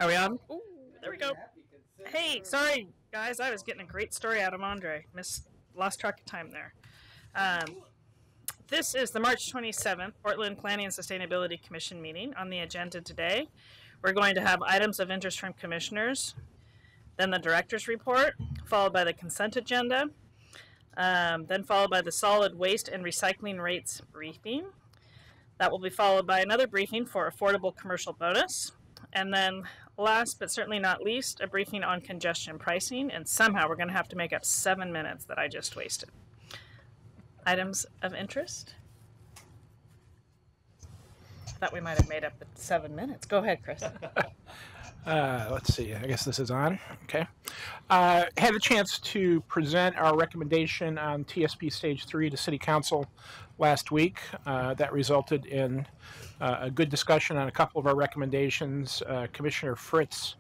Are we on? Ooh, there we go. Hey, sorry guys, I was getting a great story out of Andre. Lost track of time there. Um, this is the March 27th Portland Planning and Sustainability Commission meeting. On the agenda today, we're going to have items of interest from commissioners, then the director's report, followed by the consent agenda, then followed by the solid waste and recycling rates briefing. That will be followed by another briefing for affordable commercial bonus. And then last but certainly not least, a briefing on congestion pricing. And somehow we're going to have to make up 7 minutes that I just wasted. Items of interest? I thought we might have made up the 7 minutes. Go ahead, Chris. Let's see. I guess this is on. Okay. Had a chance to present our recommendation on TSP Stage 3 to City Council last week. That resulted in a good discussion on a couple of our recommendations. Commissioner Fritz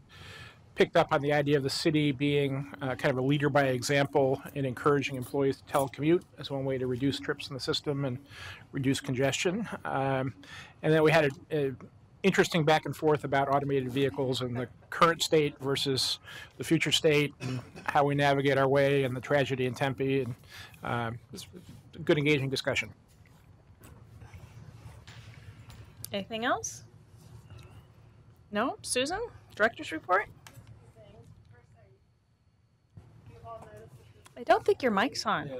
picked up on the idea of the city being kind of a leader by example in encouraging employees to telecommute as one way to reduce trips in the system and reduce congestion. And then we had a interesting back and forth about automated vehicles and the current state versus the future state and how we navigate our way and the tragedy in Tempe. And it was a good, engaging discussion. Anything else? No? Susan? Director's report? I don't think your mic's on. Yeah.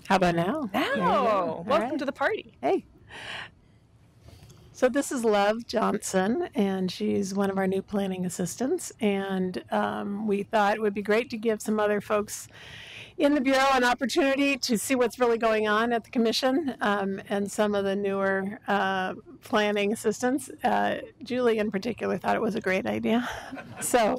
How about now? No. Welcome to the party. Hey. So this is Love Johnson, and she's one of our new planning assistants. And we thought it would be great to give some other folks in the Bureau an opportunity to see what's really going on at the Commission and some of the newer planning assistants. Julie in particular thought it was a great idea. So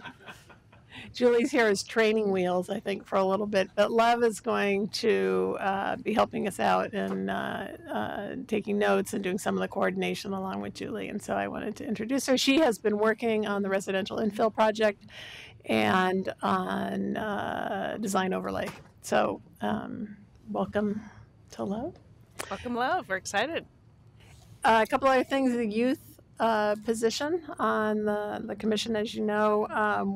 Julie's here as training wheels, I think, for a little bit. But Love is going to be helping us out and taking notes and doing some of the coordination along with Julie. And so I wanted to introduce her. She has been working on the residential infill project and on design overlay. So welcome to Love. Welcome, Love. We're excited. A couple other things, the youth position on the commission. As you know,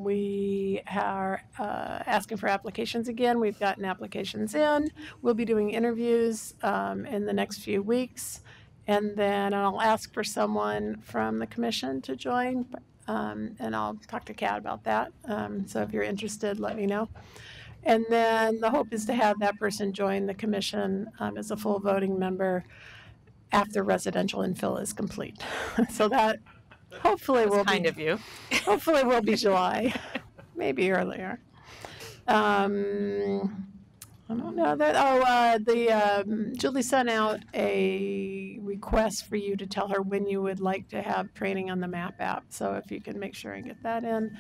we are asking for applications again. We've gotten applications in. We'll be doing interviews in the next few weeks. And then I'll ask for someone from the commission to join, and I'll talk to Kat about that. So if you're interested, let me know. And then the hope is to have that person join the commission as a full voting member after residential infill is complete. So that hopefully will kind of you. Hopefully will be July, maybe earlier. I don't know. Julie sent out a request for you to tell her when you would like to have training on the MAP app. So if you can make sure and get that in,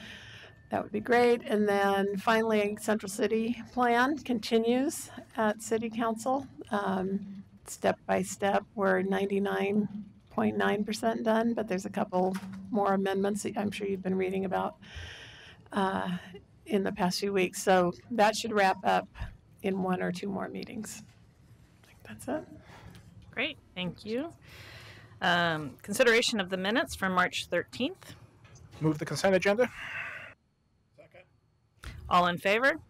that would be great. And then finally, Central City Plan continues at City Council. Step by step, we're 99.9% done, but there's a couple more amendments that I'm sure you've been reading about in the past few weeks. So that should wrap up in 1 or 2 more meetings. I think that's it. Great, thank you. Consideration of the minutes from March 13th. Move the consent agenda. Second. All in favor?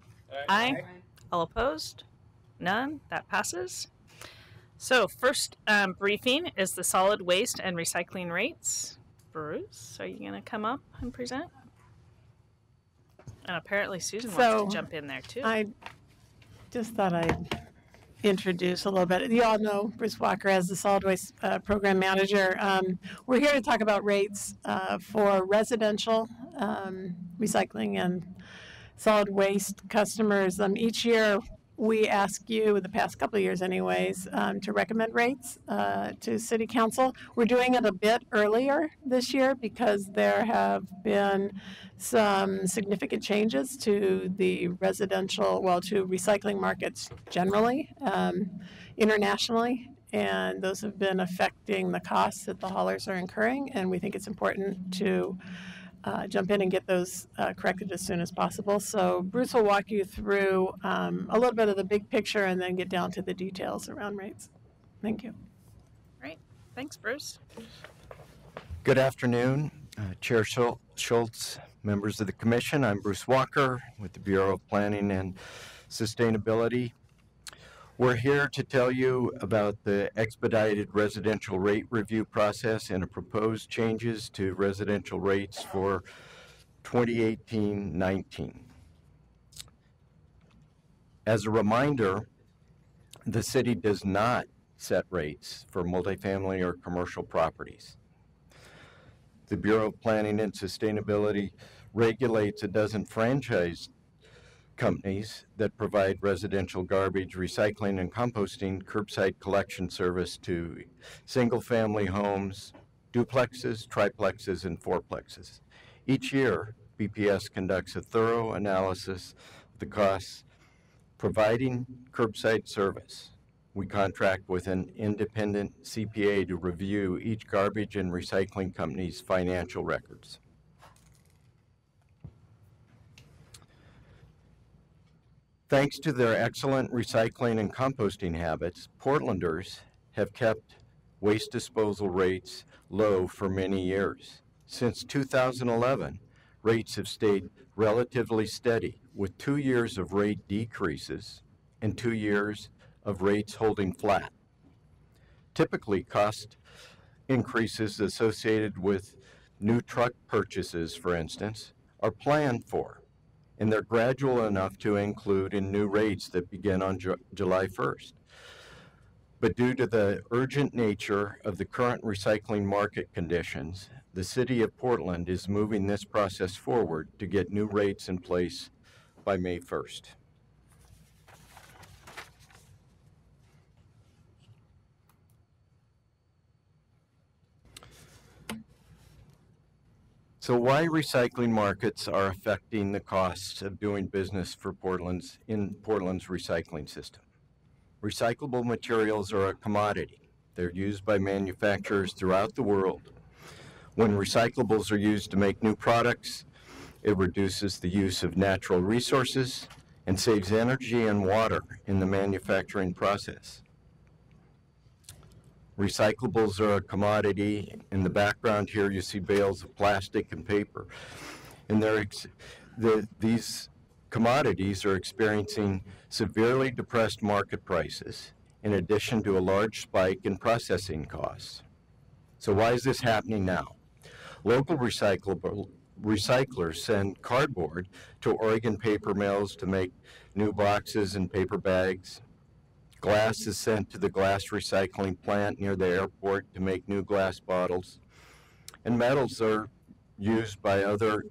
Aye. All opposed? None? That passes. So first briefing is the solid waste and recycling rates. Bruce, are you going to come up and present? And apparently Susan wants to jump in there too. I just thought I'd introduce a little bit. You all know Bruce Walker as the solid waste program manager. We're here to talk about rates for residential recycling and solid waste customers. Each year we ask you, the past couple of years anyways, to recommend rates to City Council. We're doing it a bit earlier this year because there have been some significant changes to the residential, to recycling markets generally, internationally, and those have been affecting the costs that the haulers are incurring, and we think it's important to jump in and get those corrected as soon as possible. So Bruce will walk you through a little bit of the big picture and then get down to the details around rates. Thank you. Great. Thanks, Bruce. Good afternoon, Chair Schultz, members of the Commission. I'm Bruce Walker with the Bureau of Planning and Sustainability. We're here to tell you about the expedited residential rate review process and proposed changes to residential rates for 2018-19. As a reminder, the city does not set rates for multifamily or commercial properties. The Bureau of Planning and Sustainability regulates a dozen franchise companies that provide residential garbage, recycling, and composting curbside collection service to single-family homes, duplexes, triplexes, and fourplexes. Each year, BPS conducts a thorough analysis of the costs providing curbside service. We contract with an independent CPA to review each garbage and recycling company's financial records. Thanks to their excellent recycling and composting habits, Portlanders have kept waste disposal rates low for many years. Since 2011, rates have stayed relatively steady, with 2 years of rate decreases and 2 years of rates holding flat. Typically, cost increases associated with new truck purchases, for instance, are planned for, and they're gradual enough to include in new rates that begin on July 1st. But due to the urgent nature of the current recycling market conditions, the City of Portland is moving this process forward to get new rates in place by May 1st. So why recycling markets are affecting the costs of doing business for Portland's recycling system. Recyclable materials are a commodity. They're used by manufacturers throughout the world. When recyclables are used to make new products, it reduces the use of natural resources and saves energy and water in the manufacturing process. Recyclables are a commodity. In the background here, you see bales of plastic and paper. And these commodities are experiencing severely depressed market prices, in addition to a large spike in processing costs. So why is this happening now? Local recyclers send cardboard to Oregon paper mills to make new boxes and paper bags. Glass is sent to the glass recycling plant near the airport to make new glass bottles. And metals are used by other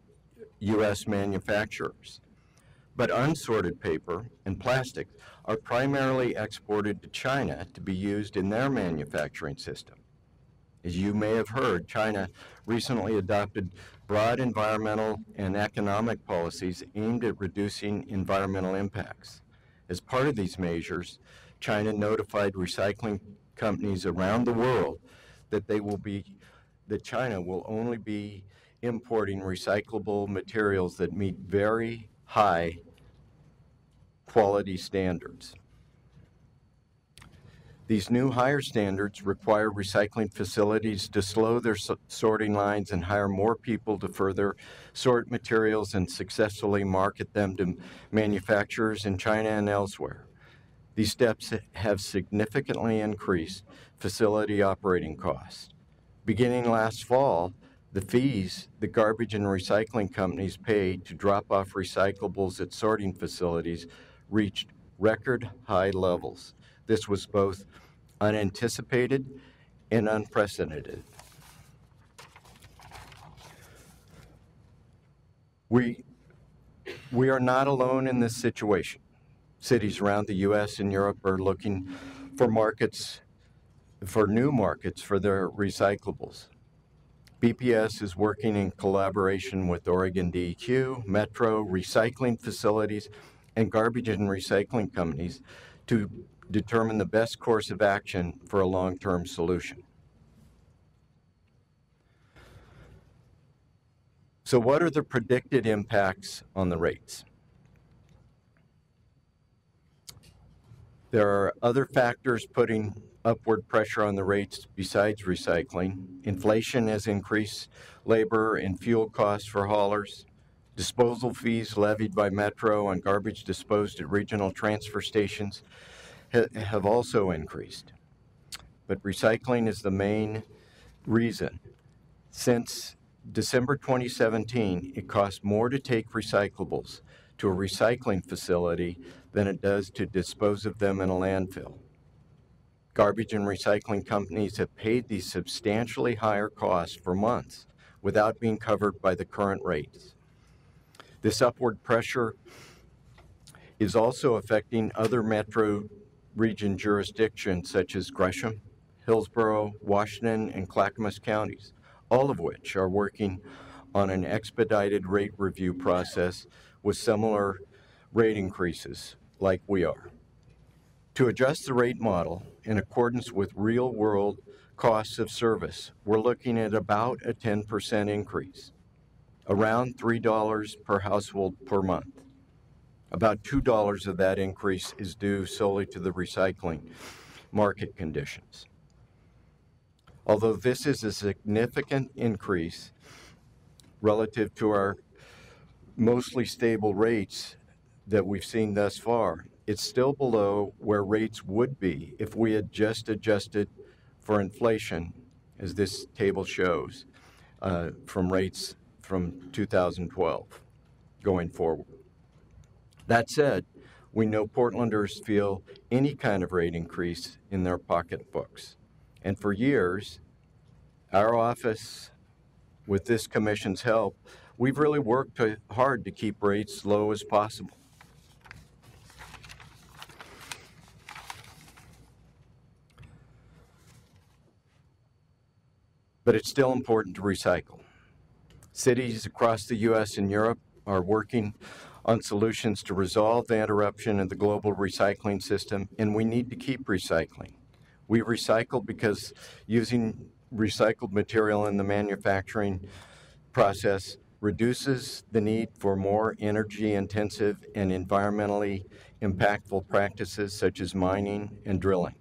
U.S. manufacturers. But unsorted paper and plastic are primarily exported to China to be used in their manufacturing system. As you may have heard, China recently adopted broad environmental and economic policies aimed at reducing environmental impacts. As part of these measures, China notified recycling companies around the world that China will only be importing recyclable materials that meet very high quality standards. These new higher standards require recycling facilities to slow their sorting lines and hire more people to further sort materials and successfully market them to manufacturers in China and elsewhere. These steps have significantly increased facility operating costs. Beginning last fall, the fees the garbage and recycling companies pay to drop off recyclables at sorting facilities reached record high levels. This was both unanticipated and unprecedented. We are not alone in this situation. Cities around the U.S. and Europe are looking for new markets for their recyclables. BPS is working in collaboration with Oregon DEQ, Metro, recycling facilities, and garbage and recycling companies to determine the best course of action for a long-term solution. So what are the predicted impacts on the rates? There are other factors putting upward pressure on the rates besides recycling. Inflation has increased labor and fuel costs for haulers. Disposal fees levied by Metro on garbage disposed at regional transfer stations have also increased. But recycling is the main reason. Since December 2017, it costs more to take recyclables to a recycling facility than it does to dispose of them in a landfill. Garbage and recycling companies have paid these substantially higher costs for months without being covered by the current rates. This upward pressure is also affecting other metro region jurisdictions such as Gresham, Hillsborough, Washington, and Clackamas counties, all of which are working on an expedited rate review process with similar rate increases like we are. To adjust the rate model in accordance with real-world costs of service, we're looking at about a 10% increase, around $3 per household per month. About $2 of that increase is due solely to the recycling market conditions. Although this is a significant increase relative to our mostly stable rates that we've seen thus far, it's still below where rates would be if we had just adjusted for inflation, as this table shows, from rates from 2012 going forward. That said, we know Portlanders feel any kind of rate increase in their pocketbooks. And for years, our office, with this commission's help, we've really worked hard to keep rates low as possible. But it's still important to recycle. Cities across the U.S. and Europe are working on solutions to resolve the interruption in the global recycling system, and we need to keep recycling. We recycle because using recycled material in the manufacturing process reduces the need for more energy-intensive and environmentally impactful practices such as mining and drilling.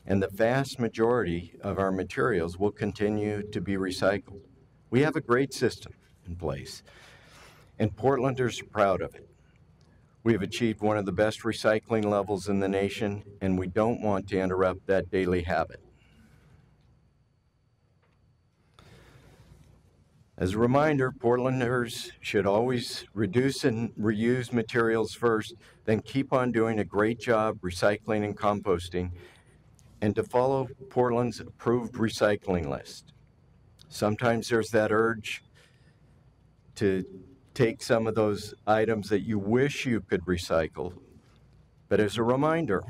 And the vast majority of our materials will continue to be recycled. We have a great system in place, and Portlanders are proud of it. We have achieved one of the best recycling levels in the nation, and we don't want to interrupt that daily habit. As a reminder, Portlanders should always reduce and reuse materials first, then keep on doing a great job recycling and composting, and to follow Portland's approved recycling list. Sometimes there's that urge to take some of those items that you wish you could recycle. But as a reminder,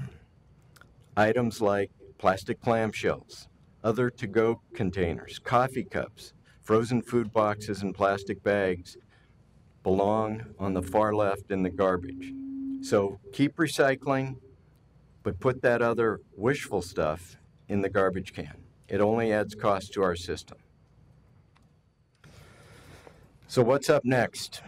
items like plastic clamshells, other to-go containers, coffee cups, frozen food boxes, and plastic bags belong on the far left in the garbage. So keep recycling, but put that other wishful stuff in the garbage can. It only adds cost to our system. So what's up next?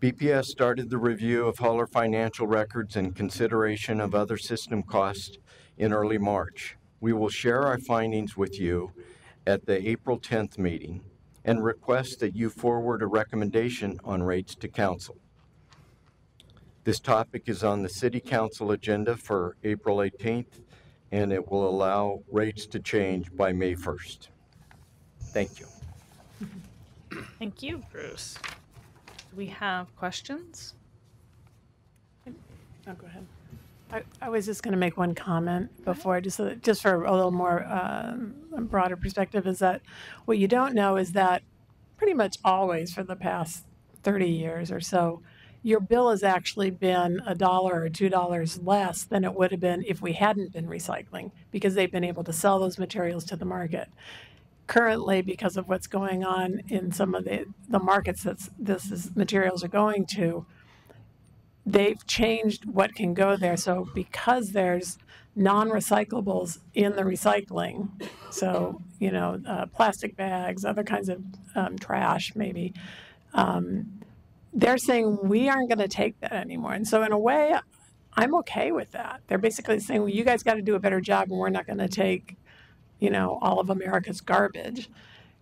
BPS started the review of hauler financial records and consideration of other system costs in early March. We will share our findings with you at the April 10th meeting and request that you forward a recommendation on rates to council. This topic is on the City Council agenda for April 18th, and it will allow rates to change by May 1st. Thank you. Thank you, Bruce. Do we have questions? Oh, go ahead. I was just going to make one comment before, just for a little more broader perspective, is that what you don't know is that pretty much always for the past 30 years or so, your bill has actually been $1 or $2 less than it would have been if we hadn't been recycling, because they've been able to sell those materials to the market. Currently, because of what's going on in some of the markets that materials are going to, they've changed what can go there. So because there's non-recyclables in the recycling, so, plastic bags, other kinds of trash maybe, they're saying we aren't going to take that anymore. And so in a way, I'm okay with that. They're basically saying, well, you guys got to do a better job and we're not going to take, all of America's garbage.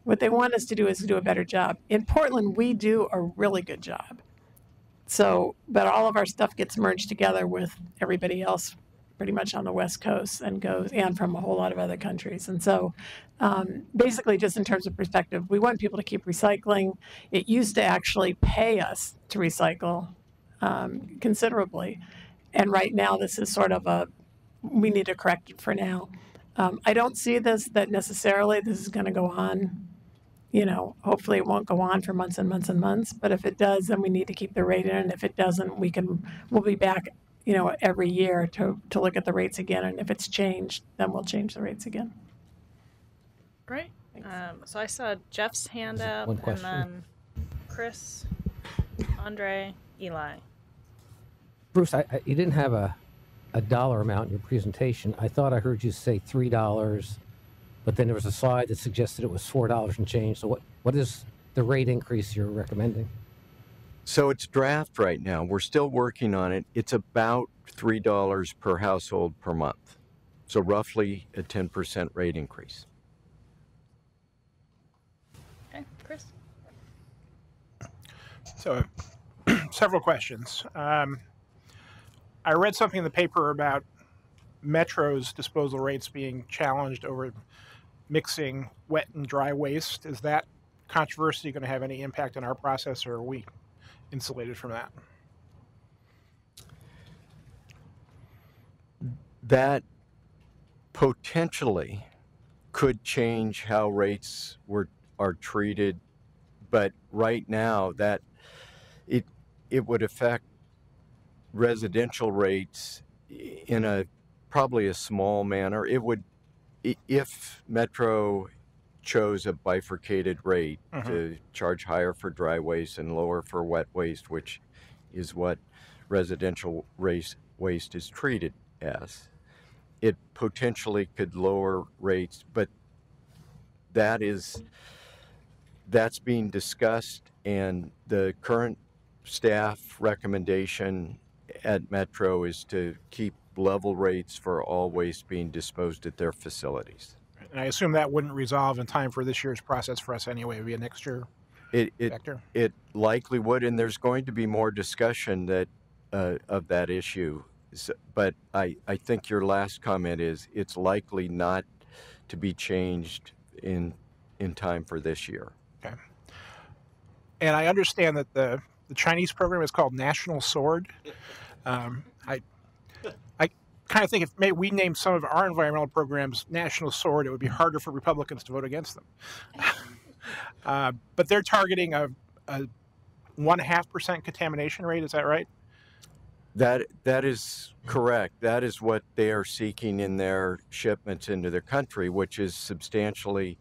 What they want us to do is do a better job. In Portland, we do a really good job. So, but all of our stuff gets merged together with everybody else pretty much on the West Coast and from a whole lot of other countries. And so basically just in terms of perspective, we want people to keep recycling. It used to actually pay us to recycle considerably. And right now this is sort of we need to correct it for now. I don't see that necessarily this is going to go on. Hopefully it won't go on for months and months and months, but if it does, then we need to keep the rate in. And if it doesn't, we'll be back, every year to look at the rates again. And if it's changed, then we'll change the rates again. Great. So I saw Jeff's hand up, One question. and then Chris, Andre, Eli. Bruce, you didn't have a dollar amount in your presentation. I thought I heard you say $3, but then there was a slide that suggested it was $4 and change. So what is the rate increase you're recommending? So it's draft right now. We're still working on it. It's about $3 per household per month. So roughly a 10% rate increase. Okay, Chris. So, several questions. I read something in the paper about Metro's disposal rates being challenged over mixing wet and dry waste. Is that controversy going to have any impact on our process, or are we insulated from that? That potentially could change how rates are treated, but right now that it would affect residential rates in probably a small manner. It would, if Metro chose a bifurcated rate to charge higher for dry waste and lower for wet waste, which is what residential waste is treated as, it potentially could lower rates, but that's being discussed, and the current staff recommendation at Metro is to keep level rates for all waste being disposed at their facilities. And I assume that wouldn't resolve in time for this year's process for us anyway. It would be a next year factor. It likely would, and there's going to be more discussion of that issue. But I think your last comment is it's likely not to be changed in time for this year. Okay. And I understand that the Chinese program is called National Sword. I kind of think if maybe we named some of our environmental programs National Sword, it would be harder for Republicans to vote against them. But they're targeting a 0.5% contamination rate. Is that right? That is correct. That is what they are seeking in their shipments into their country, which is substantially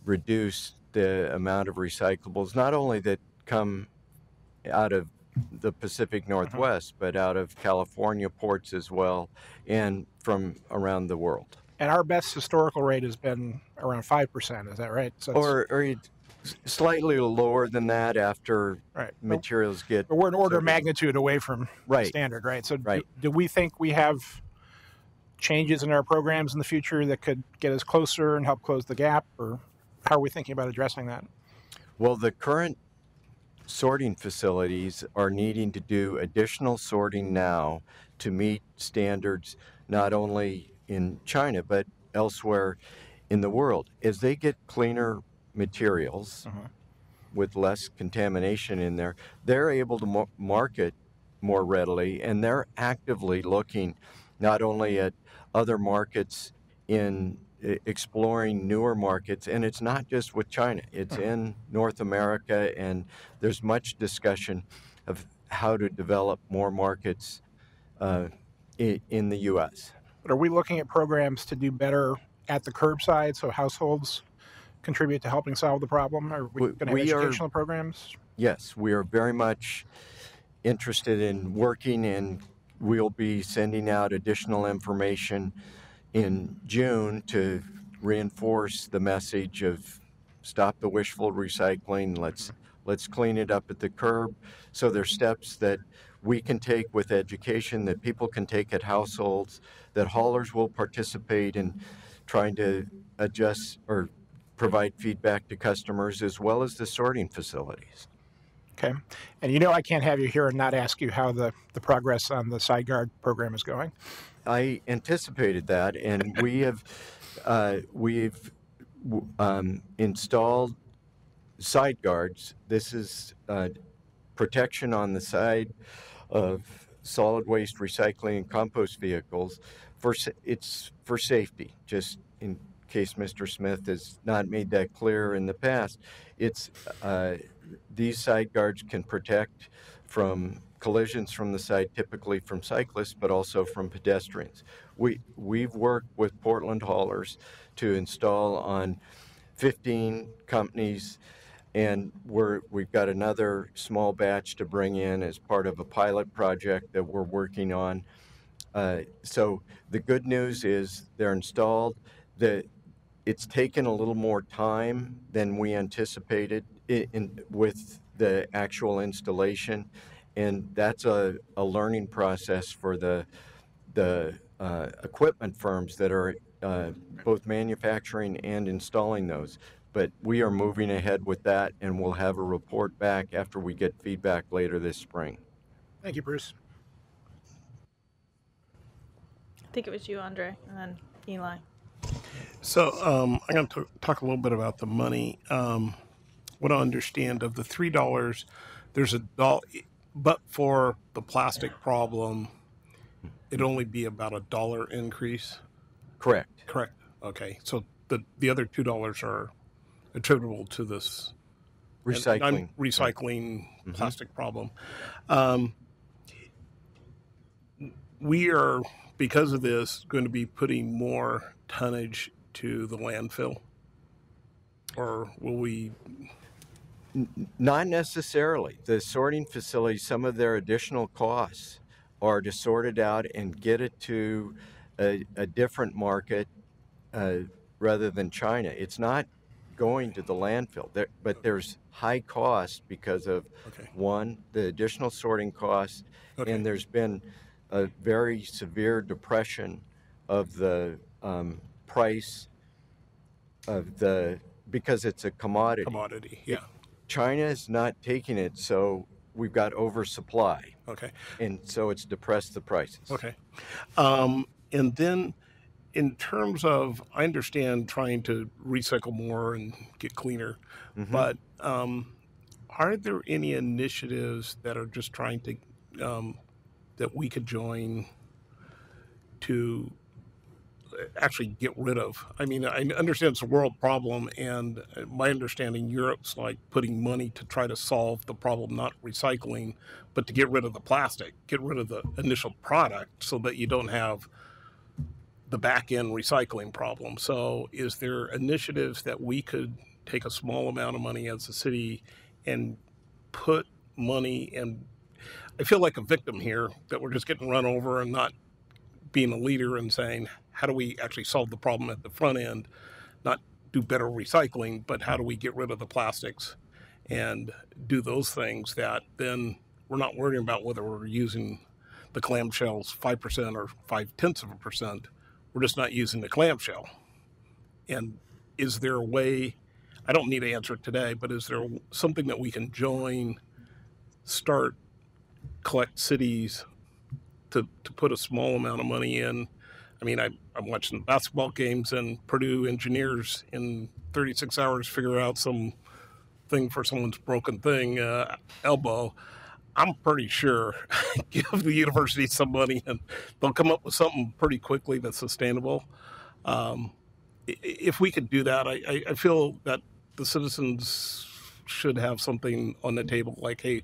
reduce the amount of recyclables, not only that come out of the Pacific Northwest, but out of California ports as well, and from around the world. And our best historical rate has been around 5%. Is that right? So or slightly lower than that after materials get. But we're an order of magnitude away from standard, right? So do we think we have changes in our programs in the future that could get us closer and help close the gap, or how are we thinking about addressing that? Well, the current sorting facilities are needing to do additional sorting now to meet standards not only in China but elsewhere in the world. As they get cleaner materials with less contamination in there, they're able to market more readily, and they're actively looking not only at other markets in exploring newer markets, and it's not just with China, it's in North America, and there's much discussion of how to develop more markets in the U.S. But are we looking at programs to do better at the curbside so households contribute to helping solve the problem? Are we going to have educational programs? Yes, we are very much interested in working, and we'll be sending out additional information in June to reinforce the message of stop the wishful recycling. Let's clean it up at the curb. So there's steps that we can take with education, that people can take at households, that haulers will participate in trying to adjust or provide feedback to customers, as well as the sorting facilities. Okay. And I can't have you here and not ask you how the progress on the side guard program is going. I anticipated that, and we've installed side guards. This is protection on the side of solid waste recycling and compost vehicles. It's for safety, just in case Mr. Smith has not made that clear in the past. It's these side guards can protect from collisions from the side, typically from cyclists, but also from pedestrians. We've worked with Portland haulers to install on 15 companies, and we've got another small batch to bring in as part of a pilot project that we're working on. So the good news is they're installed. It's taken a little more time than we anticipated with the actual installation, and that's a learning process for the equipment firms that are both manufacturing and installing those. But we are moving ahead with that, and we'll have a report back after we get feedback later this spring. Thank you, Bruce. I think it was you, Andre, and then Eli. So I'm going to talk a little bit about the money. What I understand of the $3, there's $1, but for the plastic problem, it'd only be about $1 increase. Correct. Correct. Okay. So the other $2 are attributable to this recycling plastic problem. We are, because of this, going to be putting more tonnage to the landfill, or will we? Not necessarily. The sorting facility, some of their additional costs are to sort it out and get it to a different market rather than China. It's not going to the landfill, but there's high cost because of, one, the additional sorting costs, and there's been a very severe depression of the price of because it's a commodity. Commodity, yeah. China is not taking it, so we've got oversupply. Okay. And so it's depressed the prices. Okay. And then in terms of, I understand trying to recycle more and get cleaner, but are there any initiatives that are just trying to, that we could join to actually get rid of? I mean, I understand it's a world problem, and my understanding, Europe's like putting money to try to solve the problem, not recycling, but to get rid of the plastic, get rid of the initial product so that you don't have the back end recycling problem. So is there initiatives that we could take a small amount of money as a city and put money, and I feel like a victim here, that we're just getting run over and not being a leader and saying, how do we actually solve the problem at the front end, not do better recycling, but how do we get rid of the plastics and do those things that then we're not worrying about whether we're using the clamshells 5% or 0.5%. We're just not using the clamshell. And is there a way, I don't need to answer it today, but is there something that we can join, collect cities to put a small amount of money in? I mean, I'm watching basketball games, and Purdue engineers in 36 hours figure out some thing for someone's broken elbow. I'm pretty sure give the university some money and they'll come up with something pretty quickly that's sustainable. If we could do that, I feel that the citizens should have something on the table like, hey,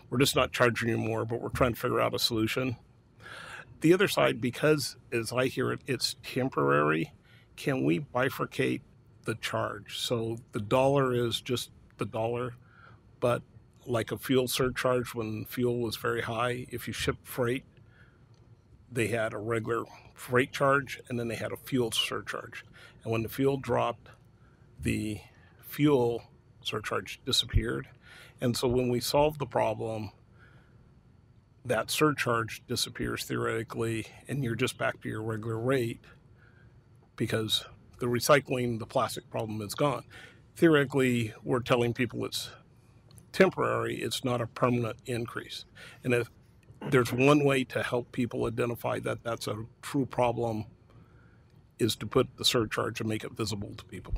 we're just not charging you more, but we're trying to figure out a solution. The other side, because as I hear it, it's temporary, can we bifurcate the charge? So the dollar is just the dollar, but like a fuel surcharge when fuel was very high, if you ship freight, they had a regular freight charge and then they had a fuel surcharge. And when the fuel dropped, the fuel surcharge disappeared. And so when we solved the problem, that surcharge disappears theoretically, and you're just back to your regular rate because the recycling, the plastic problem is gone. Theoretically, we're telling people it's temporary, it's not a permanent increase. And if there's one way to help people identify that that's a true problem, is to put the surcharge and make it visible to people.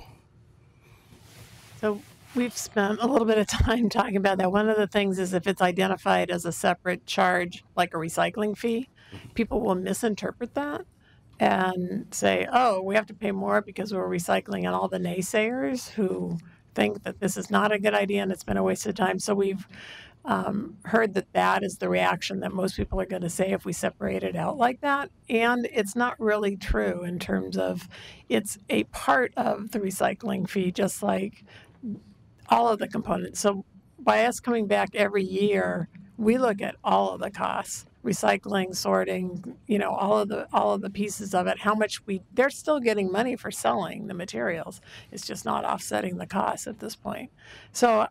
So we've spent a little bit of time talking about that. One of the things is if it's identified as a separate charge, like a recycling fee, people will misinterpret that and say, oh, we have to pay more because we're recycling, and all the naysayers who think that this is not a good idea and it's been a waste of time. So we've heard that that is the reaction that most people are going to say if we separate it out like that. And it's not really true in terms of it's a part of the recycling fee, just like all of the components. So by us coming back every year, we look at all of the costs, recycling, sorting, all of the pieces of it, how much they're still getting money for selling the materials. It's just not offsetting the costs at this point. So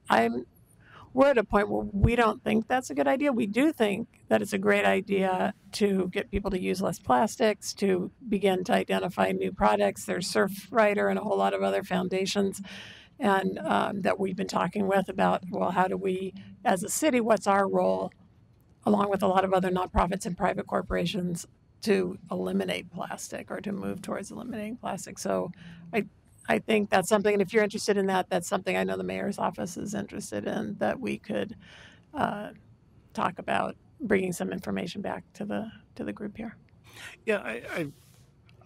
we're at a point where we don't think that's a good idea. We do think that it's a great idea to get people to use less plastics, to begin to identify new products. There's Surfrider and a whole lot of other foundations and that we've been talking with about, well, how do we, as a city, what's our role, along with a lot of other nonprofits and private corporations, to eliminate plastic or to move towards eliminating plastic. So I think that's something, and if you're interested in that, that's something I know the mayor's office is interested in, that we could talk about bringing some information back to the group here. Yeah,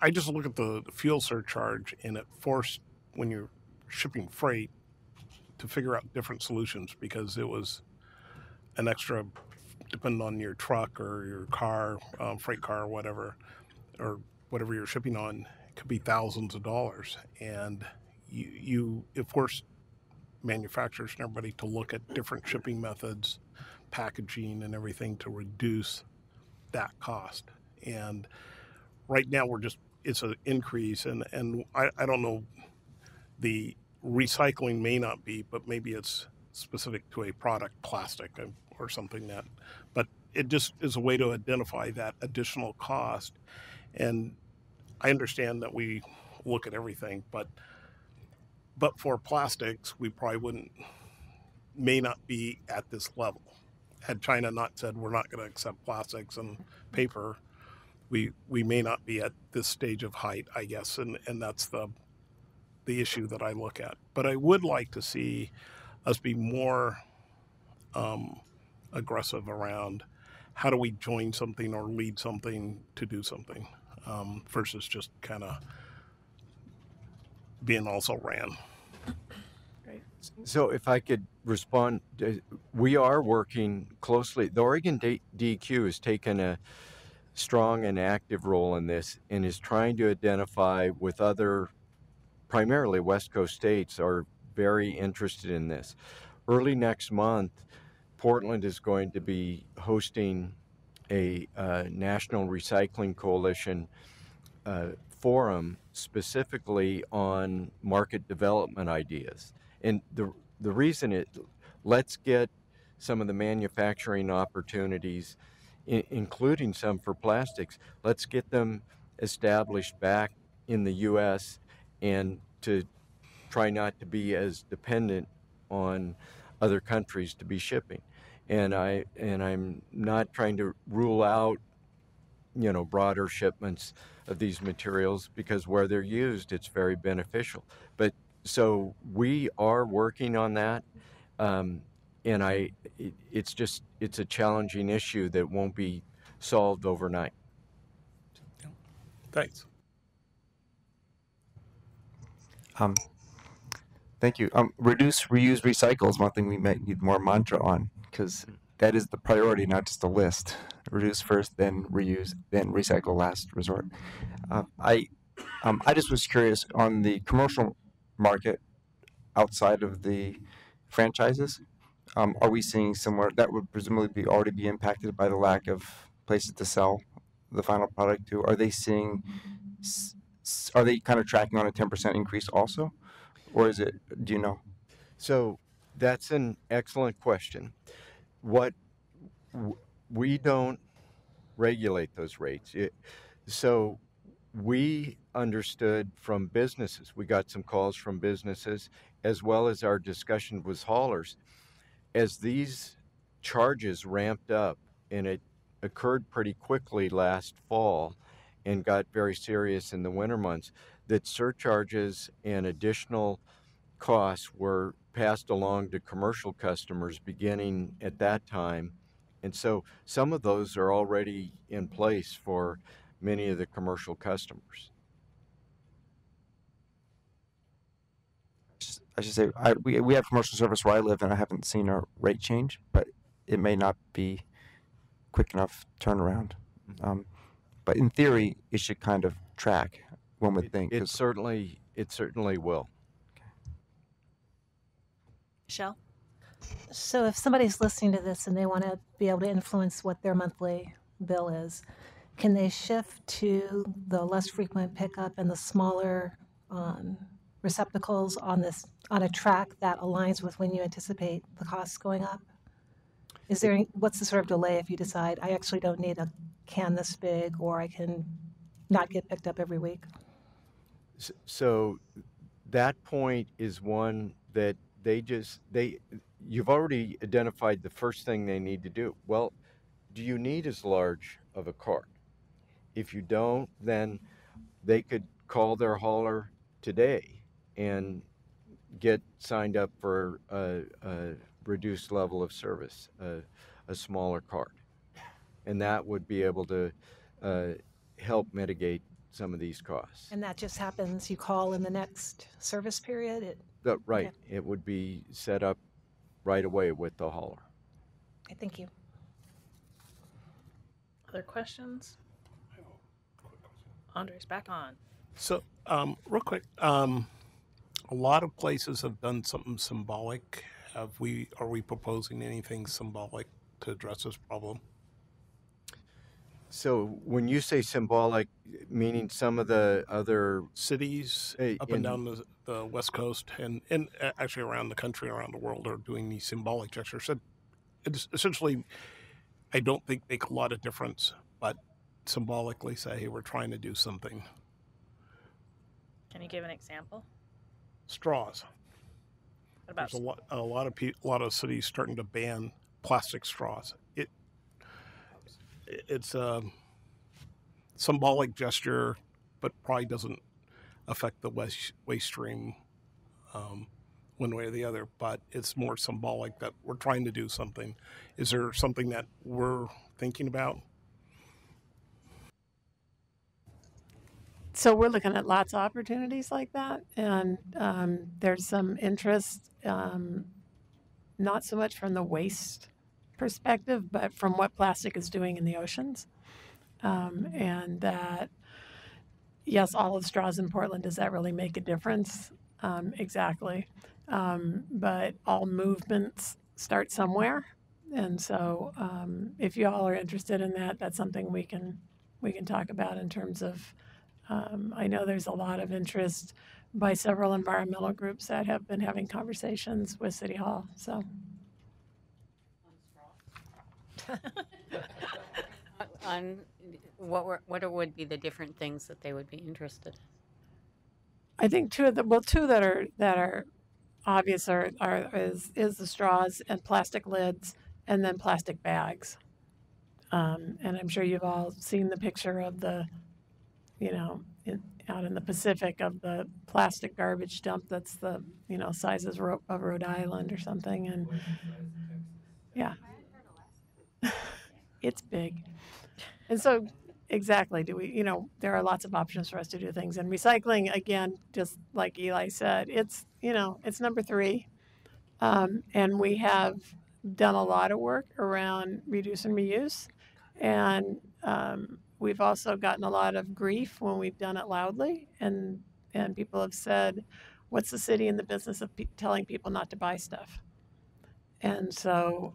I just look at the fuel surcharge, and it forced, when you're shipping freight, to figure out different solutions, because it was an extra, depending on your truck or your car, freight car, or whatever you're shipping on, it could be thousands of dollars. And it forced manufacturers and everybody to look at different shipping methods, packaging, and everything to reduce that cost. And right now it's an increase, and I don't know, the recycling may not be, but maybe it's specific to a product, plastic or something but it just is a way to identify that additional cost. And I understand that we look at everything, but for plastics, we probably may not be at this level. Had China not said we're not going to accept plastics and paper, we may not be at this stage of height, I guess, and that's the issue that I look at. But I would like to see us be more aggressive around how do we join something or lead something to do something, versus just kind of being also ran. Great. So if I could respond, we are working closely. The Oregon DEQ has taken a strong and active role in this and is trying to identify with other, primarily West Coast states, are very interested in this. Early next month, Portland is going to be hosting a National Recycling Coalition forum specifically on market development ideas. And the reason let's get some of the manufacturing opportunities, including some for plastics, let's get them established back in the U.S. and to try not to be as dependent on other countries to be shipping. And I'm not trying to rule out, broader shipments of these materials, because where they're used, it's very beneficial. But so we are working on that, and it's a challenging issue that won't be solved overnight. Thanks. Thank you. Reduce, reuse, recycle is one thing we might need more mantra on, because that is the priority, not just a list. Reduce first, then reuse, then recycle last resort. I just was curious on the commercial market outside of the franchises. Are we seeing similar? That would presumably already be impacted by the lack of places to sell the final product to. Are they seeing? Are they kind of tracking on a 10% increase also, or is it? Do you know? So that's an excellent question. What we don't regulate those rates. So we understood from businesses, we got some calls from businesses, as well as our discussion with haulers, as these charges ramped up, and it occurred pretty quickly last fall and got very serious in the winter months, that surcharges and additional costs were passed along to commercial customers beginning at that time. And so some of those are already in place for many of the commercial customers. I should say, we have commercial service where I live, and I haven't seen a rate change, but it may not be quick enough turnaround. But in theory, it should kind of track, one would think. It certainly will. Michelle? So if somebody's listening to this and they want to be able to influence what their monthly bill is, can they shift to the less frequent pickup and the smaller receptacles on a track that aligns with when you anticipate the costs going up? What's the sort of delay if you decide I actually don't need a can this big, or I can not get picked up every week? So that point is one that you've already identified the first thing they need to do. Well, do you need as large of a cart? If you don't, then they could call their hauler today and get signed up for a reduced level of service, a smaller cart. And that would be able to help mitigate some of these costs. And that just happens, you call in the next service period? Right. Okay. It would be set up right away with the hauler. Okay, thank you. Other questions? Andre's back on. So, real quick, a lot of places have done something symbolic. Are we proposing anything symbolic to address this problem? So when you say symbolic, meaning some of the other cities up and down the West Coast and actually around the country, around the world, are doing these symbolic gestures. So it's essentially, I don't think make a lot of difference, but symbolically say, hey, we're trying to do something. Can you give an example? Straws. What about There's a lot of cities starting to ban plastic straws. It's a symbolic gesture, but probably doesn't affect the waste stream one way or the other. But it's more symbolic that we're trying to do something. Is there something that we're thinking about? So we're looking at lots of opportunities like that, and there's some interest, not so much from the waste perspective, but from what plastic is doing in the oceans. And that, yes, olive straws in Portland, does that really make a difference? Exactly. But all movements start somewhere. And so if you all are interested in that, that's something we can talk about in terms of, I know there's a lot of interest by several environmental groups that have been having conversations with City Hall. So. On what would be the different things that they would be interested in? I think two that are obvious is the straws and plastic lids, and then plastic bags. And I'm sure you've all seen the picture of the, out in the Pacific, of the plastic garbage dump that's the size of Rhode Island or something, and yeah. It's big. And so, exactly, there are lots of options for us to do things. And recycling, again, just like Eli said, it's number 3. And we have done a lot of work around reduce and reuse. And we've also gotten a lot of grief when we've done it loudly. And people have said, what's the city in the business of telling people not to buy stuff? And so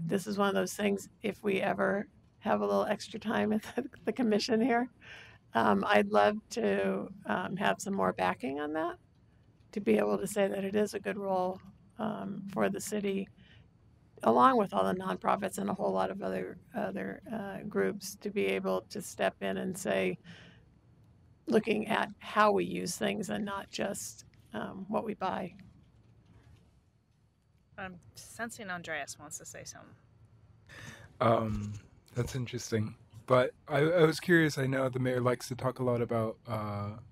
this is one of those things, if we ever have a little extra time at the commission here, I'd love to have some more backing on that, to be able to say that it is a good role for the city along with all the nonprofits and a whole lot of other groups, to be able to step in and say, looking at how we use things and not just what we buy. I'm sensing Andreas wants to say something. That's interesting. But I was curious. I know the mayor likes to talk a lot about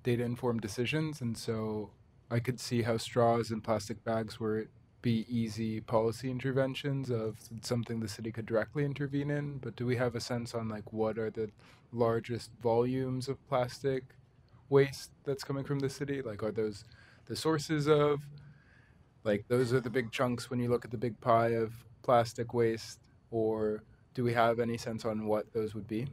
data-informed decisions, and so I could see how straws and plastic bags were be easy policy interventions of something the city could directly intervene in. But do we have a sense on like what are the largest volumes of plastic waste that's coming from the city? Like, are those the sources of, like, those are the big chunks when you look at the big pie of plastic waste, or do we have any sense on what those would be?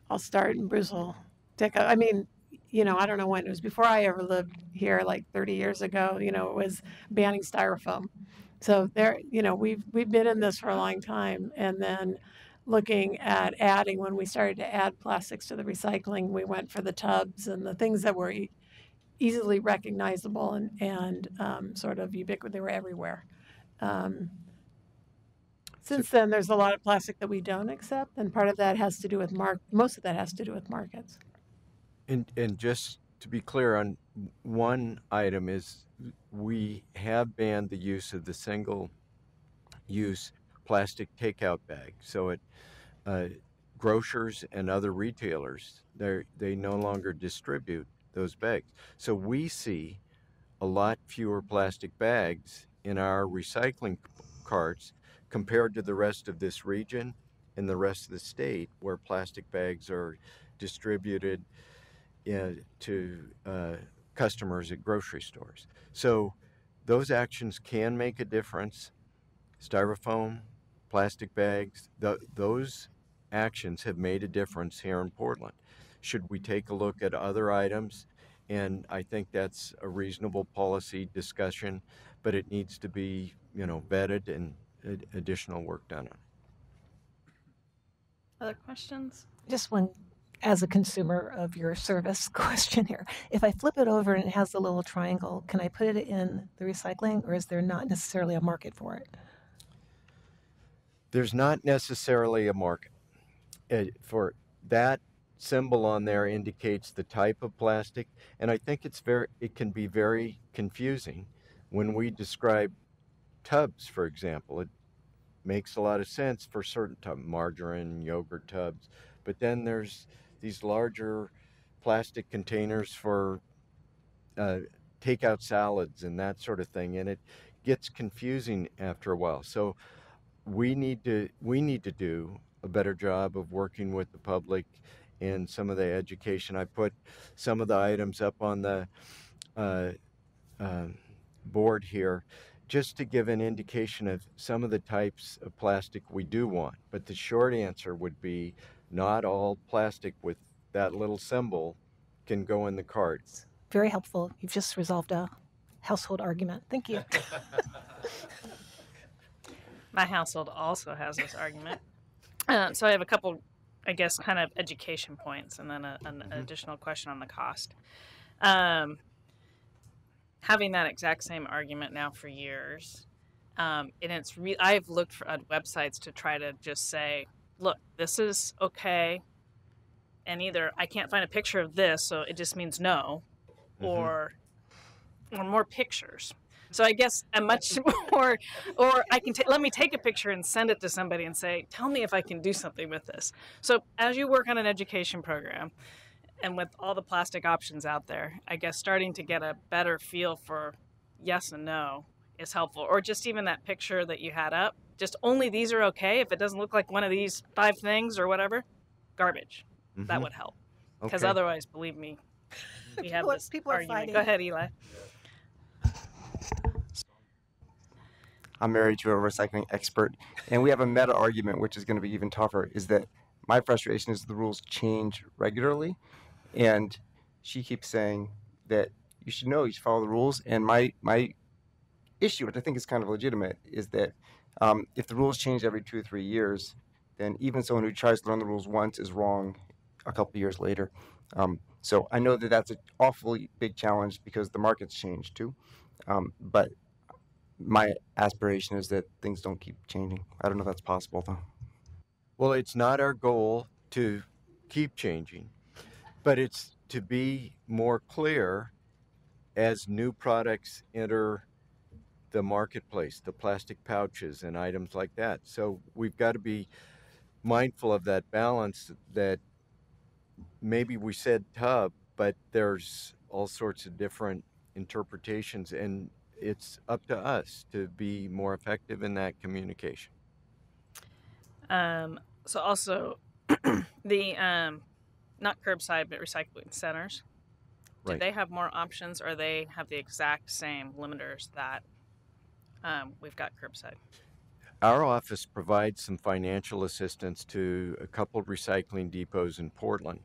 I'll start and Bruce will take I mean, I don't know when. It was before I ever lived here, like 30 years ago. It was banning styrofoam. So there, we've been in this for a long time. And then looking at adding, when we started to add plastics to the recycling, we went for the tubs and the things that were easily recognizable and sort of ubiquitous. They were everywhere. Since then, there's a lot of plastic that we don't accept, and part of that has to do with most of that has to do with markets. And just to be clear on one item is we have banned the use of the single-use plastic takeout bag. So at grocers and other retailers, they no longer distribute those bags. So we see a lot fewer plastic bags in our recycling carts compared to the rest of this region and the rest of the state, where plastic bags are distributed to customers at grocery stores. So those actions can make a difference. Styrofoam, plastic bags, those actions have made a difference here in Portland. Should we take a look at other items? And I think that's a reasonable policy discussion, but it needs to be, vetted and additional work done on it. Other questions? Just one, as a consumer of your service, question here. If I flip it over and it has the little triangle, can I put it in the recycling, or is there not necessarily a market for it? There's not necessarily a market. For that symbol on there indicates the type of plastic, and I think it can be very confusing when we describe tubs, for example. It makes a lot of sense for certain tubs, margarine, yogurt tubs, but then there's these larger plastic containers for takeout salads and that sort of thing, and it gets confusing after a while. So we need to do a better job of working with the public and some of the education. I put some of the items up on the board here just to give an indication of some of the types of plastic we do want. But the short answer would be not all plastic with that little symbol can go in the carts. Very helpful. You've just resolved a household argument. Thank you. My household also has this argument. So I have a couple, I guess, kind of education points and then an additional question on the cost. Having that exact same argument now for years, and I've looked at websites to try to just say, look, this is okay, and either I can't find a picture of this, so it just means no, or more pictures. So I guess a much more, or I can let me take a picture and send it to somebody and say, tell me if I can do something with this. So as you work on an education program, and with all the plastic options out there, I guess starting to get a better feel for yes and no is helpful. Or just even that picture that you had up, just only these are okay. If it doesn't look like one of these 5 things or whatever, garbage. That would help. Because otherwise, believe me, we have this people are argument. fighting. Go ahead, Eli. I'm married to a recycling expert, and we have a meta argument, which is going to be even tougher, is that my frustration is the rules change regularly. And she keeps saying that you should follow the rules. And my issue, which I think is kind of legitimate, is that if the rules change every 2 or 3 years, then even someone who tries to learn the rules once is wrong a couple of years later. So I know that that's an awfully big challenge because the market's changed too. But My aspiration is that things don't keep changing. I don't know if that's possible though. Well, it's not our goal to keep changing, but it's to be more clear as new products enter the marketplace, the plastic pouches and items like that. So we've got to be mindful of that balance, that maybe we said tub, but there's all sorts of different interpretations, and it's up to us to be more effective in that communication. So also the not curbside but recycling centers. Do Right. they have more options, or they have the exact same limiters that we've got curbside? Our office provides some financial assistance to a couple of recycling depots in Portland.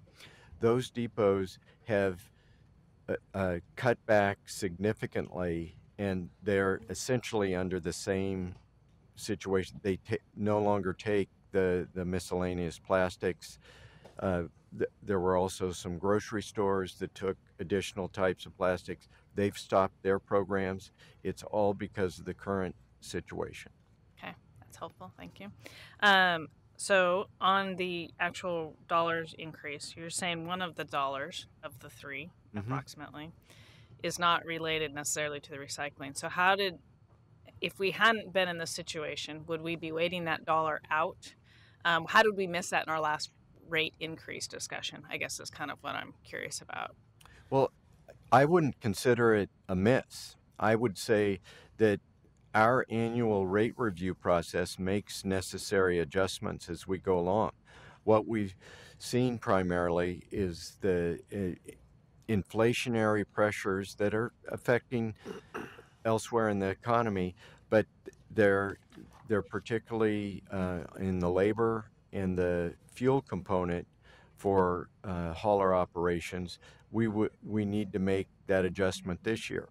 Those depots have cut back significantly, and they're essentially under the same situation. They no longer take the miscellaneous plastics. There were also some grocery stores that took additional types of plastics. They've stopped their programs. It's all because of the current situation. Okay, that's helpful. Thank you. So on the actual dollars increase, you're saying one of the dollars of the three, approximately, is not related necessarily to the recycling. So if we hadn't been in this situation, would we be waiting that dollar out? How did we miss that in our last rate increase discussion? I guess is kind of what I'm curious about. Well, I wouldn't consider it a miss. I would say that our annual rate review process makes necessary adjustments as we go along. What we've seen primarily is the inflationary pressures that are affecting elsewhere in the economy, but they're particularly in the labor and the fuel component for hauler operations. We need to make that adjustment this year.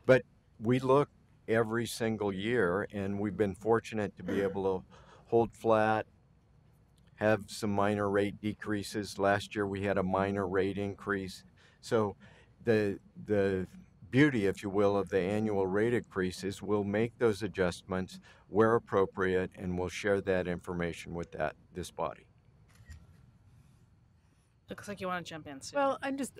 But we look every single year, and we've been fortunate to be able to hold flat, have some minor rate decreases. Last year we had a minor rate increase. So the beauty, if you will, of the annual rate increases, we'll make those adjustments where appropriate, and we'll share that information with this body. Looks like you want to jump in, Sue. Well, I'm just,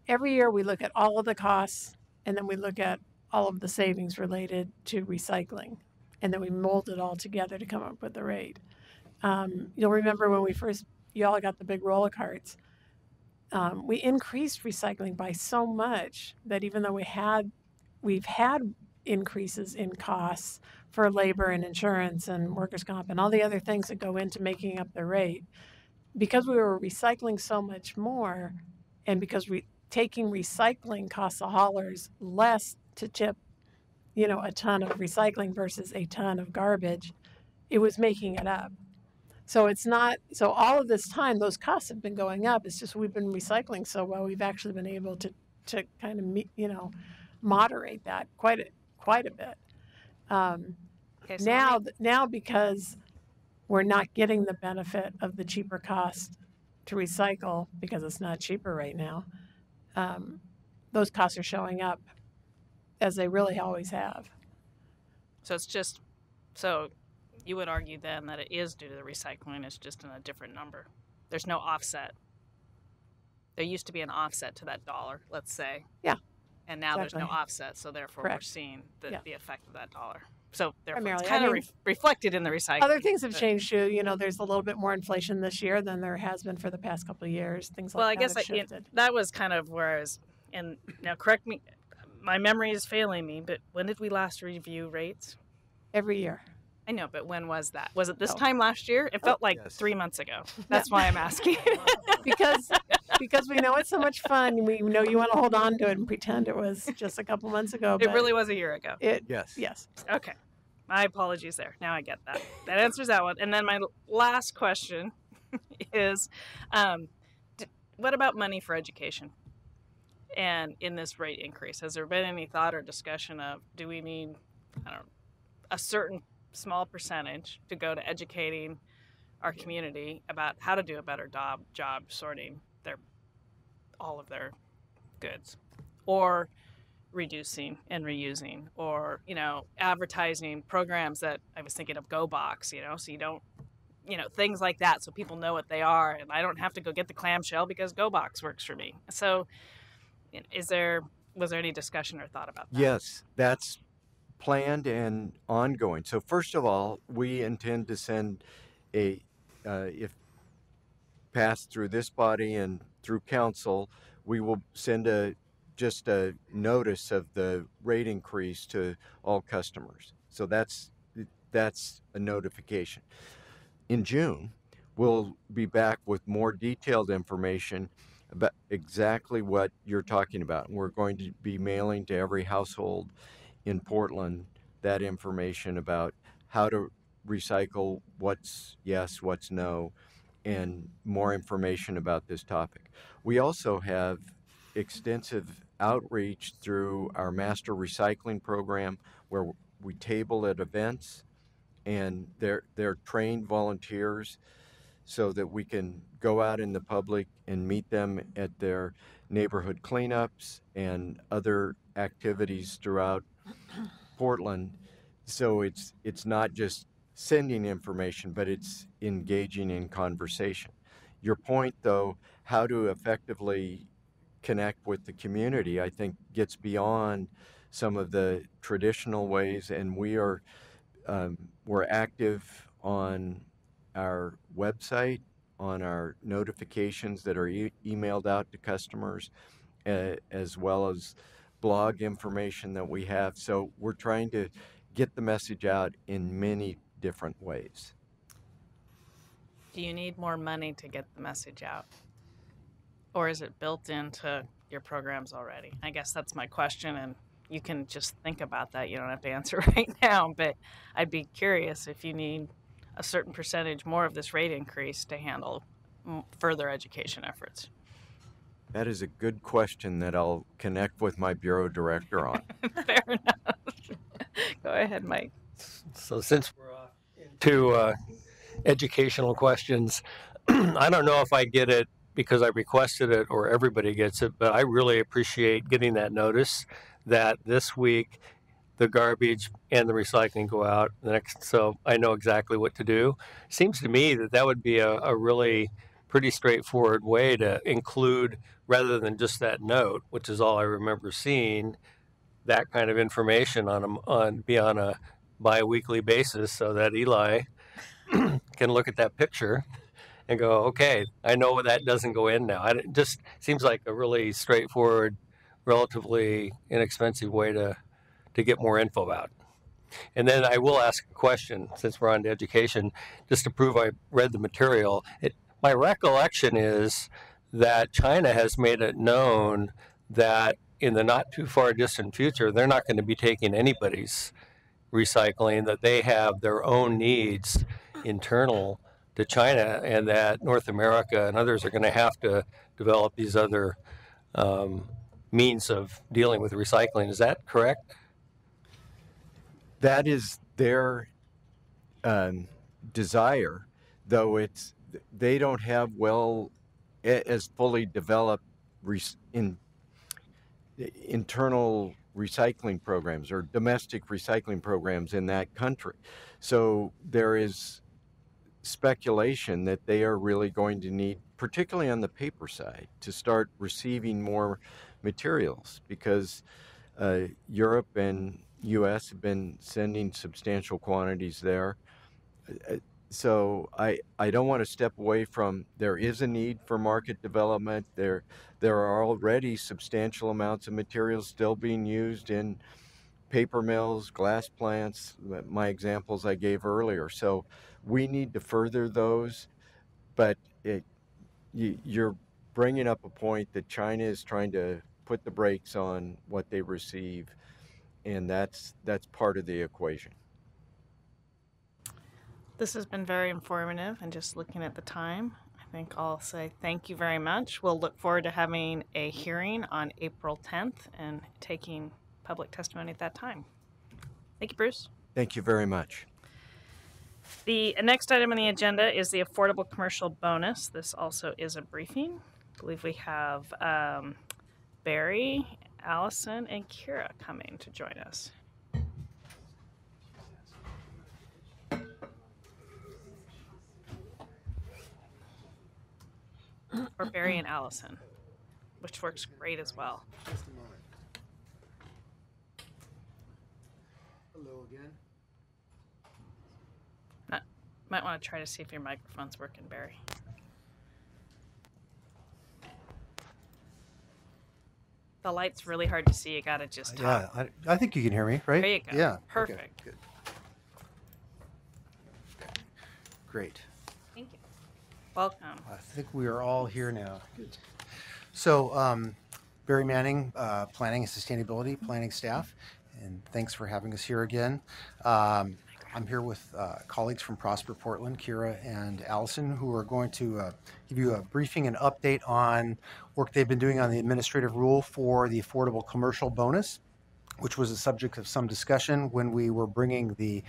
every year we look at all of the costs, and then we look at all of the savings related to recycling, and then we mold it all together to come up with the rate. You'll remember when you all got the big roller carts, we increased recycling by so much that even though we've had increases in costs for labor and insurance and workers' comp and all the other things that go into making up the rate, because we were recycling so much more, and because taking recycling costs the haulers less to tip, a ton of recycling versus a ton of garbage, it was making it up. So it's not, so all of this time, those costs have been going up. It's just we've been recycling so well, we've actually been able to kind of, moderate that quite a bit. Okay, so Now because we're not getting the benefit of the cheaper cost to recycle because it's not cheaper right now, those costs are showing up as they really always have. So you would argue then that it is due to the recycling, it's just in a different number. There's no offset. There used to be an offset to that dollar, let's say. Yeah. And now exactly. There's no offset, so therefore Correct. we're seeing Yeah. the effect of that dollar. So therefore Primarily. it's kind I of mean, reflected in the recycling. Other things have changed too. There's a little bit more inflation this year than there has been for the past couple of years. Things like Well, I that guess have shifted. that was kind of where I was, and now correct me, my memory is failing me, but when did we last review rates? Every year. I know, but when was that? Was it this Oh. time last year? It felt like Yes. 3 months ago. That's why I'm asking. because we know it's so much fun. We know you want to hold on to it and pretend it was just a couple months ago. It but really was a year ago. Yes. Yes. Okay. My apologies there. Now I get that. That answers that one. And then my last question is, what about money for education? And in this rate increase, has there been any thought or discussion of, do we need, a certain small percentage to go to educating our community about how to do a better job sorting all of their goods, or reducing and reusing, or, you know, advertising programs that I was thinking of GoBox, you know, so you don't, you know, things like that, so people know what they are, and I don't have to go get the clamshell because GoBox works for me. So was there any discussion or thought about that? Yes, that's planned and ongoing. So first of all, we intend to send if passed through this body and through council, we will send just a notice of the rate increase to all customers. So that's a notification. In June, we'll be back with more detailed information about exactly what you're talking about. And we're going to be mailing to every household in Portland that information about how to recycle, what's yes, what's no, and more information about this topic. We also have extensive outreach through our master recycling program, where we table at events, and they're trained volunteers so that we can go out in the public and meet them at their neighborhood cleanups and other activities throughout Portland. So it's not just sending information, but it's engaging in conversation. Your point, though, how to effectively connect with the community, I think gets beyond some of the traditional ways, and we're active on our website, on our notifications that are emailed out to customers, as well as blog information that we have. So we're trying to get the message out in many different ways. Do you need more money to get the message out? Or is it built into your programs already? I guess that's my question, and you can just think about that. You don't have to answer right now, but I'd be curious if you need a certain percentage more of this rate increase to handle further education efforts. That is a good question that I'll connect with my bureau director on. Fair enough. Go ahead, Mike. So since we're off into educational questions, I don't know if I get it because I requested it or everybody gets it, but I really appreciate getting that notice that this week the garbage and the recycling go out the next, so I know exactly what to do. Seems to me that would be a really pretty straightforward way to include, rather than just that note, which is all I remember seeing, that kind of information on a bi-weekly basis, so that Eli can look at that picture and go, okay, I know that doesn't go in now. It just seems like a really straightforward, relatively inexpensive way to get more info about. And then I will ask a question, since we're on to education, just to prove I read the material. My recollection is that China has made it known that in the not too far distant future, they're not going to be taking anybody's recycling, that they have their own needs internal to China, and that North America and others are going to have to develop these other means of dealing with recycling. Is that correct? That is their desire, though they don't have as fully developed internal recycling programs or domestic recycling programs in that country. So there is speculation that they are really going to need, particularly on the paper side, to start receiving more materials, because Europe and U.S. have been sending substantial quantities there. So I don't want to step away from, there is a need for market development. There are already substantial amounts of materials still being used in paper mills, glass plants, my examples I gave earlier. So we need to further those, but you're bringing up a point that China is trying to put the brakes on what they receive, and that's part of the equation. This has been very informative, and just looking at the time, I think I'll say thank you very much. We'll look forward to having a hearing on April 10th and taking public testimony at that time. Thank you, Bruce. Thank you very much. The next item on the agenda is the Affordable Commercial Bonus. This also is a briefing. I believe we have Barry Allison and Kira coming to join us. Or Barry and Allison, which works great as well. Just a moment. Hello again. Might want to try to see if your microphone's working, Barry. The light's really hard to see. You gotta just talk. Yeah, I think you can hear me, right? There you go. Yeah. Perfect. Okay, good. Great. Thank you. Welcome. I think we are all here now. Good. So, Barry Manning, Planning and Sustainability, Planning staff, and thanks for having us here again. I'm here with colleagues from Prosper Portland, Kira and Allison, who are going to give you a briefing and update on work they've been doing on the administrative rule for the affordable commercial bonus, which was the subject of some discussion when we were bringing the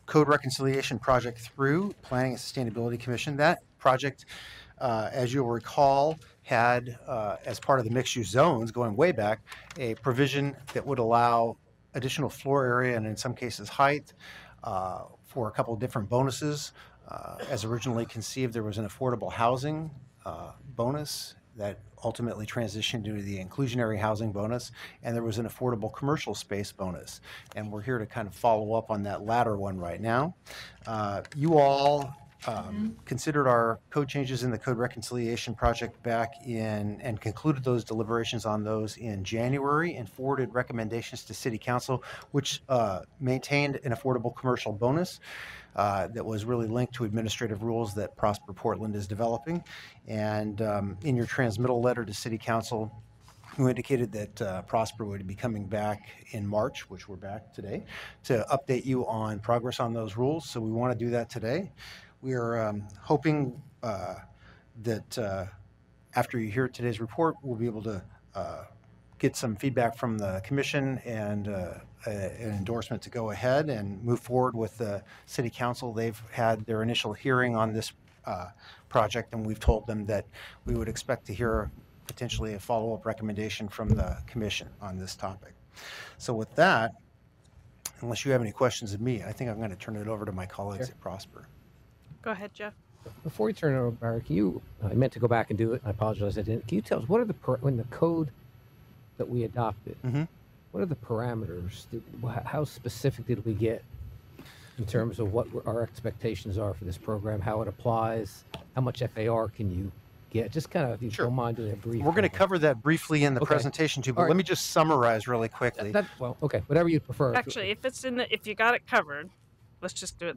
code reconciliation project through Planning and Sustainability Commission. That project, as you'll recall, had, as part of the mixed-use zones going way back, a provision that would allow additional floor area and in some cases height for a couple of different bonuses. As originally conceived, there was an affordable housing bonus that ultimately transitioned to the inclusionary housing bonus, and there was an affordable commercial space bonus. And we're here to kind of follow up on that latter one right now. You all considered our code changes in the code reconciliation project back in and concluded those deliberations on those in January and forwarded recommendations to City Council, which maintained an affordable commercial bonus that was really linked to administrative rules that Prosper Portland is developing. And in your transmittal letter to City Council, you indicated that Prosper would be coming back in March, which we're back today, to update you on progress on those rules. So we want to do that today. We are hoping that after you hear today's report, we'll be able to get some feedback from the commission and an endorsement to go ahead and move forward with the City Council. They've had their initial hearing on this project, and we've told them that we would expect to hear potentially a follow-up recommendation from the commission on this topic. So with that, unless you have any questions of me, I think I'm going to turn it over to my colleagues at Prosper. Go ahead, Jeff. Before you turn it over, Barry, can you, I meant to go back and do it, and I apologize I didn't. Can you tell us, what are when the code that we adopted, what are the parameters? How specific did we get in terms of what our expectations are for this program, how it applies, how much FAR can you get? Just kind of, if you don't mind doing a brief. We're going to cover that briefly in the presentation too, but let me just summarize really quickly. Well, okay, whatever you prefer. Actually, if you got it covered, let's just do it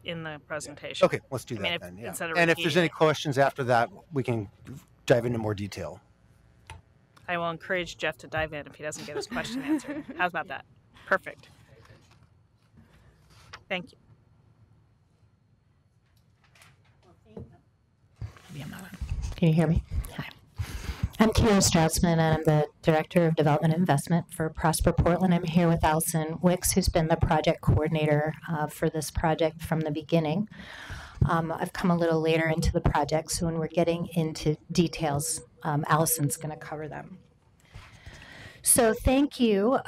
in the presentation. Okay, let's do that then. Yeah. And if there's any questions after that, we can dive into more detail. I will encourage Jeff to dive in if he doesn't get his question answered. How's about that? Perfect. Thank you. Can you hear me? Hi. I'm Kira Straussman, and I'm the Director of Development and Investment for Prosper Portland. I'm here with Allison Wicks, who's been the project coordinator for this project from the beginning. I've come a little later into the project, so when we're getting into details, Allison's going to cover them. So thank you.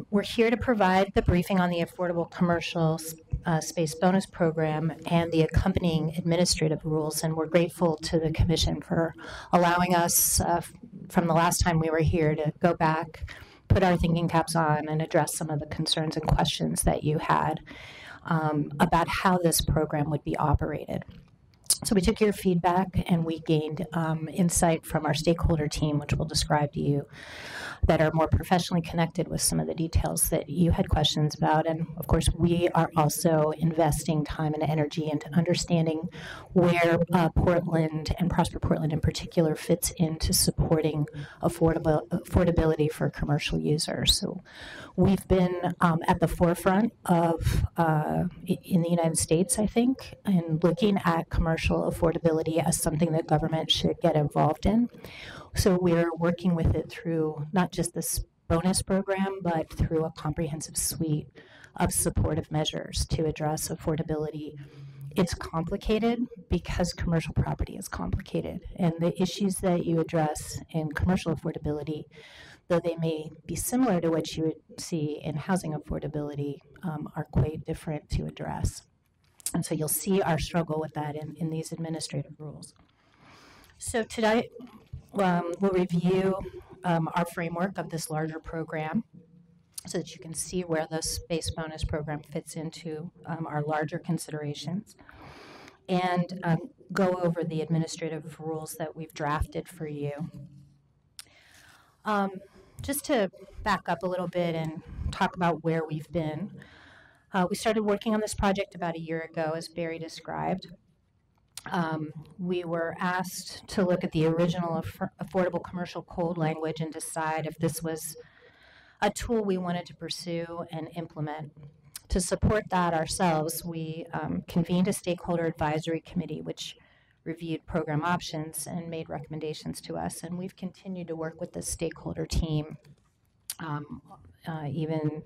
We're here to provide the briefing on the Affordable Commercial Space Bonus Program and the accompanying administrative rules, and we're grateful to the Commission for allowing us from the last time we were here to go back, put our thinking caps on, and address some of the concerns and questions that you had about how this program would be operated. So we took your feedback and we gained insight from our stakeholder team, which we'll describe to you, that are more professionally connected with some of the details that you had questions about. And of course, we are also investing time and energy into understanding where Portland and Prosper Portland in particular fits into supporting affordability for commercial users. So we've been at the forefront of, in the United States, I think, in looking at commercial affordability as something that government should get involved in. So we're working with it through not just this bonus program, but through a comprehensive suite of supportive measures to address affordability. It's complicated because commercial property is complicated, and the issues that you address in commercial affordability though they may be similar to what you would see in housing affordability, are quite different to address. And so you'll see our struggle with that in these administrative rules. So today, we'll review our framework of this larger program so that you can see where the space bonus program fits into our larger considerations, and go over the administrative rules that we've drafted for you. Just to back up a little bit and talk about where we've been. We started working on this project about a year ago, as Barry described. We were asked to look at the original affordable commercial code language and decide if this was a tool we wanted to pursue and implement. To support that ourselves, we convened a stakeholder advisory committee, which reviewed program options and made recommendations to us. And we've continued to work with the stakeholder team. Even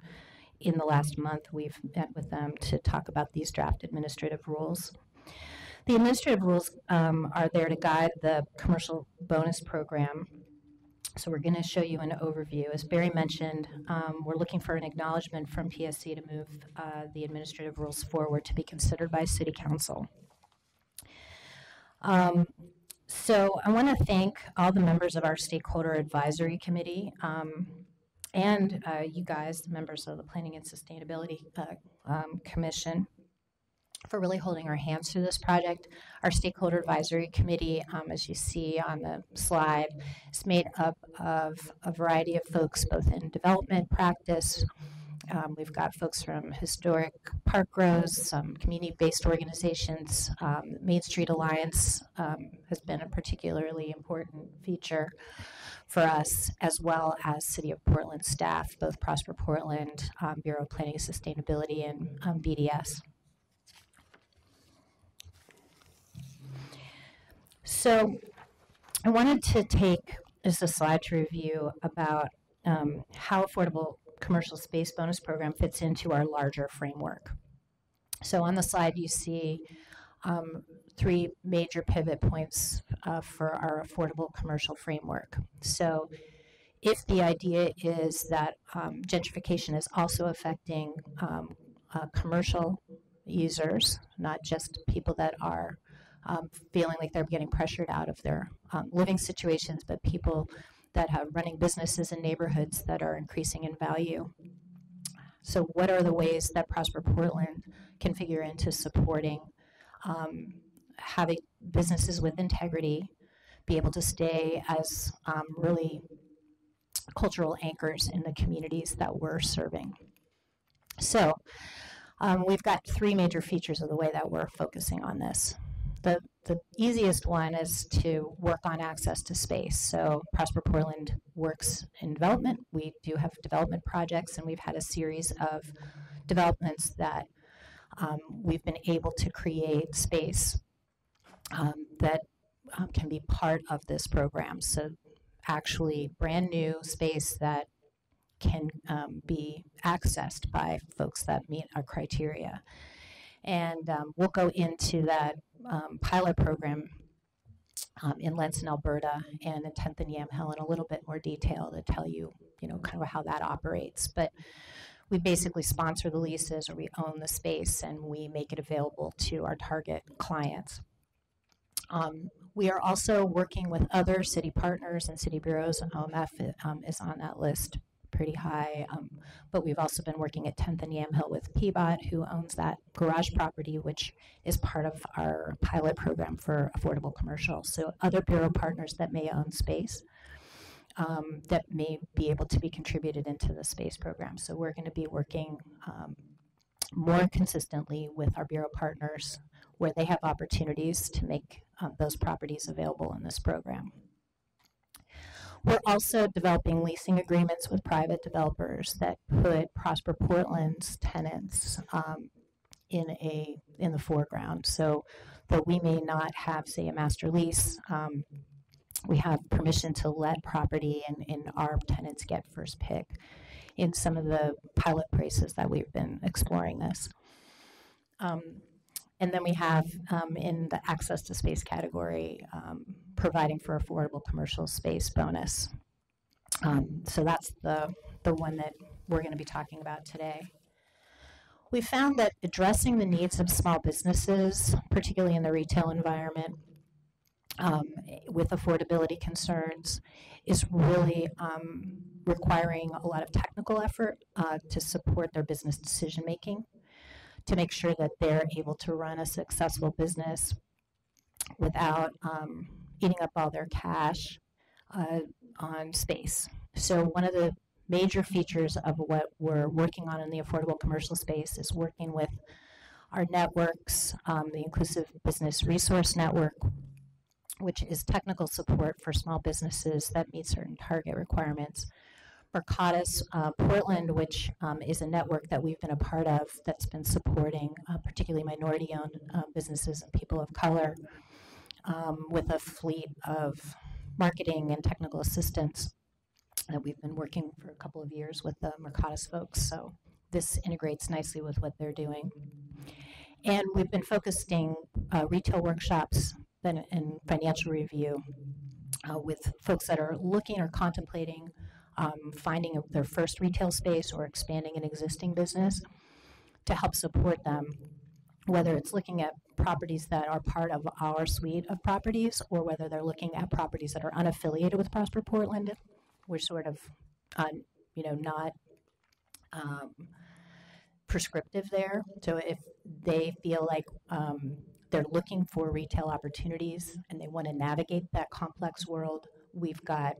in the last month, we've met with them to talk about these draft administrative rules. The administrative rules are there to guide the commercial bonus program. So we're going to show you an overview. As Barry mentioned, we're looking for an acknowledgement from PSC to move the administrative rules forward to be considered by City Council. So I want to thank all the members of our Stakeholder Advisory Committee and you guys, the members of the Planning and Sustainability Commission, for really holding our hands through this project. Our Stakeholder Advisory Committee, as you see on the slide, is made up of a variety of folks, both in development practice. We've got folks from historic park grows, some community-based organizations. Main Street Alliance has been a particularly important feature for us, as well as City of Portland staff, both Prosper Portland, Bureau of Planning and Sustainability, and BDS. So I wanted to take just a slide to review about how affordable commercial space bonus program fits into our larger framework. So on the slide you see three major pivot points for our affordable commercial framework. So if the idea is that gentrification is also affecting commercial users, not just people that are feeling like they're getting pressured out of their living situations, but people that have running businesses in neighborhoods that are increasing in value. So what are the ways that Prosper Portland can figure into supporting having businesses with integrity be able to stay as really cultural anchors in the communities that we're serving? So we've got three major features of the way that we're focusing on this. The easiest one is to work on access to space. So Prosper Portland works in development. We do have development projects, and we've had a series of developments that we've been able to create space that can be part of this program. So actually brand new space that can be accessed by folks that meet our criteria. And we'll go into that pilot program in Lenson, Alberta, and in 10th and Yamhill in a little bit more detail to tell you, kind of how that operates. But we basically sponsor the leases, or we own the space, and we make it available to our target clients. We are also working with other city partners and city bureaus. OMF is on that list pretty high, but we've also been working at 10th and Yamhill with PBOT, who owns that garage property, which is part of our pilot program for affordable commercial. So other bureau partners that may own space that may be able to be contributed into the space program. So we're going to be working more consistently with our bureau partners where they have opportunities to make those properties available in this program. We're also developing leasing agreements with private developers that put Prosper Portland's tenants in the foreground. So though we may not have, say, a master lease, we have permission to let property, and our tenants get first pick in some of the pilot places that we've been exploring this. And then we have, in the access to space category, providing for affordable commercial space bonus. So that's the one that we're going to be talking about today. We found that addressing the needs of small businesses, particularly in the retail environment, with affordability concerns, is really requiring a lot of technical effort to support their business decision making, to make sure that they're able to run a successful business without eating up all their cash on space. So one of the major features of what we're working on in the affordable commercial space is working with our networks, the Inclusive Business Resource Network, which is technical support for small businesses that meet certain target requirements. Mercatus Portland, which is a network that we've been a part of that's been supporting particularly minority-owned businesses and people of color with a fleet of marketing and technical assistants that we've been working for a couple of years with the Mercatus folks. So this integrates nicely with what they're doing. And we've been focusing retail workshops and financial review with folks that are looking or contemplating finding their first retail space or expanding an existing business to help support them, whether it's looking at properties that are part of our suite of properties or whether they're looking at properties that are unaffiliated with Prosper Portland. We're sort of, not prescriptive there. So if they feel like they're looking for retail opportunities and they want to navigate that complex world, we've got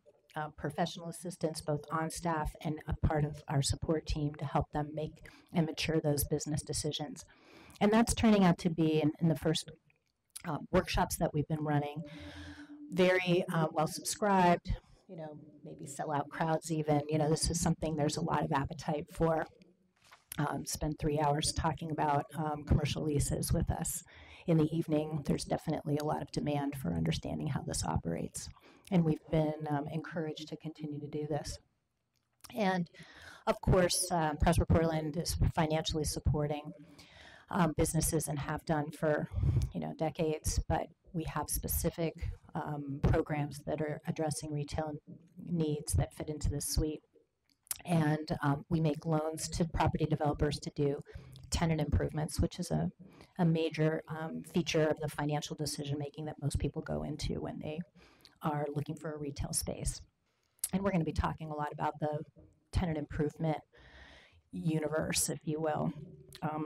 professional assistants both on staff and a part of our support team to help them make and mature those business decisions. And that's turning out to be, in the first workshops that we've been running, very well subscribed, maybe sellout crowds even. This is something there's a lot of appetite for. Spend 3 hours talking about commercial leases with us in the evening. There's definitely a lot of demand for understanding how this operates. And we've been encouraged to continue to do this. And of course, Prosper Portland is financially supporting businesses and have done for decades, but we have specific programs that are addressing retail needs that fit into this suite. And we make loans to property developers to do tenant improvements, which is a major feature of the financial decision making that most people go into when they are looking for a retail space. And we're going to be talking a lot about the tenant improvement universe, if you will,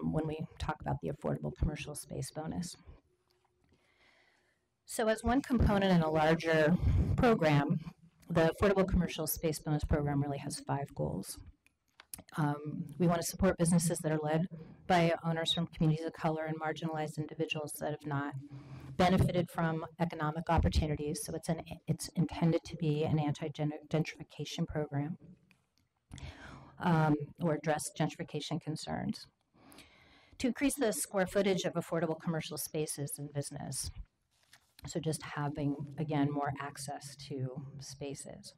when we talk about the affordable commercial space bonus. So as one component in a larger program, the Affordable Commercial Space Bonus Program really has 5 goals. We want to support businesses that are led by owners from communities of color and marginalized individuals that have not benefited from economic opportunities. So it's intended to be an anti-gentrification program or address gentrification concerns. To increase the square footage of affordable commercial spaces in business. So just having, again, more access to spaces.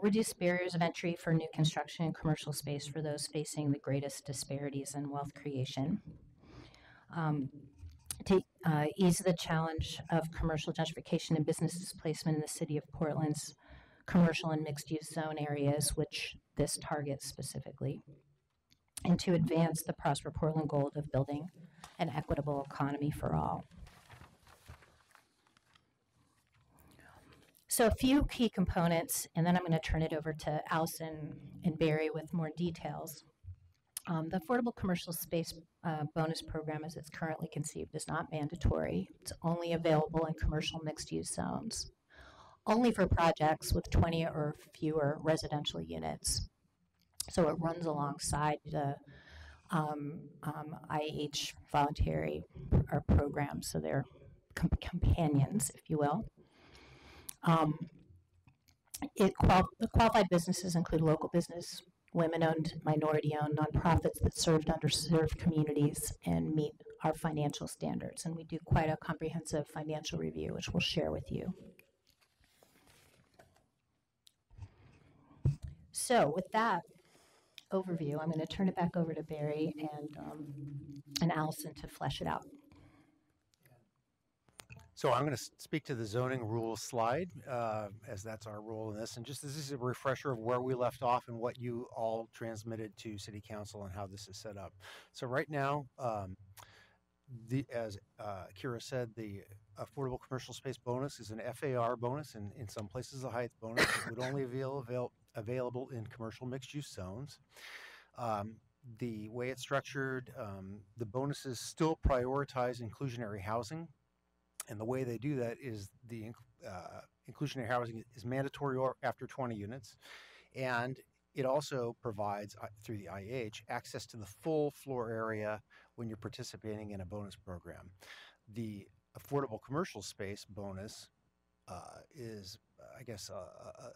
Reduce barriers of entry for new construction and commercial space for those facing the greatest disparities in wealth creation. To ease the challenge of commercial gentrification and business displacement in the city of Portland's commercial and mixed-use zone areas, which this targets specifically. And to advance the Prosper Portland goal of building an equitable economy for all. So a few key components, and then I'm going to turn it over to Allison and Barry with more details. The Affordable Commercial Space Bonus Program, as it's currently conceived, is not mandatory. It's only available in commercial mixed-use zones, only for projects with 20 or fewer residential units. So it runs alongside the IH voluntary program, so they're companions, if you will. The qualified businesses include local business, women-owned, minority-owned, nonprofits that served underserved communities and meet our financial standards. And we do quite a comprehensive financial review, which we'll share with you. So with that overview, I'm going to turn it back over to Barry and Allison to flesh it out. So I'm going to speak to the zoning rules slide, as that's our role in this. And just this is a refresher of where we left off and what you all transmitted to City Council and how this is set up. So right now, as Kira said, the affordable commercial space bonus is an FAR bonus, and in some places a height bonus. It would only be available in commercial mixed-use zones. The way it's structured, the bonuses still prioritize inclusionary housing. And the way they do that is the inclusionary housing is mandatory or after 20 units. And it also provides, through the IH, access to the full floor area when you're participating in a bonus program. The affordable commercial space bonus is, I guess,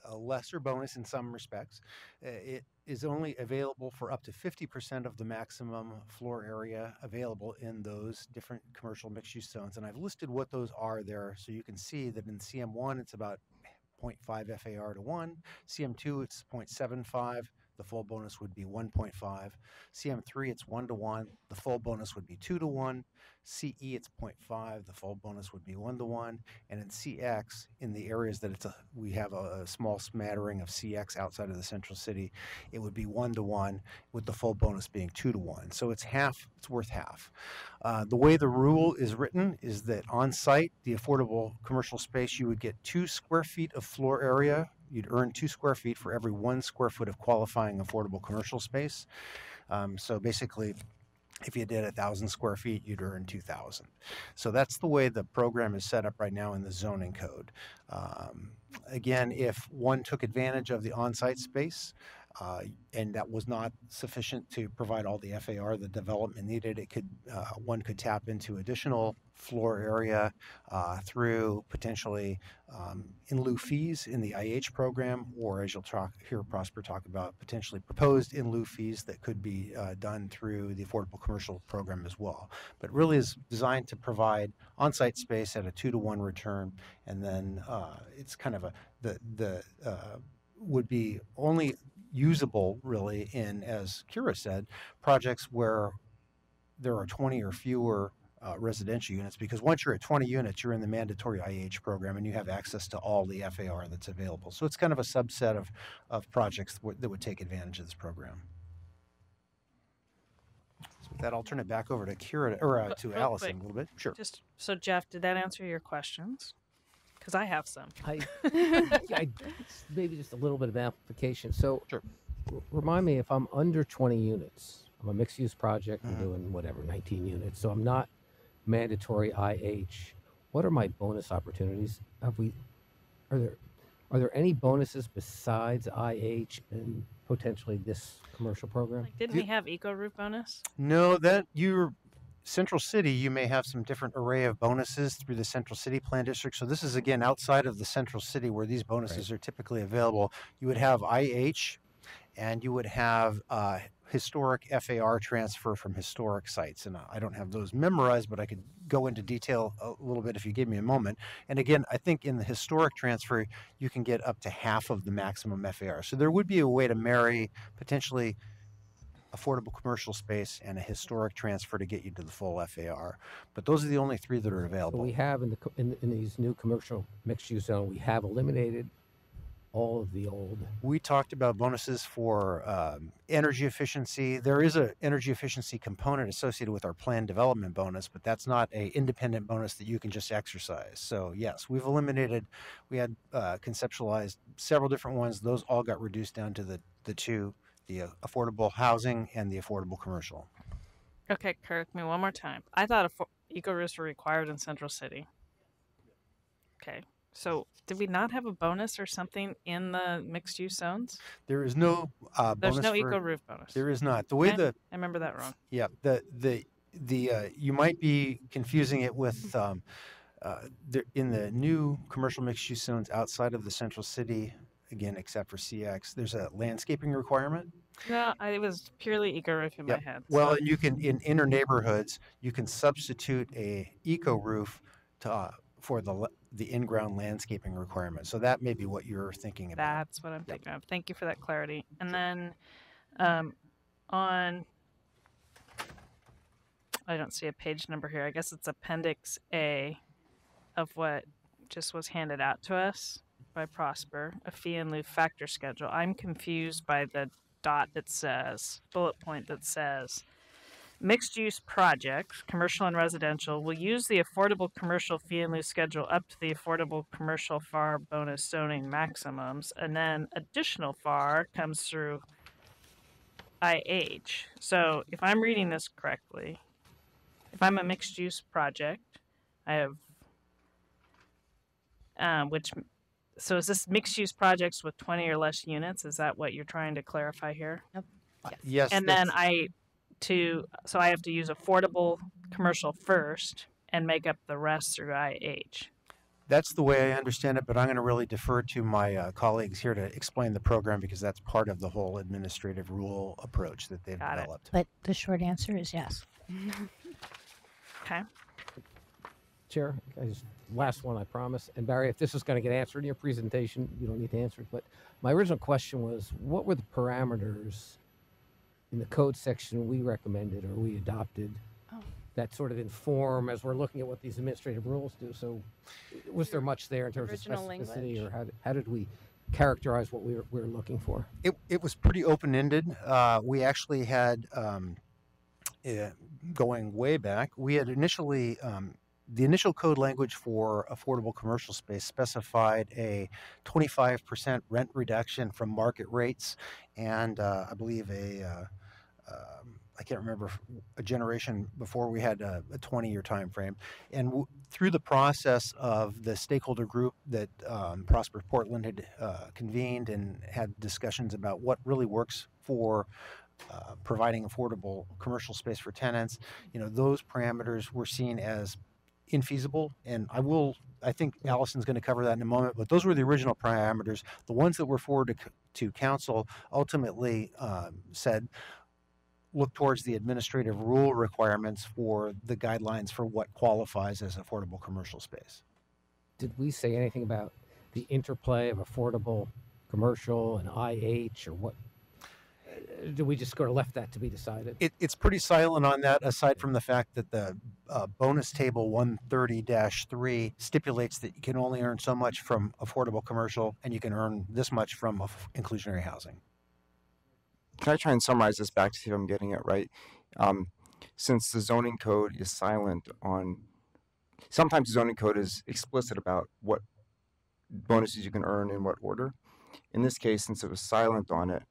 a lesser bonus in some respects. It is only available for up to 50% of the maximum floor area available in those different commercial mixed-use zones. And I've listed what those are there so you can see that in CM1 it's about 0.5 FAR to 1. CM2 it's 0.75. The full bonus would be 1.5. CM3 it's 1 to 1. The full bonus would be 2 to 1. CE it's 0.5. The full bonus would be 1 to 1. And in CX, in the areas that we have a small smattering of CX outside of the central city, it would be 1 to 1, with the full bonus being 2 to 1. So it's half. It's worth half. The way the rule is written is that on site, the affordable commercial space, you would get 2 square feet of floor area. You'd earn 2 square feet for every 1 square foot of qualifying affordable commercial space. So basically, if you did 1,000 square feet, you'd earn 2,000. So that's the way the program is set up right now in the zoning code. Again, if one took advantage of the on-site space, and that was not sufficient to provide all the FAR the development needed, it could one could tap into additional floor area through potentially in lieu fees in the IH program, or as you'll hear Prosper talk about, potentially proposed in lieu fees that could be done through the affordable commercial program as well. But really is designed to provide on-site space at a 2 to 1 return, and then it's kind of would be only usable really in, as Kira said, projects where there are 20 or fewer residential units, because once you're at 20 units, you're in the mandatory IH program and you have access to all the FAR that's available. So it's kind of a subset of projects that would take advantage of this program. So with that, I'll turn it back over to Kira, or to Allison a little bit. Sure. Just so, Jeff, did that answer your questions? Because I have some. Maybe just a little bit of amplification. So, sure. Remind me, if I'm under 20 units, I'm a mixed-use project, I'm doing whatever, 19 units, so I'm not mandatory IH. What are my bonus opportunities? Are there any bonuses besides IH and potentially this commercial program? Like, didn't we have Eco Roof bonus? No, Central City, you may have some different array of bonuses through the Central City Plan District. So this is, again, outside of the Central City where these bonuses are typically available. You would have IH, and you would have historic FAR transfer from historic sites. And I don't have those memorized, but I could go into detail a little bit if you give me a moment. And again, I think in the historic transfer, you can get up to half of the maximum FAR. So there would be a way to marry potentially affordable commercial space and a historic transfer to get you to the full FAR. But those are the only 3 that are available. So we have in these new commercial mixed-use zone, we have eliminated all of the old. We talked about bonuses for energy efficiency. There is an energy efficiency component associated with our planned development bonus, but that's not an independent bonus that you can just exercise. So yes, we had conceptualized several different ones. Those all got reduced down to the 2. The affordable housing and the affordable commercial. Okay, correct me one more time. I thought Eco Roofs were required in Central City. Okay, so did we not have a bonus or something in the mixed-use zones? There is no bonus. There's no Eco Roof bonus. There is not. The way I remember that wrong. Yeah, you might be confusing it with in the new commercial mixed-use zones outside of the Central City. Again, except for CX, there's a landscaping requirement. No, it was purely Eco Roof in my head. Well, and you can, in inner neighborhoods, you can substitute a Eco Roof for the in-ground landscaping requirement. So that may be what you're thinking about. That's what I'm thinking of. Thank you for that clarity. And then on, I don't see a page number here. I guess it's Appendix A. of what just was handed out to us by Prosper, a fee in lieu factor schedule. I'm confused by the bullet point that says, mixed use projects, commercial and residential, will use the affordable commercial fee in lieu schedule up to the affordable commercial FAR bonus zoning maximums, and then additional FAR comes through IH. So if I'm reading this correctly, if I'm a mixed use project, I have so is this mixed use projects with 20 or less units? Is that what you're trying to clarify here? Yep. Yes. And then so I have to use affordable commercial first and make up the rest through IH. That's the way I understand it, but I'm going to really defer to my colleagues here to explain the program because that's part of the whole administrative rule approach that they've developed. But the short answer is yes. Okay. Chair, last one, I promise. And Barry, if this is going to get answered in your presentation, you don't need to answer it. But my original question was, what were the parameters in the code section we recommended or we adopted that sort of inform as we're looking at what these administrative rules do? So was there much there in terms of specificity, or how did we characterize what we were looking for? It was pretty open-ended. We actually had, going way back, we had initially, the initial code language for affordable commercial space specified a 25% rent reduction from market rates, and I believe I can't remember, a generation before we had a 20-year time frame. And through the process of the stakeholder group that Prosper Portland had convened and had discussions about what really works for providing affordable commercial space for tenants, those parameters were seen as infeasible. And I think Allison's going to cover that in a moment, but those were the original parameters. The ones that were forwarded to council ultimately said, look towards the administrative rule requirements for the guidelines for what qualifies as affordable commercial space. Did we say anything about the interplay of affordable commercial and IH, or what? Did we just sort of left that to be decided? It's pretty silent on that, aside from the fact that the bonus table 130-3 stipulates that you can only earn so much from affordable commercial and you can earn this much from inclusionary housing. Can I try and summarize this back to see if I'm getting it right? Since the zoning code is silent on, sometimes the zoning code is explicit about what bonuses you can earn in what order. In this case, since it was silent on it,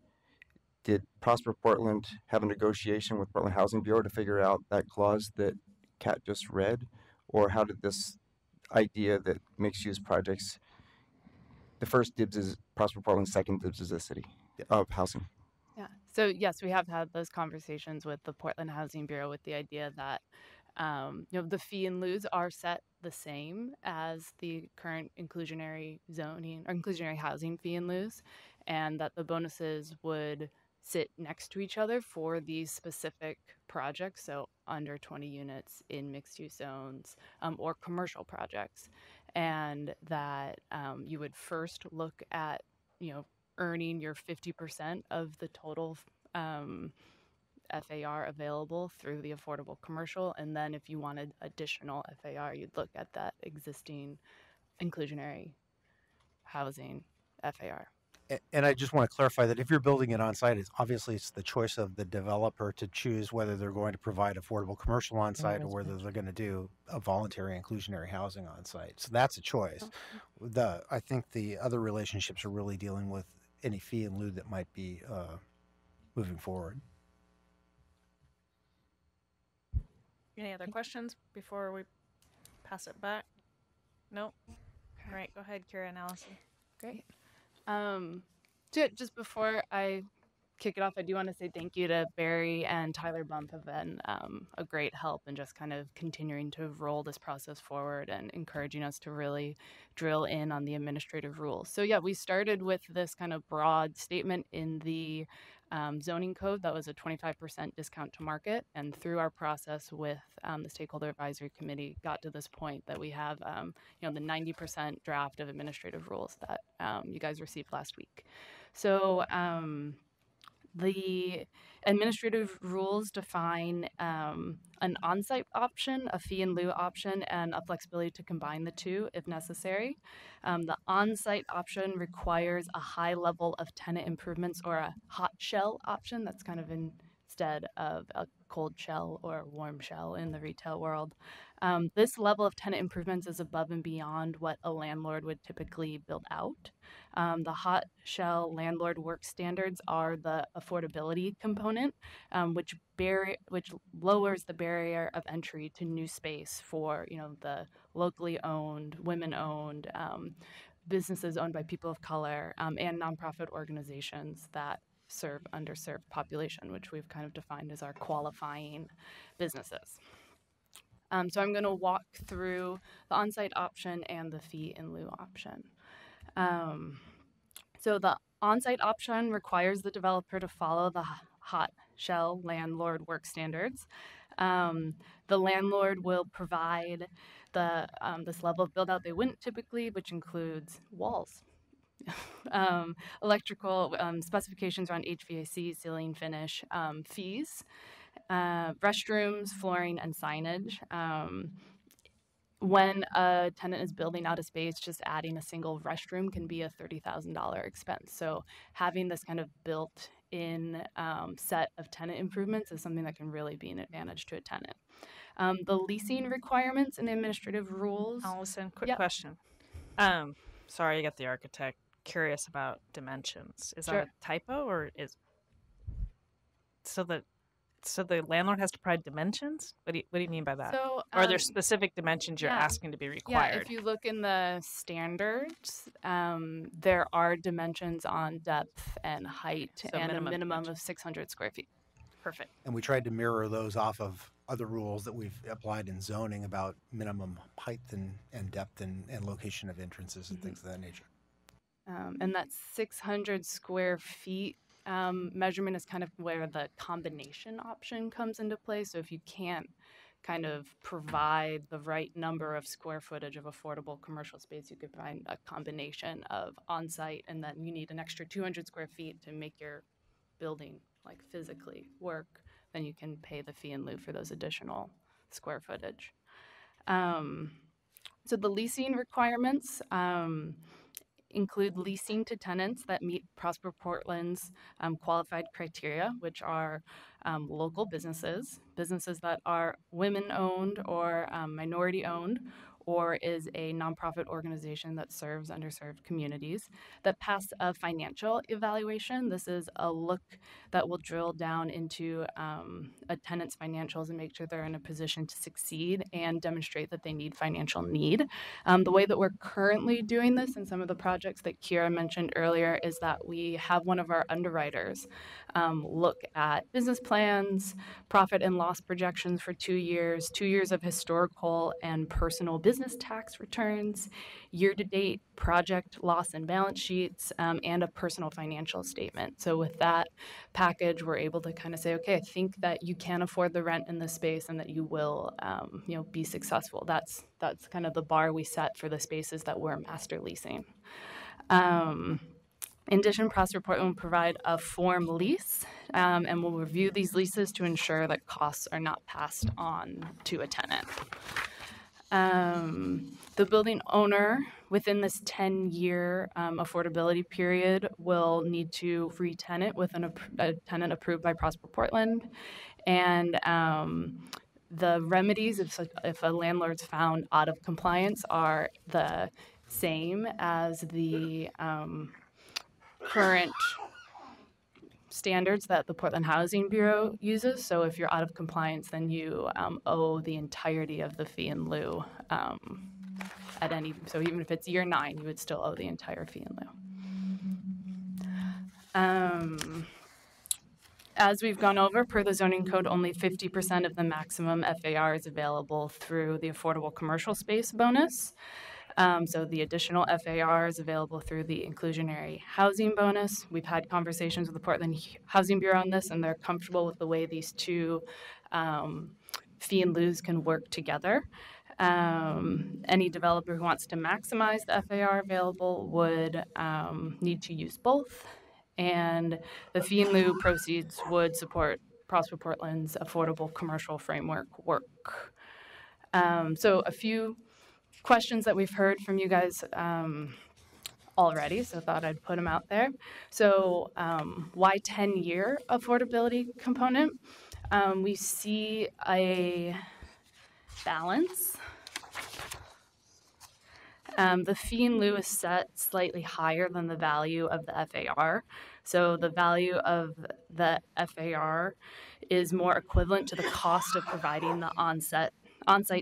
did Prosper Portland have a negotiation with Portland Housing Bureau to figure out that clause that Kat just read? Or how did this idea that mixed-use projects, the first dibs is Prosper Portland, second dibs is the city of housing? Yeah. So yes, we have had those conversations with the Portland Housing Bureau with the idea that the fee in lieu are set the same as the current inclusionary zoning or inclusionary housing fee in lieu, and that the bonuses would sit next to each other for these specific projects, so under 20 units in mixed-use zones or commercial projects, and that you would first look at, earning your 50% of the total FAR available through the affordable commercial, and then if you wanted additional FAR, you'd look at that existing inclusionary housing FAR. And I just want to clarify that if you're building it on site, it's the choice of the developer to choose whether they're going to provide affordable commercial on site or whether they're going to do a voluntary inclusionary housing on site. So that's a choice. I think the other relationships are really dealing with any fee in lieu that might be moving forward. Any other questions before we pass it back? Nope. All right, go ahead, Kira and Allison. Great. Just before I kick it off, I do want to say thank you to Barry and Tyler Bump have been a great help in just kind of continuing to roll this process forward and encouraging us to really drill in on the administrative rules. So yeah, we started with this kind of broad statement in the zoning code that was a 25% discount to market, and through our process with the stakeholder advisory committee got to this point that we have the 90% draft of administrative rules that you guys received last week. So The administrative rules define an on-site option, a fee in lieu option, and a flexibility to combine the two if necessary. The on-site option requires a high level of tenant improvements or a hot shell option. That's kind of instead of a cold shell or warm shell in the retail world. This level of tenant improvements is above and beyond what a landlord would typically build out. The hot shell landlord work standards are the affordability component, which lowers the barrier of entry to new space for the locally owned, women-owned businesses owned by people of color and nonprofit organizations that serve underserved population, which we've kind of defined as our qualifying businesses. So I'm going to walk through the on-site option and the fee in lieu option. So the on-site option requires the developer to follow the hot shell landlord work standards. The landlord will provide this level of build-out they wouldn't typically, which includes walls, electrical specifications around HVAC, ceiling finish, fees, restrooms, flooring, and signage. When a tenant is building out a space, just adding a single restroom can be a $30,000 expense. So having this kind of built-in set of tenant improvements is something that can really be an advantage to a tenant. The leasing requirements and administrative rules. Allison, quick question. Sorry, I got the architect curious about dimensions. Is that a typo, or is so the landlord has to provide dimensions? What do you mean by that? So, or are there specific dimensions you're asking to be required? Yeah, if you look in the standards, there are dimensions on depth and height, and a minimum of 600 square feet. Perfect. And we tried to mirror those off of other rules that we've applied in zoning about minimum height and depth and location of entrances and things of that nature. And that 600 square feet measurement is kind of where the combination option comes into play. So if you can't kind of provide the right number of square footage of affordable commercial space, you could find a combination of on-site, and then you need an extra 200 square feet to make your building like physically work, then you can pay the fee in lieu for those additional square footage. So the leasing requirements include leasing to tenants that meet Prosper Portland's qualified criteria, which are local businesses that are women-owned or minority-owned, or is a nonprofit organization that serves underserved communities, that pass a financial evaluation. This is a look that will drill down into a tenant's financials and make sure they're in a position to succeed and demonstrate that they need financial need. The way that we're currently doing this in some of the projects that Kira mentioned earlier is that we have one of our underwriters look at business plans, profit and loss projections for 2 years, 2 years of historical and personal business tax returns, year-to-date project loss and balance sheets, and a personal financial statement. So with that package, we're able to kind of say, okay, I think that you can afford the rent in this space and that you will, be successful. That's kind of the bar we set for the spaces that we're master leasing. In addition, Prosper Portland will provide a form lease, and we'll review these leases to ensure that costs are not passed on to a tenant. The building owner within this 10-year affordability period will need to re-tenant with a tenant approved by Prosper Portland. And the remedies, if a landlord's found out of compliance, are the same as the current standards that the Portland Housing Bureau uses. So if you're out of compliance, then you owe the entirety of the fee in lieu so even if it's year 9, you would still owe the entire fee in lieu. As we've gone over, per the zoning code, only 50% of the maximum FAR is available through the affordable commercial space bonus. So the additional FAR is available through the inclusionary housing bonus. We've had conversations with the Portland Housing Bureau on this, and they're comfortable with the way these two fee and lieu can work together. Any developer who wants to maximize the FAR available would need to use both. and the fee in lieu proceeds would support Prosper Portland's affordable commercial framework work. So a few questions that we've heard from you guys already, so thought I'd put them out there. So why 10-year affordability component? We see a balance. The fee in lieu is set slightly higher than the value of the FAR. So the value of the FAR is more equivalent to the cost of providing the on-site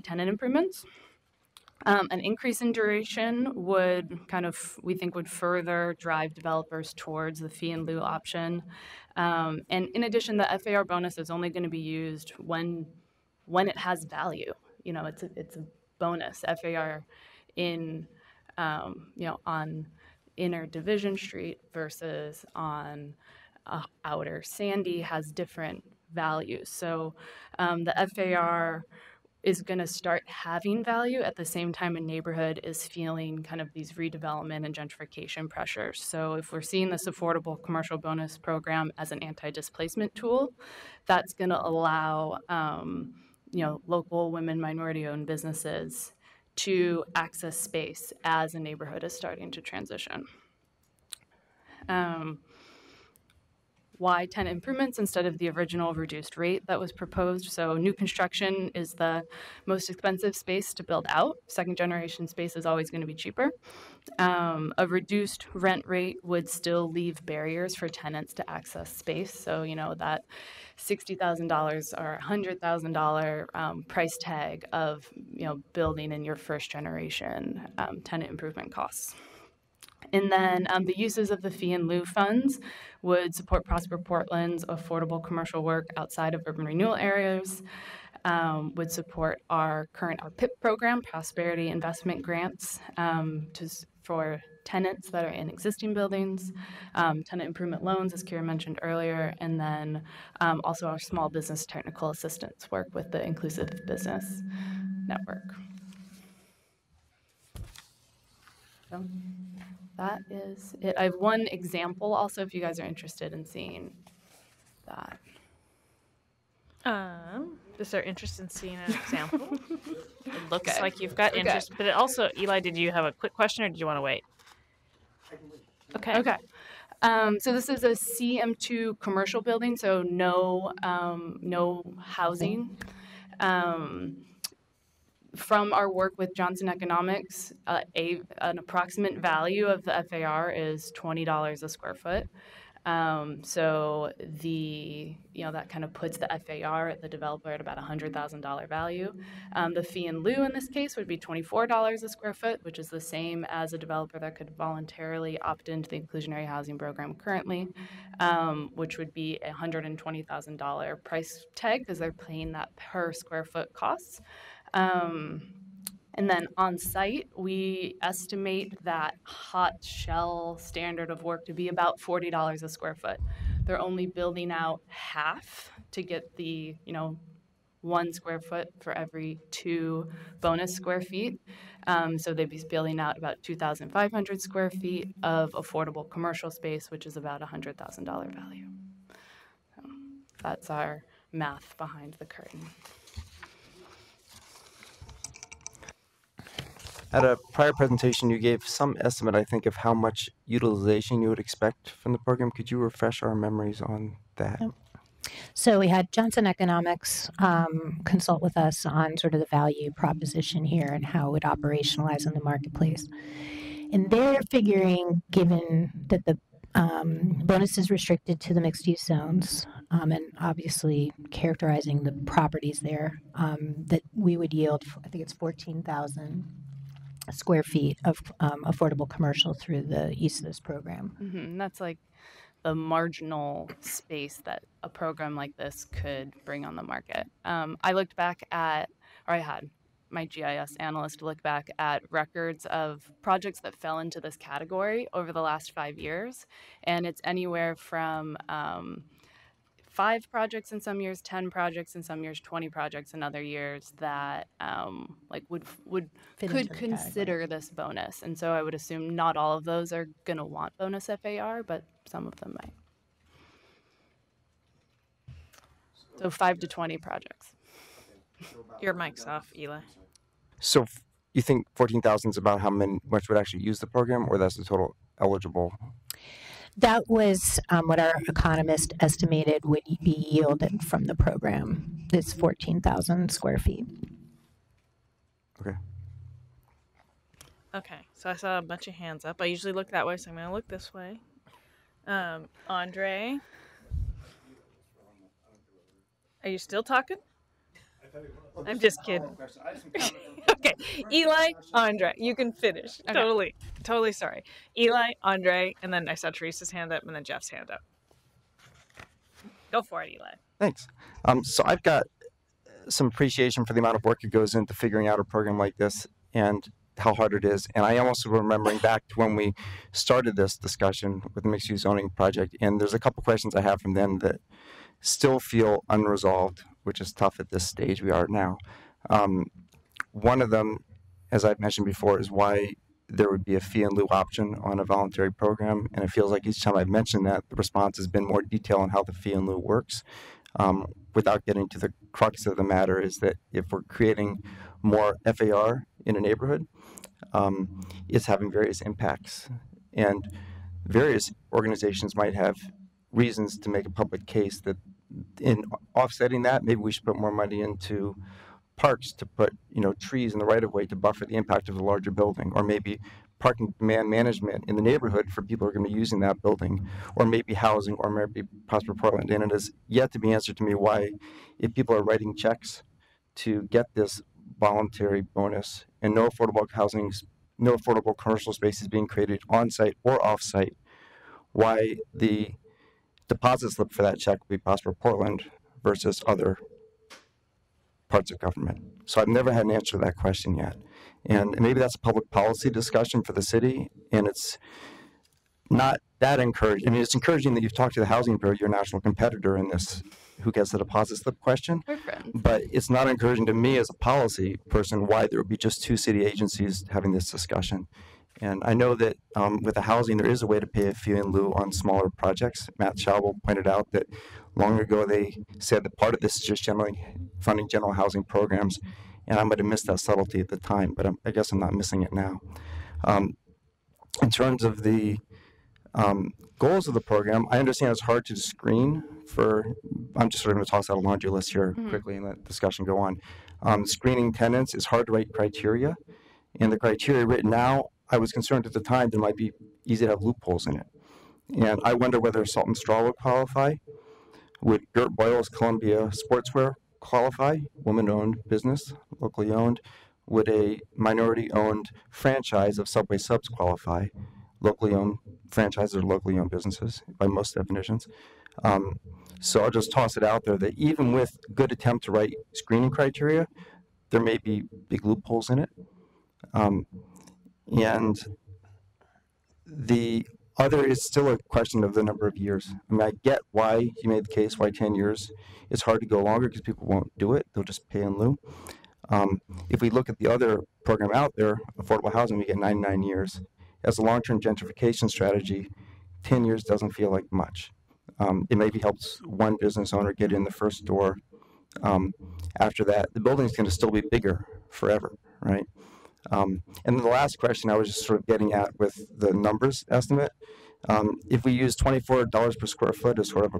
tenant improvements. An increase in duration would we think would further drive developers towards the fee in lieu option. And in addition, the FAR bonus is only going to be used when it has value. It's a bonus. FAR in on inner Division Street versus on outer Sandy has different values. So the FAR is going to start having value at the same time a neighborhood is feeling kind of these redevelopment and gentrification pressures. So if we're seeing this affordable commercial bonus program as an anti-displacement tool, that's going to allow local women, minority-owned businesses to access space as a neighborhood is starting to transition. Why tenant improvements instead of the original reduced rate that was proposed? So new construction is the most expensive space to build out. Second generation space is always going to be cheaper. A reduced rent rate would still leave barriers for tenants to access space. So, that $60,000 or $100,000 price tag of, building in your first generation tenant improvement costs. And then the uses of the fee in lieu funds would support Prosper Portland's affordable commercial work outside of urban renewal areas, would support our PIP program, Prosperity Investment Grants, for tenants that are in existing buildings, tenant improvement loans, as Kira mentioned earlier, and then also our small business technical assistance work with the Inclusive Business Network. So that is it. I have one example also if you guys are interested in seeing that. Is there interest in seeing an example? Look It's like you've got interest, but it also, Eli, did you have a quick question or did you want to wait? Okay. Okay. So this is a CM2 commercial building, so no housing. From our work with Johnson Economics, an approximate value of the FAR is $20 a square foot. So that kind of puts the FAR at the developer at about $100,000 value. The fee in lieu in this case would be $24 a square foot, which is the same as a developer that could voluntarily opt into the inclusionary housing program currently, which would be a $120,000 price tag because they're paying that per square foot costs. And then on site, we estimate that hot shell standard of work to be about $40 a square foot. They're only building out half to get the, 1 square foot for every 2 bonus square feet. So they'd be building out about 2,500 square feet of affordable commercial space, which is about $100,000 value. So that's our math behind the curtain. At a prior presentation, you gave some estimate, I think, of how much utilization you would expect from the program. Could you refresh our memories on that? Yep. So we had Johnson Economics consult with us on sort of the value proposition here and how it would operationalize in the marketplace. And they're figuring, given that the bonus is restricted to the mixed-use zones, and obviously characterizing the properties there, that we would yield, I think it's 14,000 square feet of affordable commercial through the use of this program. Mm-hmm. That's like the marginal space that a program like this could bring on the market. I looked back at, or I had my GIS analyst look back at records of projects that fell into this category over the last 5 years, and it's anywhere from 5 projects in some years, 10 projects in some years, 20 projects in other years that would Fit could into the consider this bonus. And so I would assume not all of those are going to want bonus FAR, but some of them might. So 5 to 20 projects. Your mic's off, Eli. So you think 14,000 is about how much would actually use the program, or that's the total eligible? That was what our economist estimated would be yielded from the program. It's 14,000 square feet. Okay. Okay, so I saw a bunch of hands up. I usually look that way, so I'm going to look this way. Andre, are you still talking? I'm just kidding. Okay, Eli, Andre, you can finish. Okay. Totally sorry. Eli, Andre, and then I saw Teresa's hand up, and then Jeff's hand up. Go for it, Eli. Thanks. So I've got some appreciation for the amount of work that goes into figuring out a program like this and how hard it is. And I am also remembering back to when we started this discussion with the mixed-use zoning project, and there's a couple questions I have from then that still feel unresolved, which is tough at this stage we are now. One of them, as I've mentioned before, is why there would be a fee in lieu option on a voluntary program. And it feels like each time I've mentioned that, the response has been more detail on how the fee in lieu works. Without getting to the crux of the matter, is that if we're creating more FAR in a neighborhood, it's having various impacts. And various organizations might have reasons to make a public case that in offsetting that, maybe we should put more money into parks to put, trees in the right of way to buffer the impact of the larger building, or maybe parking demand management in the neighborhood for people who are going to be using that building, or maybe housing, or maybe Prosper Portland. And it has yet to be answered to me why, if people are writing checks to get this voluntary bonus and no affordable housing, no affordable commercial space is being created on site or off site, why the deposit slip for that check would be Prosper Portland versus other parts of government. So I've never had an answer to that question yet. And maybe that's a public policy discussion for the city, and it's not that encouraging. I mean, it's encouraging that you've talked to the Housing Bureau, your national competitor in this, who gets the deposit slip question. But it's not encouraging to me as a policy person why there would be just 2 city agencies having this discussion. And I know that with the housing, there is a way to pay a fee in lieu on smaller projects. Matt Schaubel pointed out that long ago they said that part of this is just generally funding general housing programs, and I might have missed that subtlety at the time, but I guess I'm not missing it now. In terms of the goals of the program, I understand it's hard to screen for, I'm just sort of going to toss out a laundry list here quickly and let discussion go on. Screening tenants is hard to write criteria, and the criteria written now, I was concerned at the time there might be easy to have loopholes in it. And I wonder whether Salt and Straw would qualify. Would Gert Boyle's Columbia Sportswear qualify? Woman-owned business, locally owned. Would a minority-owned franchise of Subway subs qualify? Locally owned franchises are locally owned businesses by most definitions. So I'll just toss it out there that even with good attempt to write screening criteria, there may be big loopholes in it. And the other is still a question of the number of years. I mean, I get why you made the case, why 10 years. It's hard to go longer because people won't do it. They'll just pay in lieu. If we look at the other program out there, affordable housing, we get 99 years. As a long-term gentrification strategy, 10 years doesn't feel like much. It maybe helps one business owner get in the first door. After that, the building's going to still be bigger forever, right? And then the last question I was just sort of getting at with the numbers estimate, if we use $24 per square foot as sort of a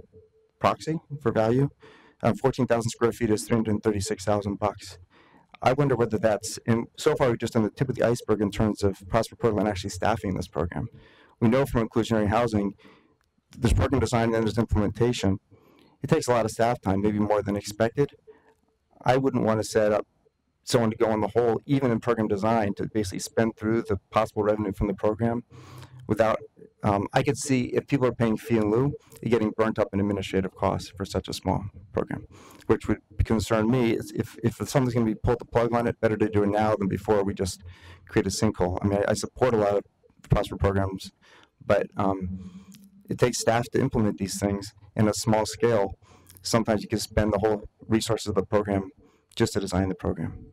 proxy for value, 14,000 square feet is $336,000. I wonder whether that's, and so far we're just on the tip of the iceberg in terms of Prosper Portland actually staffing this program. We know from inclusionary housing, there's program design and then there's implementation. It takes a lot of staff time, maybe more than expected. I wouldn't want to set up someone to go in the hole, even in program design, to basically spend through the possible revenue from the program without, I could see if people are paying fee in lieu, getting burnt up in administrative costs for such a small program, which would concern me. If something's going to be pulled the plug on it, better to do it now than before we just create a sinkhole. I mean, I support a lot of Prosper programs, but it takes staff to implement these things in a small scale. sometimes you can spend the whole resources of the program just to design the program.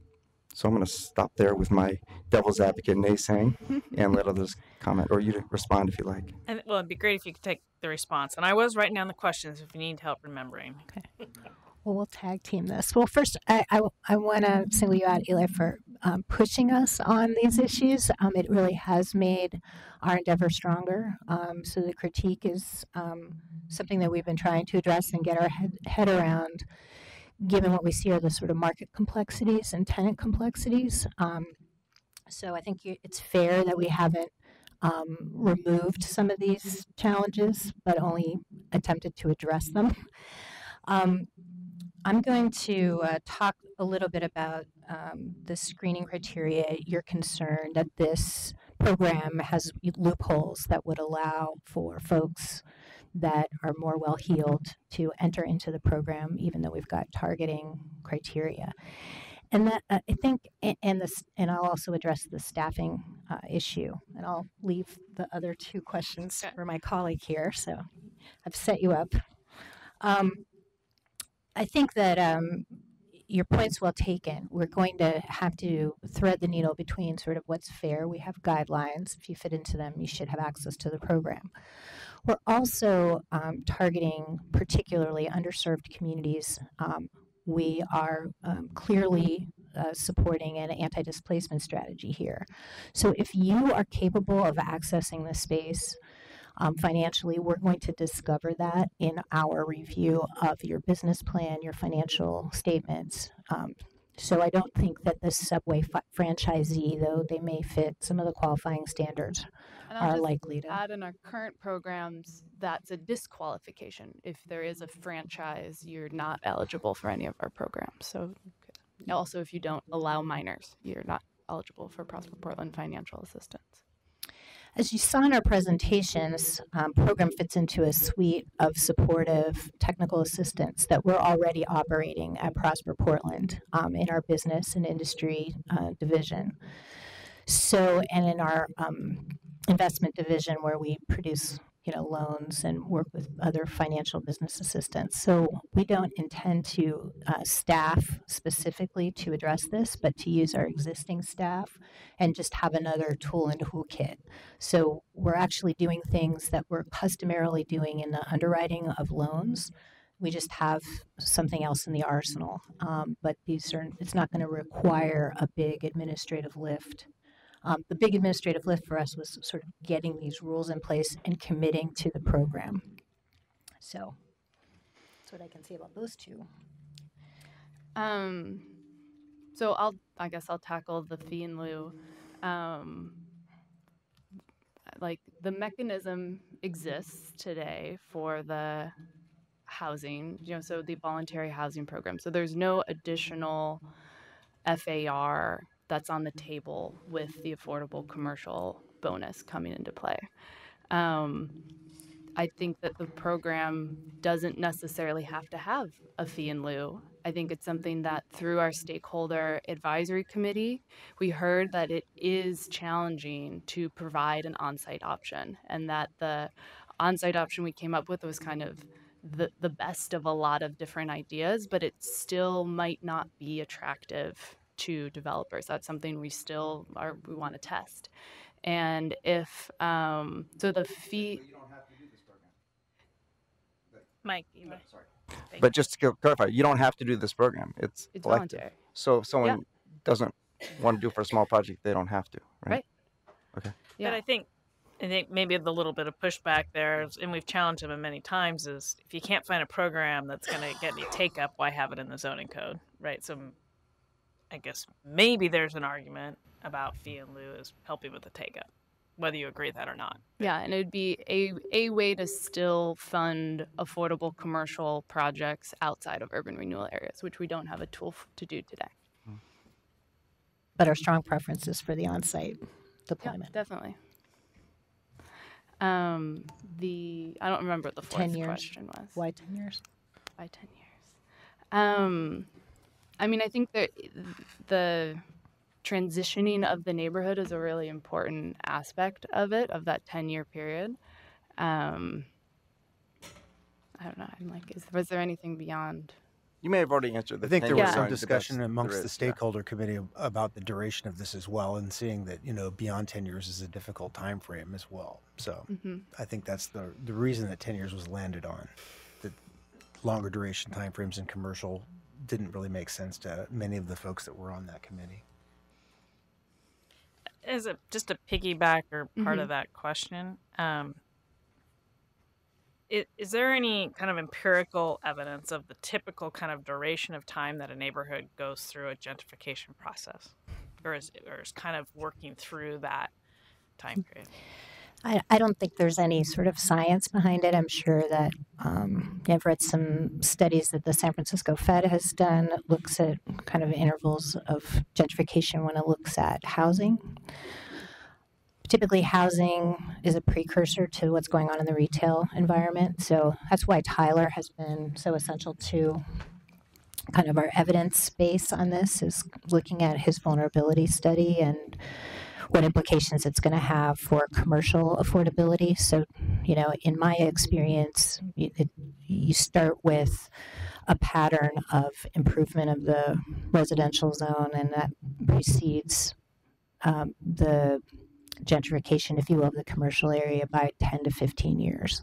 So I'm going to stop there with my devil's advocate naysaying and let others comment, or you respond if you like. And well, it'd be great if you could take the response. And I was writing down the questions if you need help remembering. Okay. Well, we'll tag team this. Well, first, I want to single you out, Eli, for pushing us on these issues. It really has made our endeavor stronger. So the critique is something that we've been trying to address and get our head around, given what we see are the sort of market complexities and tenant complexities. So I think it's fair that we haven't removed some of these challenges, but only attempted to address them. I'm going to talk a little bit about the screening criteria. You're concerned that this program has loopholes that would allow for folks that are more well-heeled to enter into the program, even though we've got targeting criteria. And that I think, and I'll also address the staffing issue, and I'll leave the other two questions for my colleague here. So I've set you up. I think that your point's well taken. We're going to have to thread the needle between sort of what's fair. We have guidelines. If you fit into them, you should have access to the program. We're also targeting particularly underserved communities. We are clearly supporting an anti-displacement strategy here. So if you are capable of accessing the space financially, we're going to discover that in our review of your business plan, your financial statements. So I don't think that the Subway franchisee, though they may fit some of the qualifying standards, are likely to add in our current programs. That's a disqualification. If there is a franchise, you're not eligible for any of our programs. So also, if you don't allow minors, you're not eligible for Prosper Portland financial assistance. As you saw in our presentations, program fits into a suite of supportive technical assistance that we're already operating at Prosper Portland in our business and industry division. So, and in our investment division, where we produce loans and work with other financial business assistants. So we don't intend to staff specifically to address this, but to use our existing staff and just have another tool in the toolkit. So we're actually doing things that we're customarily doing in the underwriting of loans. We just have something else in the arsenal, but it's not going to require a big administrative lift. The big administrative lift for us was sort of getting these rules in place and committing to the program. So that's what I can say about those two. So I guess I'll tackle the fee in lieu. Like the mechanism exists today for the housing, so the voluntary housing program. So there's no additional FAR that's on the table with the affordable commercial bonus coming into play. I think that the program doesn't necessarily have to have a fee in lieu. I think it's something that through our stakeholder advisory committee, we heard that it is challenging to provide an on-site option, and that the on-site option we came up with was kind of the best of a lot of different ideas, but it still might not be attractive to developers. That's something we want to test. And if so the fee, you don't have to do this program. Mike, sorry. But just to clarify, you don't have to do this program. It's elective. voluntary. So if someone doesn't want to do it for a small project, they don't have to, right? Okay. Yeah. But I think maybe the little bit of pushback there, and we've challenged them many times, is if you can't find a program that's going to get any take up, why have it in the zoning code, right? So I guess maybe there's an argument about fee in lieu as helping with the take up, whether you agree with that or not. Yeah, and it would be a way to still fund affordable commercial projects outside of urban renewal areas, which we don't have a tool to do today. But our strong preference is for the on-site deployment. Yeah, definitely. I don't remember what the fourth 10 years. question was. Why 10 years? Why 10 years? I mean, I think that the transitioning of the neighborhood is a really important aspect of it, of that 10-year period. I I don't know. I'm like, was there anything beyond? You may have already answered the I think there 10-year was some zone, but discussion there amongst the is, stakeholder committee about the duration of this as well, and seeing that, you know, beyond 10 years is a difficult time frame as well. So I think that's the reason that 10 years was landed on. That longer duration time frames in commercial didn't really make sense to many of the folks that were on that committee. As a just a piggyback or part of that question, is there any kind of empirical evidence of the typical kind of duration of time that a neighborhood goes through a gentrification process, or is kind of working through that time period? I don't think there's any sort of science behind it. I'm sure that I've read some studies that the San Francisco Fed has done that looks at kind of intervals of gentrification when it looks at housing. Typically, housing is a precursor to what's going on in the retail environment. So that's why Tyler has been so essential to kind of our evidence base on this, is looking at his vulnerability study and what implications it's going to have for commercial affordability. So, you know, in my experience, you start with a pattern of improvement of the residential zone, and that precedes the gentrification, if you will, of the commercial area by 10 to 15 years.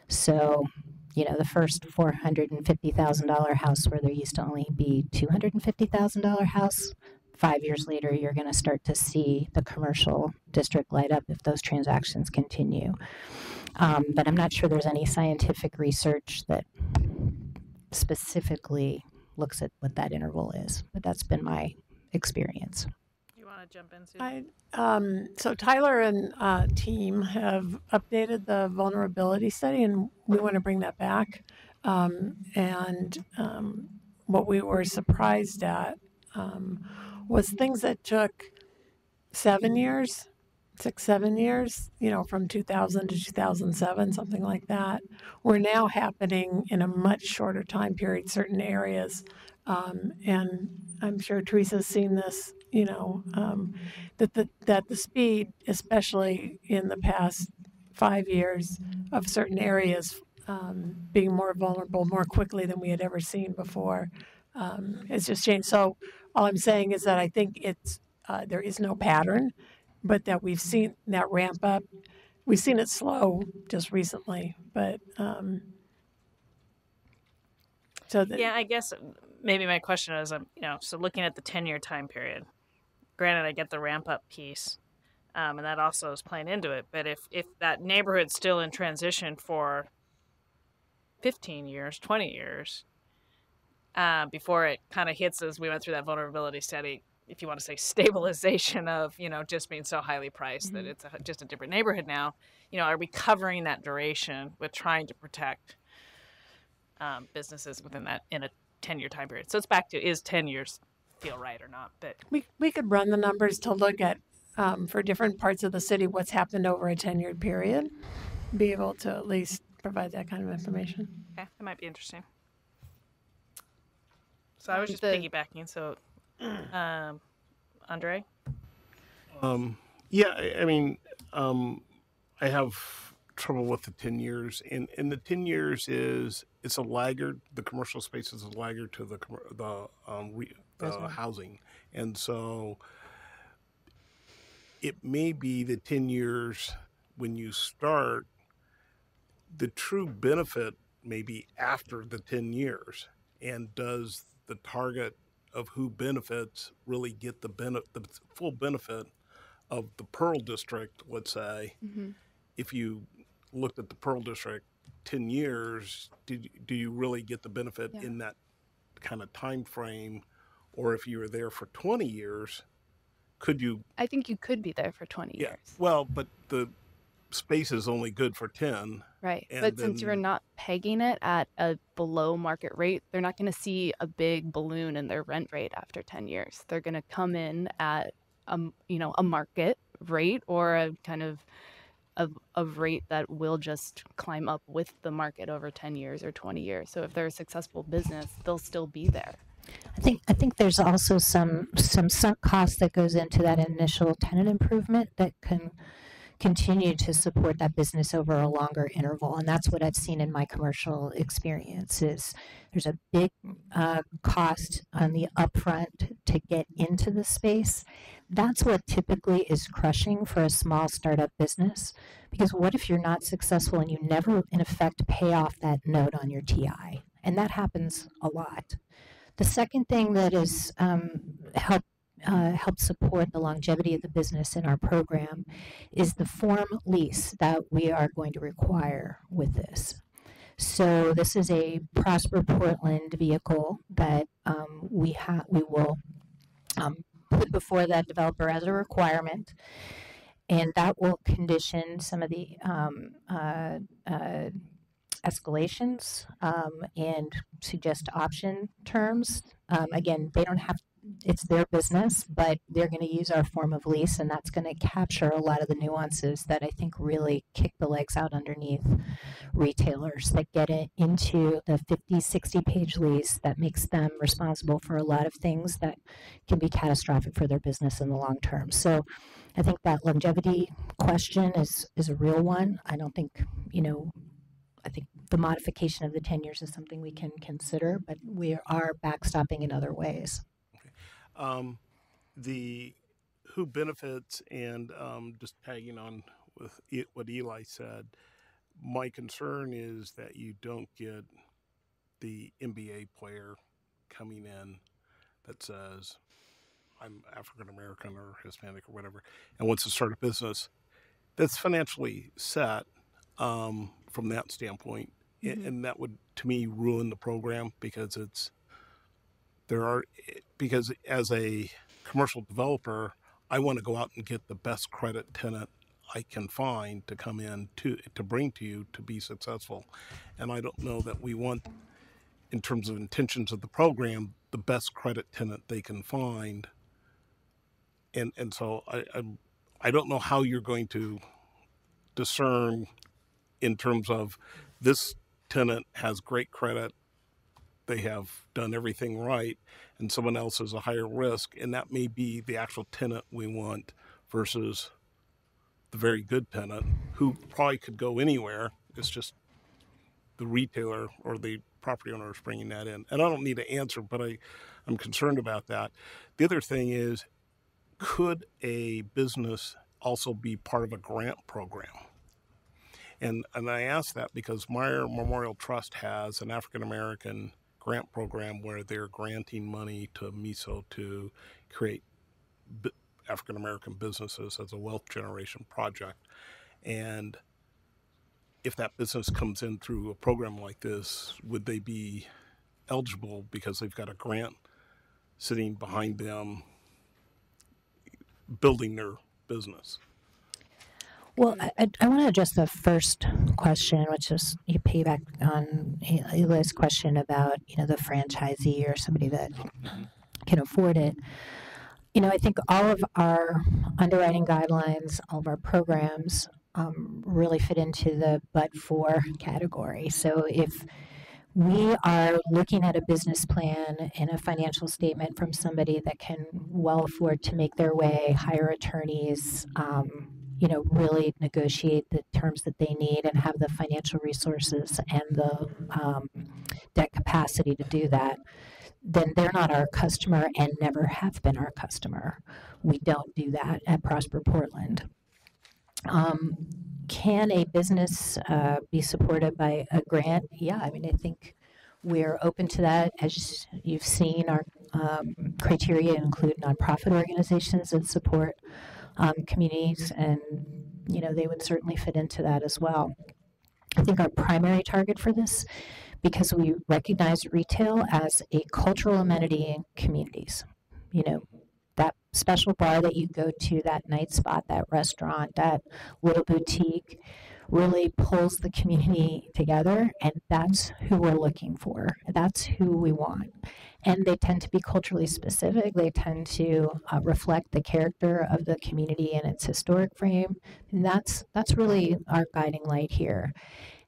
So, you know, the first $450,000 house where there used to only be $250,000 house, 5 years later, you're going to start to see the commercial district light up if those transactions continue. But I'm not sure there's any scientific research that specifically looks at what that interval is, but that's been my experience. You want to jump in, Susan? So Tyler and team have updated the vulnerability study, and we want to bring that back. What we were surprised at was things that took 7 years, 6-7 years, you know, from 2000 to 2007, something like that, were now happening in a much shorter time period, certain areas. And I'm sure Teresa's seen this, you know, that the speed, especially in the past 5 years, of certain areas being more vulnerable more quickly than we had ever seen before, has just changed. So all I'm saying is that I think it's there is no pattern, but that we've seen that ramp up. We've seen it slow just recently, but yeah, I guess maybe my question is, you know, so looking at the 10-year time period, granted, I get the ramp up piece, and that also is playing into it. But if that neighborhood's still in transition for 15 years, 20 years, before it kind of hits, as we went through that vulnerability study, if you want to say stabilization of, you know, just being so highly priced that it's just a different neighborhood now, you know, are we covering that duration with trying to protect businesses within that in a 10-year time period? So it's back to, is 10 years feel right or not? But we could run the numbers to look at for different parts of the city what's happened over a 10-year period, be able to at least provide that kind of information. Okay, that might be interesting. So I was just piggybacking. So, Andre? Yeah, I mean, I have trouble with the 10 years. And the 10 years it's a laggard. The commercial space is a laggard to the housing. And so it may be the 10 years when you start, the true benefit may be after the 10 years. And does the target of who benefits really get the full benefit of the Pearl District, let's say? If you looked at the Pearl District 10 years, do you really get the benefit in that kind of time frame? Or if you were there for 20 years, could you? I think you could be there for 20 years. Well, but the space is only good for 10. Right. But since you're not pegging it at a below market rate, they're not going to see a big balloon in their rent rate after 10 years. They're going to come in at a market rate, or a kind of a rate that will just climb up with the market over 10 years or 20 years. So if they're a successful business, they'll still be there. I think there's also some sunk cost that goes into that initial tenant improvement that can continue to support that business over a longer interval. And that's what I've seen in my commercial experience is there's a big cost on the upfront to get into the space. That's what typically is crushing for a small startup business. Because what if you're not successful and you never, in effect, pay off that note on your TI? And that happens a lot. The second thing that is help support the longevity of the business in our program is the form lease that we are going to require with this. So this is a Prosper Portland vehicle that we will put before that developer as a requirement, and that will condition some of the escalations and suggest option terms. Again, they don't have, it's their business, but they're going to use our form of lease, and that's going to capture a lot of the nuances that I think really kick the legs out underneath retailers that get it into the 50, 60-page lease that makes them responsible for a lot of things that can be catastrophic for their business in the long term. So I think that longevity question is a real one. I don't think, I think the modification of the 10 years is something we can consider, but we are backstopping in other ways. The who benefits and just tagging on with what Eli said, my concern is that you don't get the MBA player coming in that says, I'm African American or Hispanic or whatever, and wants to start a business that's financially set from that standpoint. Mm-hmm. And that would, to me, ruin the program because because as a commercial developer, I want to go out and get the best credit tenant I can find to come in to bring to you to be successful. And I don't know that we want, in terms of intentions of the program, the best credit tenant they can find. And so I don't know how you're going to discern in terms of this tenant has great credit, they have done everything right, and someone else is a higher risk, and that may be the actual tenant we want versus the very good tenant who probably could go anywhere. It's just the retailer or the property owner is bringing that in. And I don't need an answer, but I'm concerned about that. The other thing is, could a business also be part of a grant program? And I ask that because Meyer Memorial Trust has an African American grant program where they're granting money to MISO to create African American businesses as a wealth generation project. And if that business comes in through a program like this, would they be eligible because they've got a grant sitting behind them building their business? Well, I want to address the first question, which is you payback on Eli's question about, the franchisee or somebody that can afford it. I think all of our underwriting guidelines, all of our programs really fit into the but-for category. So if we are looking at a business plan and a financial statement from somebody that can well afford to make their way, hire attorneys, really negotiate the terms that they need and have the financial resources and the debt capacity to do that, then they're not our customer and never have been our customer. We don't do that at Prosper Portland. Can a business be supported by a grant? Yeah, I think we're open to that. As you've seen, our criteria include nonprofit organizations that support communities, and they would certainly fit into that as well. I think our primary target for this, because we recognize retail as a cultural amenity in communities, that special bar that you go to, that night spot, that restaurant, that little boutique really pulls the community together, and that's who we're looking for. That's who we want. And they tend to be culturally specific. They tend to reflect the character of the community and its historic frame. And that's really our guiding light here.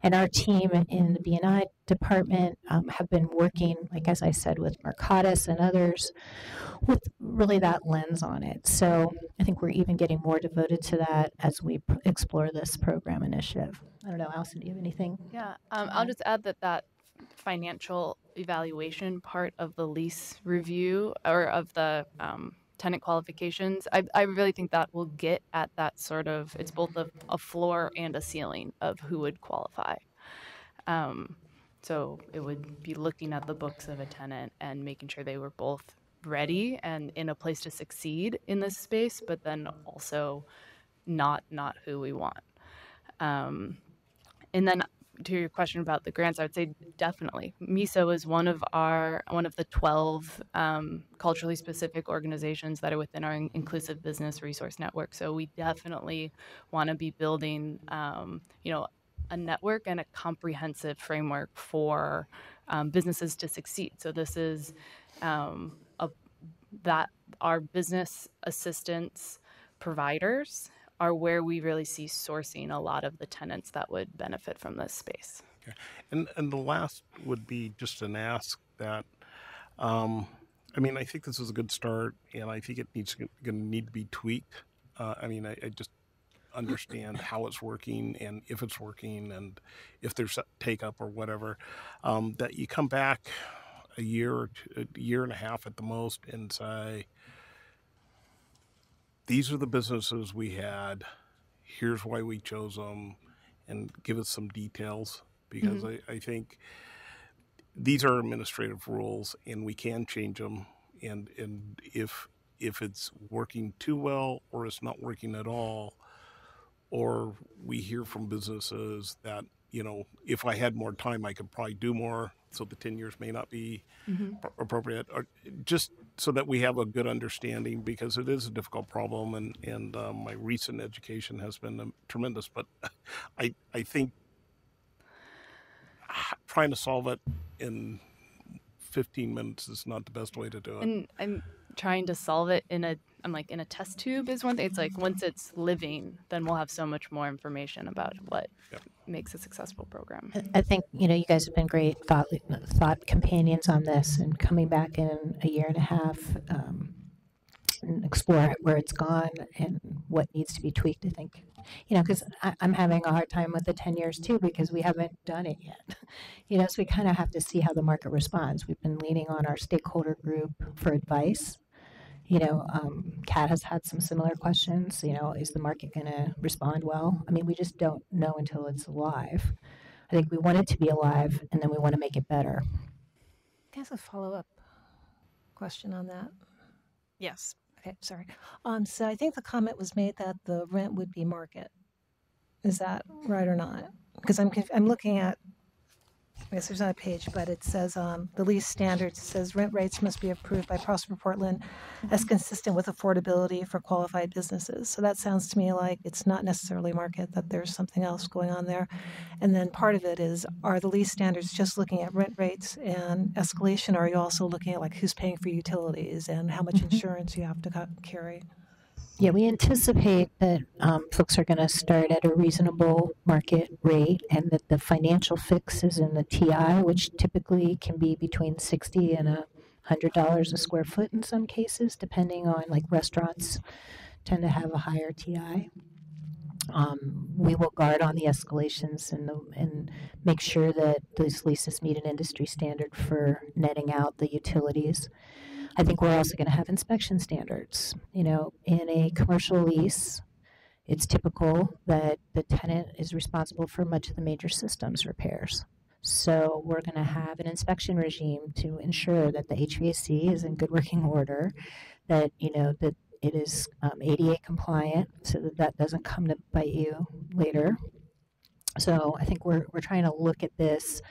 And our team in the B&I department have been working, like as I said, with Mercatus and others with really that lens on it. So I think we're even getting more devoted to that as we explore this program initiative. I don't know, Allison, do you have anything? Yeah, I'll just add that financial evaluation part of the lease review or of the tenant qualifications, I really think that will get at that sort of, it's both a floor and a ceiling of who would qualify. So it would be looking at the books of a tenant and making sure they were both ready and in a place to succeed in this space, but then also not who we want. And then to your question about the grants, I would say definitely. MISO is one of the 12 culturally specific organizations that are within our Inclusive Business Resource Network. So we definitely want to be building, a network and a comprehensive framework for businesses to succeed. So this is that our business assistance providers are where we really see sourcing a lot of the tenants that would benefit from this space. Okay. And the last would be just an ask that, I think this is a good start, and I think it going to need to be tweaked. I just understand how it's working and if it's working and if there's take up or whatever, that you come back a year and a half at the most and say, these are the businesses we had, here's why we chose them, and give us some details, because I think these are administrative rules and we can change them, and if it's working too well or it's not working at all, or we hear from businesses that, if I had more time, I could probably do more, so the 10 years may not be appropriate, or just so that we have a good understanding, because it is a difficult problem, and my recent education has been tremendous, but I think trying to solve it in 15 minutes is not the best way to do it. And I'm trying to solve it in a test tube is one thing. It's like once it's living, then we'll have so much more information about what makes a successful program. I think, you guys have been great thought companions on this, and coming back in a year and a half and explore where it's gone and what needs to be tweaked, I think. Because I'm having a hard time with the 10 years too, because we haven't done it yet. So we kind of have to see how the market responds. We've been leaning on our stakeholder group for advice. Kat has had some similar questions. Is the market going to respond well? We just don't know until it's live. I think we want it to be alive, and then we want to make it better. Can I ask a follow-up question on that? Yes. Okay, sorry. So I think the comment was made that the rent would be market. Is that right or not? Because I'm looking at, I guess there's not a page, but it says the lease standards. It says rent rates must be approved by Prosper Portland as consistent with affordability for qualified businesses. So that sounds to me like it's not necessarily market, that there's something else going on there. And then part of it is, are the lease standards just looking at rent rates and escalation, or are you also looking at like who's paying for utilities and how much insurance you have to carry? Yeah, we anticipate that folks are going to start at a reasonable market rate, and that the financial fix is in the TI, which typically can be between $60 and $100 a square foot in some cases, depending on, like, restaurants tend to have a higher TI. We will guard on the escalations and make sure that those leases meet an industry standard for netting out the utilities. I think we're also going to have inspection standards. In a commercial lease, it's typical that the tenant is responsible for much of the major systems repairs. So we're going to have an inspection regime to ensure that the HVAC is in good working order, that that it is ADA compliant, so that doesn't come to bite you later. So I think we're trying to look at this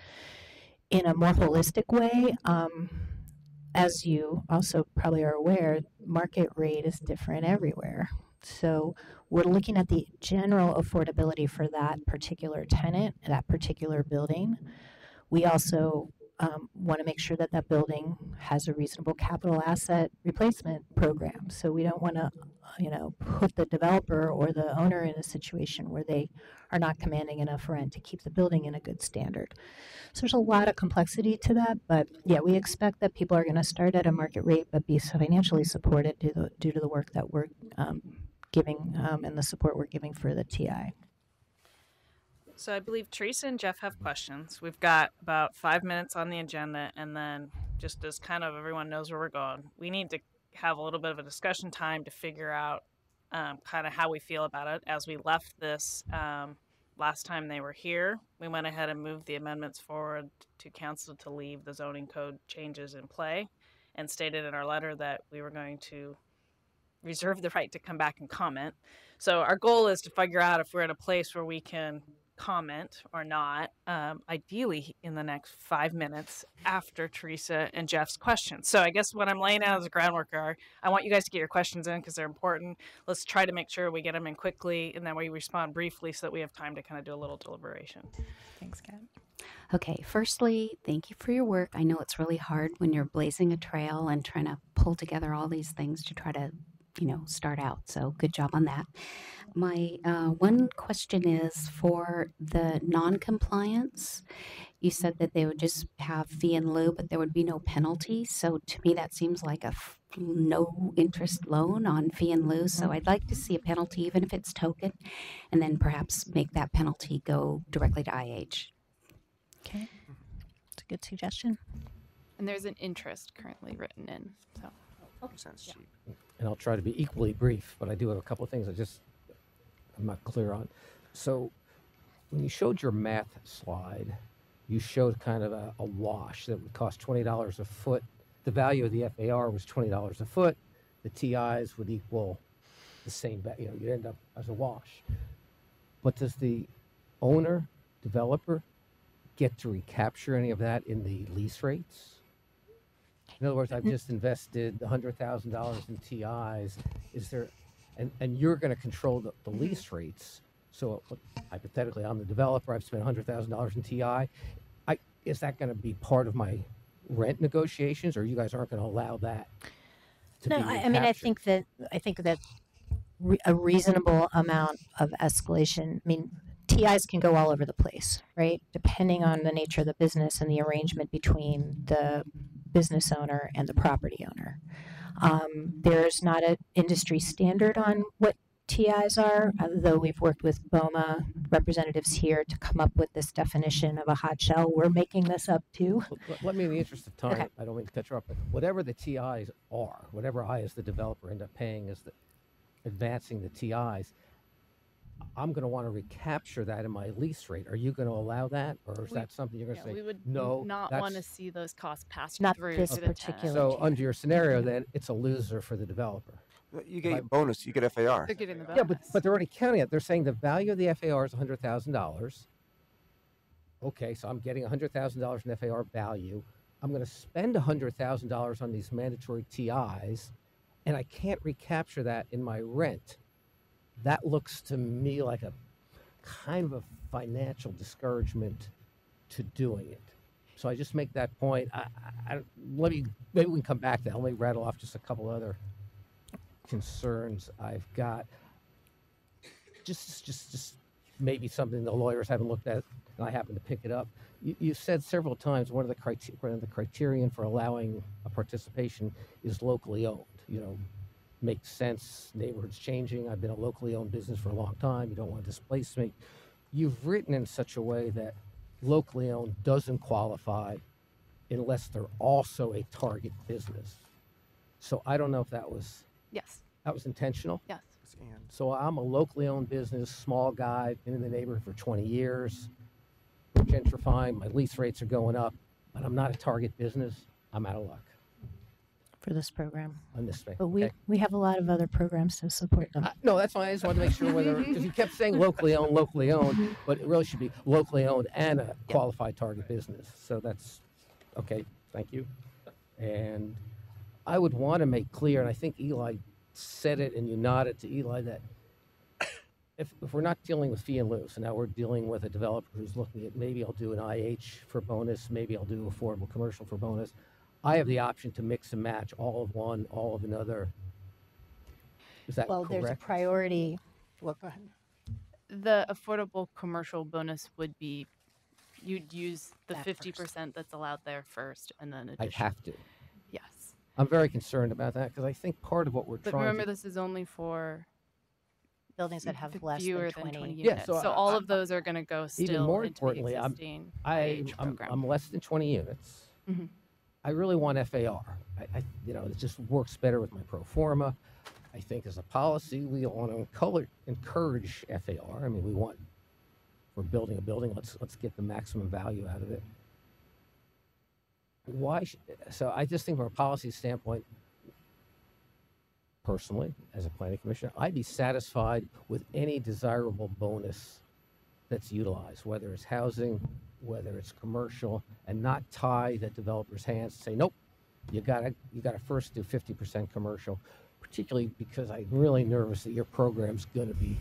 in a more holistic way. As you also probably are aware, market rate is different everywhere. So we're looking at the general affordability for that particular tenant, that particular building. We also want to make sure that that building has a reasonable capital asset replacement program. So we don't want to put the developer or the owner in a situation where they are not commanding enough rent to keep the building in a good standard. So there's a lot of complexity to that, but yeah, we expect that people are going to start at a market rate but be financially supported due to the work that we're giving and the support we're giving for the TI. So I believe Teresa and Jeff have questions. We've got about 5 minutes on the agenda, and then just as kind of everyone knows where we're going, we need to have a little bit of a discussion time to figure out kind of how we feel about it. As we left this last time they were here, we went ahead and moved the amendments forward to council to leave the zoning code changes in play, and stated in our letter that we were going to reserve the right to come back and comment. So our goal is to figure out if we're in a place where we can comment or not, ideally in the next 5 minutes after Teresa and Jeff's questions. So I guess what I'm laying out as a groundwork are, I want you guys to get your questions in because they're important. Let's try to make sure we get them in quickly, and then we respond briefly so that we have time to kind of do a little deliberation. Thanks, Kat. Okay, firstly, thank you for your work. I know it's really hard when you're blazing a trail and trying to pull together all these things to try to start out. So good job on that. My one question is for the non-compliance. You said that they would just have fee in lieu, but there would be no penalty. So to me, that seems like a no interest loan on fee in lieu. So I'd like to see a penalty, even if it's token, and then perhaps make that penalty go directly to IH. Okay, it's a good suggestion. And there's an interest currently written in. So. Sounds cheap. And I'll try to be equally brief, but I do have a couple of things I'm not clear on. So when you showed your math slide, you showed kind of a wash that would cost $20 a foot. The value of the FAR was $20 a foot. The TIs would equal the same, you'd end up as a wash. But does the owner, developer, get to recapture any of that in the lease rates? In other words, I've just invested $100,000 in TIs. Is there, and you're going to control the lease rates. So hypothetically, I'm the developer. I've spent $100,000 in TI. Is that going to be part of my rent negotiations, or you guys aren't going to allow that? No, I mean, I think that a reasonable amount of escalation. I mean, TIs can go all over the place, right? Depending on the nature of the business and the arrangement between the business owner and the property owner. There's not an industry standard on what TIs are, though we've worked with BOMA representatives here to come up with this definition of a hot shell. We're making this up too. Let me, in the interest of time, Okay. I don't mean to cut you off, but whatever the TIs are, whatever I as the developer end up paying as advancing the TIs, I'm going to want to recapture that in my lease rate. Are you going to allow that, or is that something you're going to say? We would no, not that's- want to see those costs passed Not through this to the particular tenant. So under your scenario, then it's a loser for the developer. You get a bonus. You get FAR. They're getting the bonus. Yeah, but they're already counting it. They're saying the value of the FAR is $100,000. Okay, so I'm getting $100,000 in FAR value. I'm going to spend $100,000 on these mandatory TIs, and I can't recapture that in my rent. That looks to me like a kind of a financial discouragement to doing it. So I just make that point. Maybe we can come back to that. Let me rattle off just a couple other concerns I've got. Just maybe something the lawyers haven't looked at, and I happen to pick it up. You said several times one of the criterion for allowing a participation is locally owned. Makes sense. Neighborhoods changing. I've been a locally owned business for a long time. You don't want to displace me. You've written in such a way that locally owned doesn't qualify unless they're also a target business. So I don't know if that was intentional. Yes. So I'm a locally owned business, small guy, been in the neighborhood for 20 years. We're gentrifying. My lease rates are going up, but I'm not a target business. I'm out of luck. For this program. On this thing. But we have a lot of other programs to support them. No, that's fine. I just wanted to make sure whether, because you kept saying locally owned, but it really should be locally owned and a qualified target business. So that's okay. Thank you. And I would want to make clear, and I think Eli said it and you nodded to Eli, that if we're not dealing with fee and lieu, so now we're dealing with a developer who's looking at maybe I'll do an IH for bonus, maybe I'll do affordable commercial for bonus. I have the option to mix and match all of one, all of another. Is that Well, there's a correct? priority. Well, go ahead. The affordable commercial bonus would be, you'd use the That 50% that's allowed there first, and then I'd have to. Yes. I'm very concerned about that because I think part of what we're But trying remember, to this is only for buildings that have less fewer than 20. Yeah, units. so So all of those are going to go still even more into importantly, the I'm existing I'm, IH I'm program. I'm less than 20 units. Mhm. I really want FAR. It just works better with my pro forma. I think as a policy, we want to encourage FAR. I mean, we're building a building. Let's get the maximum value out of it. So I just think from a policy standpoint, personally, as a planning commissioner, I'd be satisfied with any desirable bonus that's utilized, whether it's housing, whether it's commercial, and not tie the developer's hands to say, nope, you gotta first do 50% commercial, particularly because I'm really nervous that your program's gonna be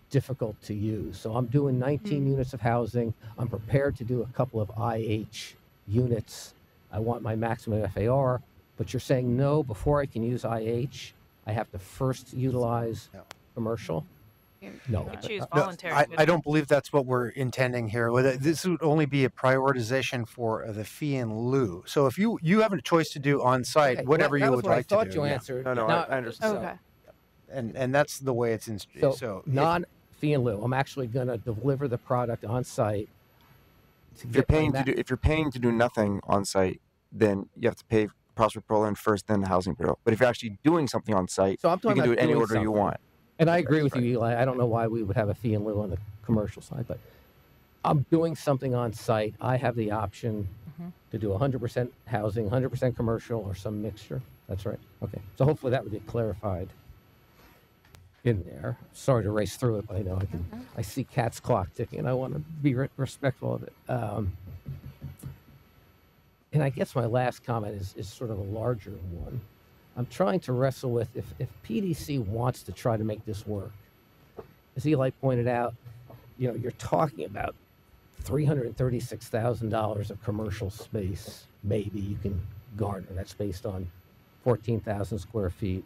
difficult to use. So I'm doing 19 units of housing. I'm prepared to do a couple of IH units. I want my maximum FAR, but you're saying no, before I can use IH, I have to first utilize commercial? No. You could choose No, voluntary. I don't believe that's what we're intending here. This would only be a prioritization for the fee in lieu. So if you have a choice to do on site, Okay, whatever that you was would what I like to thought do. you yeah. answered. No, no, Now- I understand. Okay. And that's the way it's in. So non-fee in lieu, I'm actually going to deliver the product on site. If you're paying to do nothing on site, then you have to pay Prosper Portland first, then the Housing Bureau. But if you're actually doing something on site, So I'm you talking can do it about any doing order you something. want. And I agree with you, Eli. I don't know why we would have a fee in lieu on the commercial side, but I'm doing something on site. I have the option to do 100% housing, 100% commercial, or some mixture. That's right. Okay. So hopefully that would get clarified in there. Sorry to race through it, but I know I see Cat's clock ticking, and I want to be respectful of it. And I guess my last comment is sort of a larger one. I'm trying to wrestle with if PDC wants to try to make this work. As Eli pointed out, you're talking about $336,000 of commercial space. Maybe you can garner. That's based on 14,000 square feet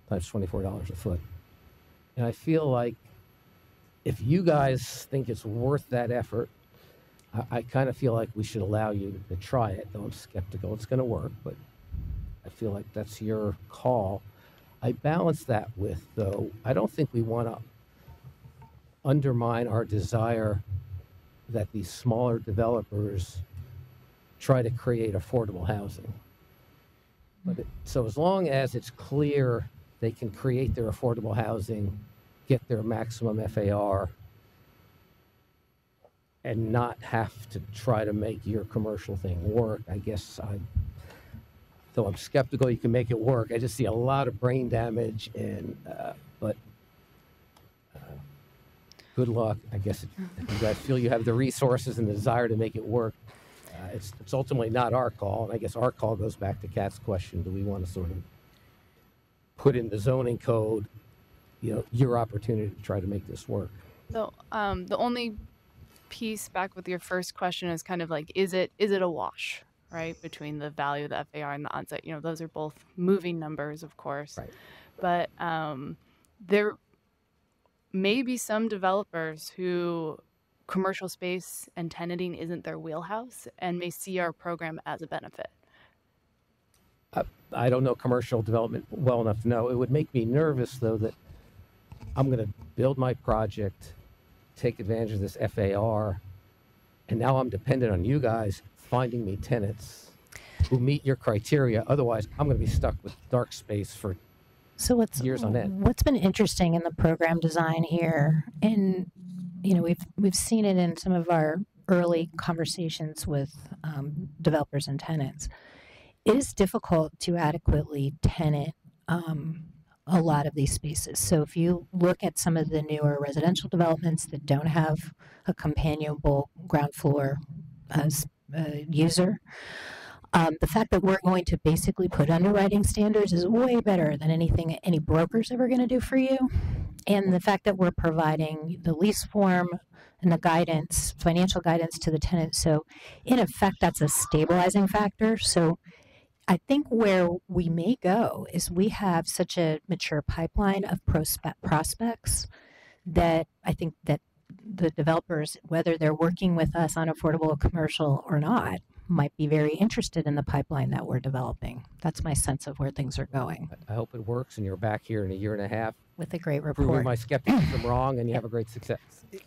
times $24 a foot. And I feel like if you guys think it's worth that effort, I kind of feel like we should allow you to try it. Though I'm skeptical it's going to work, but I feel like that's your call. I balance that with, though, I don't think we want to undermine our desire that these smaller developers try to create affordable housing. So as long as it's clear they can create their affordable housing, get their maximum FAR, and not have to try to make your commercial thing work, I guess though I'm skeptical you can make it work, I just see a lot of brain damage, but good luck. I guess if you guys feel you have the resources and the desire to make it work, it's ultimately not our call, and I guess our call goes back to Kat's question: do we want to sort of put in the zoning code, your opportunity to try to make this work? So the only piece back with your first question is kind of like, is it a wash, right, between the value of the FAR and the onsite? Those are both moving numbers, of course. Right. But there may be some developers who commercial space and tenanting isn't their wheelhouse and may see our program as a benefit. I don't know commercial development well enough to know. It would make me nervous, though, that I'm going to build my project, take advantage of this FAR, and now I'm dependent on you guys finding me tenants who meet your criteria. Otherwise, I'm going to be stuck with dark space for years on end. What's been interesting in the program design here, and we've seen it in some of our early conversations with developers and tenants. It is difficult to adequately tenant a lot of these spaces. So if you look at some of the newer residential developments that don't have a companionable ground floor user, the fact that we're going to basically put underwriting standards is way better than anything any broker's ever going to do for you. And the fact that we're providing the lease form and the guidance, financial guidance to the tenant. So in effect, that's a stabilizing factor. So I think where we may go is we have such a mature pipeline of prospects that I think that the developers, whether they're working with us on affordable commercial or not, might be very interested in the pipeline that we're developing. That's my sense of where things are going. I hope it works and you're back here in a year and a half with a great proving report. my skepticism wrong and you have a great success.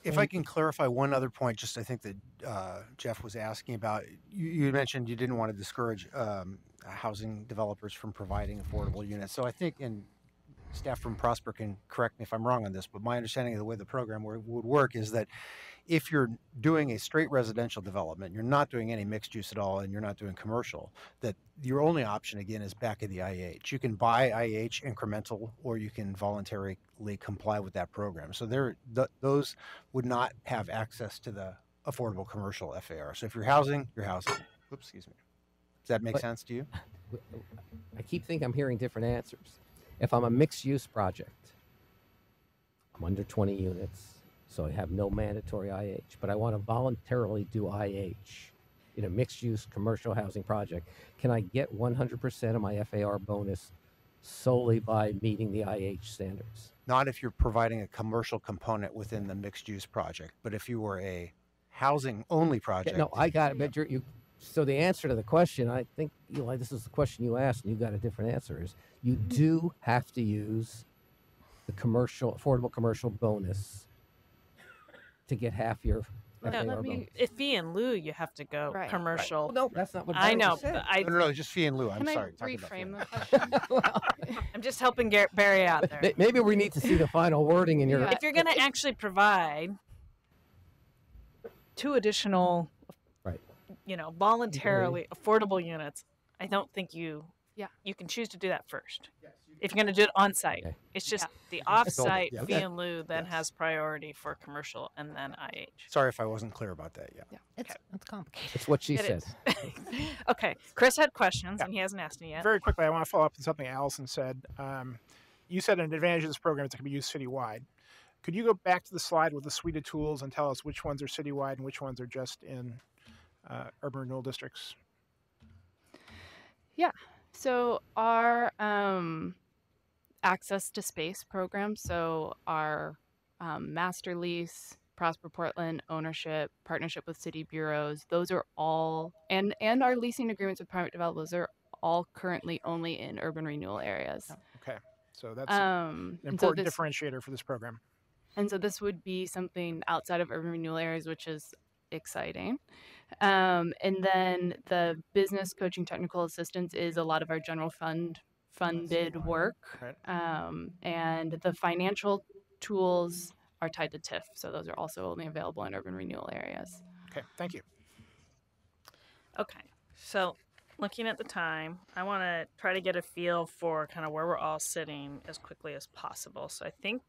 If I can clarify one other point, just I think that Jeff was asking about, you mentioned you didn't want to discourage housing developers from providing affordable units. So I think, and staff from Prosper can correct me if I'm wrong on this, but my understanding of the way the program would work is that if you're doing a straight residential development, you're not doing any mixed use at all, and you're not doing commercial, that your only option, again, is back of the IH. You can buy IH incremental, or you can voluntarily comply with that program. So those would not have access to the affordable commercial FAR. So if you're housing, you're housing. Oops, excuse me. Does that make sense to you? I keep thinking I'm hearing different answers. If I'm a mixed-use project, I'm under 20 units, so I have no mandatory IH, but I want to voluntarily do IH in a mixed-use commercial housing project. Can I get 100% of my FAR bonus solely by meeting the IH standards? Not if you're providing a commercial component within the mixed-use project, but if you were a housing-only project. No, I got it, but so the answer to the question, I think, Eli, this is the question you asked, and you got a different answer, is you do have to use the affordable commercial bonus to get half your FAR bonus. If fee in lieu, you have to go commercial. Well, no, that's not what I know. said. But No, just fee in lieu. I'm Can sorry. I reframe the question? I'm just helping Barry out there. Maybe we need to see the final wording in your. If you're going to actually provide 2 additional, voluntarily affordable units, I don't think you can choose to do that first. If you're going to do it on site, it's just the off-site Yeah. fee in lieu then has priority for commercial and then IH. Sorry if I wasn't clear about that yet. It's complicated. It's what she It said. is. Okay, Chris had questions and he hasn't asked me yet. Very quickly, I want to follow up on something Allison said. You said an advantage of this program is it can be used citywide. Could you go back to the slide with the suite of tools and tell us which ones are citywide and which ones are just in urban renewal districts? Yeah. So our access to space program, so our master lease, Prosper Portland ownership, partnership with city bureaus, those are all, and our leasing agreements with private developers are all currently only in urban renewal areas. Okay, so that's an important differentiator for this program. And so this would be something outside of urban renewal areas, which is exciting. And then the business coaching technical assistance is a lot of our general funded work. And the financial tools are tied to TIF. So those are also only available in urban renewal areas. Okay, thank you. Okay, so looking at the time, I want to try to get a feel for kind of where we're all sitting as quickly as possible. So I think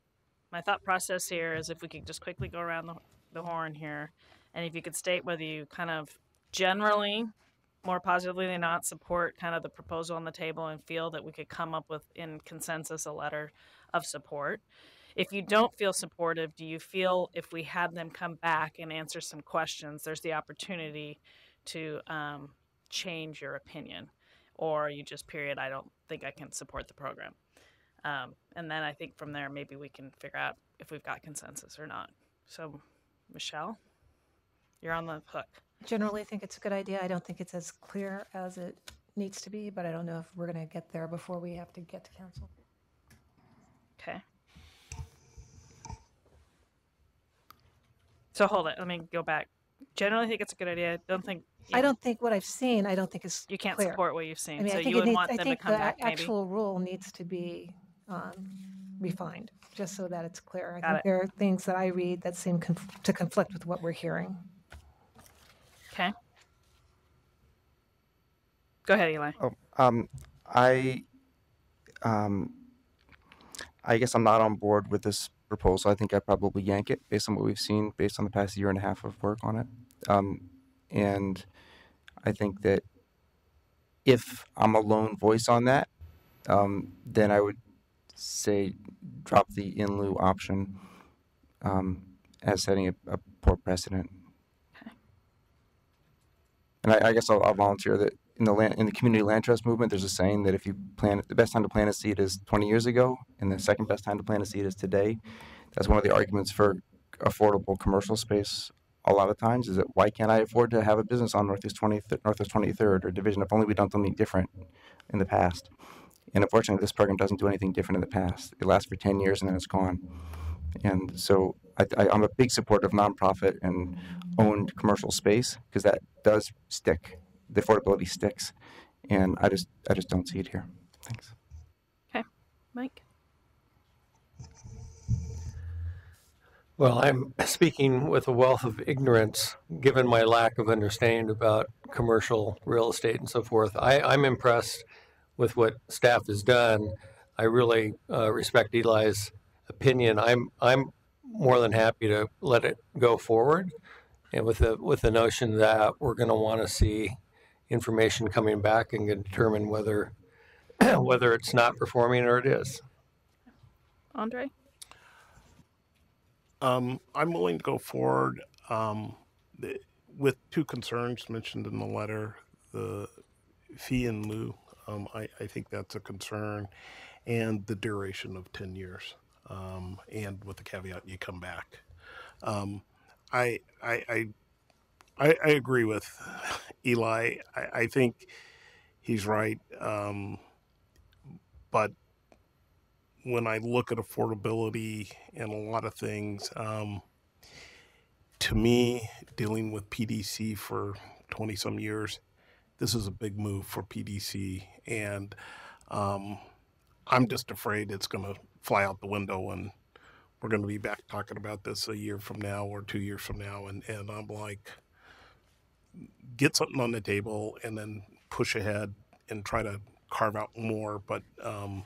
my thought process here is if we could just quickly go around the horn here, and if you could state whether you kind of generally, more positively than not, support kind of the proposal on the table and feel that we could come up with in consensus a letter of support. If you don't feel supportive, do you feel if we had them come back and answer some questions, there's the opportunity to change your opinion? Or you just, period, I don't think I can support the program. And then I think from there, maybe we can figure out if we've got consensus or not. So, Michelle, you're on the hook. Generally, I think it's a good idea. I don't think it's as clear as it needs to be, but I don't know if we're going to get there before we have to get to council. Okay. So hold it. Let me go back. Generally, I think it's a good idea. I don't think what I've seen, I don't think is You can't clear. support what you've seen. I mean, So I think you would needs, want I them to think come the back, maybe? actual rule needs to be refined, just so that it's clear. I Got think it. there are things that I read that seem to conflict with what we're hearing. Okay. Go ahead, Eli. I guess I'm not on board with this proposal. I think I'd probably yank it based on what we've seen, based on the past year and a half of work on it. And I think that if I'm a lone voice on that, then I would say drop the in lieu option as setting a poor precedent. And I guess I'll volunteer that in the community land trust movement, there's a saying that if you plant, the best time to plant a seed is 20 years ago, and the second best time to plant a seed is today. That's one of the arguments for affordable commercial space. A lot of times is that why can't I afford to have a business on Northeast 23rd or Division if only we done something different in the past. And unfortunately, this program doesn't do anything different in the past. It lasts for 10 years and then it's gone. And so I'm a big supporter of nonprofit and owned commercial space because that does stick. The affordability sticks, and I just don't see it here. Thanks. Okay, Mike. Well, I'm speaking with a wealth of ignorance, given my lack of understanding about commercial real estate and so forth. I'm impressed with what staff has done. I really respect Eli's opinion. I'm more than happy to let it go forward, and with the notion that we're going to want to see information coming back and can determine whether it's not performing or it is. Andre? I'm willing to go forward with two concerns mentioned in the letter. The fee in lieu, I think that's a concern, and the duration of 10 years, and with the caveat you come back. I agree with Eli. I think he's right, but when I look at affordability and a lot of things, to me, dealing with PDC for 20 some years, this is a big move for PDC. And I'm just afraid it's going to fly out the window and we're going to be back talking about this a year from now or 2 years from now. And I'm like, get something on the table and then push ahead and try to carve out more. But to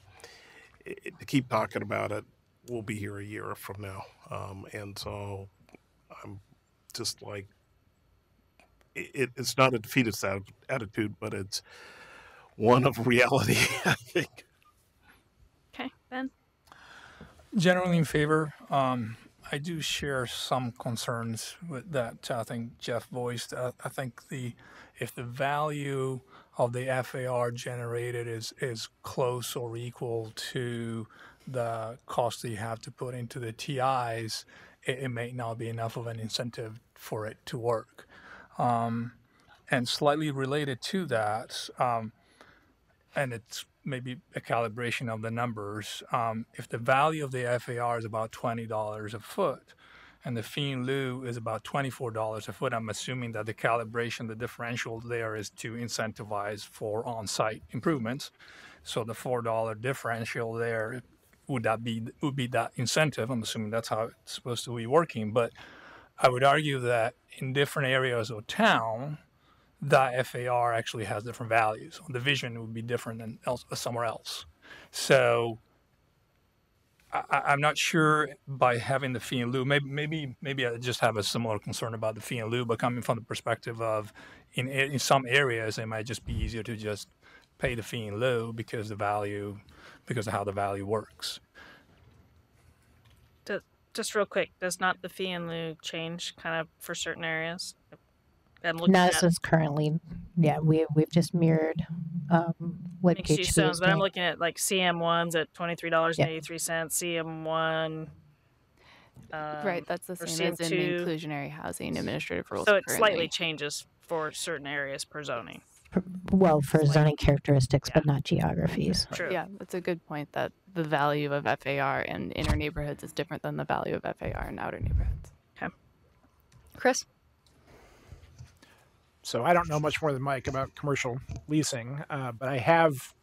keep talking about it, we'll be here a year from now. And so I'm just like, it's not a defeatist attitude, but it's one of reality, I think. Okay, Ben? Generally in favor. I do share some concerns with that. I think Jeff voiced. I think if the value of the FAR generated is close or equal to the cost that you have to put into the TIs, it may not be enough of an incentive for it to work. And slightly related to that, and it's maybe a calibration of the numbers, if the value of the FAR is about $20 a foot and the fee in lieu is about $24 a foot, I'm assuming that the calibration, the differential there is to incentivize for on-site improvements. So the $4 differential there, would be that incentive? I'm assuming that's how it's supposed to be working. But I would argue that in different areas of town, that FAR actually has different values. The vision would be different than somewhere else. So I'm not sure by having the fee in lieu, maybe I just have a similar concern about the fee in lieu, but coming from the perspective of in some areas, it might just be easier to just pay the fee in lieu because of how the value works. Just real quick, does not the fee in lieu change kind of for certain areas? This is currently, we've just mirrored what mixed use PHP zones, is but doing. I'm looking at like CM1's at $23.83, CM1. Right, that's the for same as in CM2. inclusionary housing administrative rules. So it currently. slightly changes for certain areas per zoning. Well, for zoning characteristics, but not geographies. True. Yeah, that's a good point that the value of FAR in inner neighborhoods is different than the value of FAR in outer neighborhoods. Okay. Chris? So I don't know much more than Mike about commercial leasing, but I have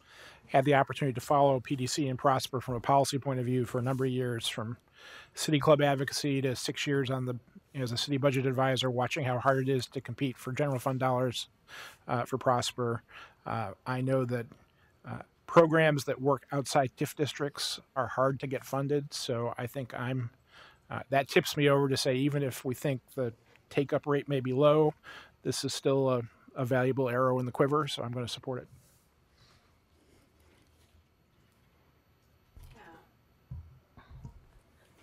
had the opportunity to follow PDC and Prosper from a policy point of view for a number of years, from City Club advocacy to 6 years as a city budget advisor, watching how hard it is to compete for general fund dollars for Prosper. I know that programs that work outside TIF districts are hard to get funded, so I think that tips me over to say, even if we think the take-up rate may be low, this is still a valuable arrow in the quiver, so I'm going to support it.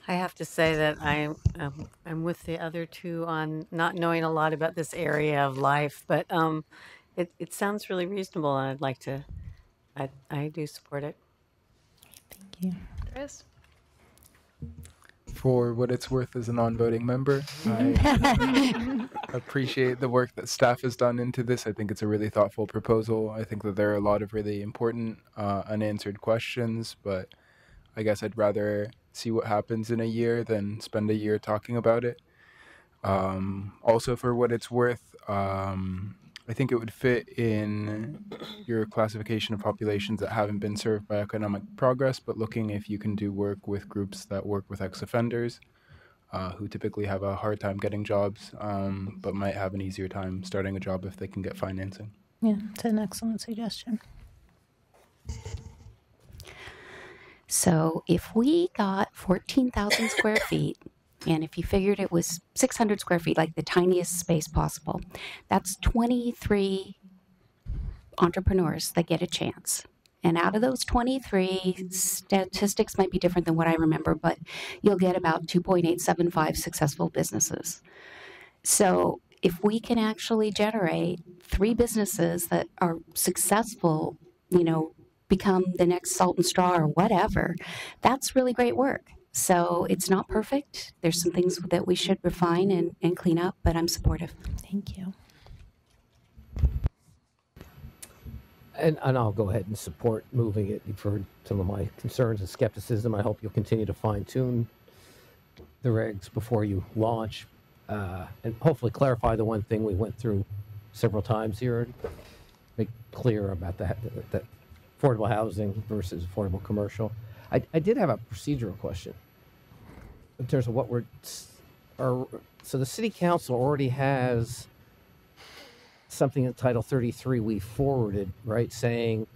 I have to say that I'm with the other two on not knowing a lot about this area of life, but It sounds really reasonable, and I'd like to. I do support it. Thank you. Chris? For what it's worth as a non-voting member, I appreciate the work that staff has done into this. I think it's a really thoughtful proposal. I think that there are a lot of really important unanswered questions, but I guess I'd rather see what happens in a year than spend a year talking about it. Also, for what it's worth, I think it would fit in your classification of populations that haven't been served by economic progress, but looking if you can do work with groups that work with ex-offenders who typically have a hard time getting jobs, but might have an easier time starting a job if they can get financing. Yeah, it's an excellent suggestion. So if we got 14,000 square feet, and if you figured it was 600 square feet, like the tiniest space possible, that's 23 entrepreneurs that get a chance. And out of those 23, statistics might be different than what I remember, but you'll get about 2.875 successful businesses. So if we can actually generate 3 businesses that are successful, become the next Salt and Straw or whatever, that's really great work. So it's not perfect. There's some things that we should refine and clean up, but I'm supportive. Thank you. And I'll go ahead and support moving it. You've heard some of my concerns and skepticism. I hope you'll continue to fine-tune the regs before you launch, and hopefully clarify the one thing we went through several times here, and make clear about that affordable housing versus affordable commercial. I did have a procedural question in terms of what so the city council already has something in Title 33 we forwarded, right, saying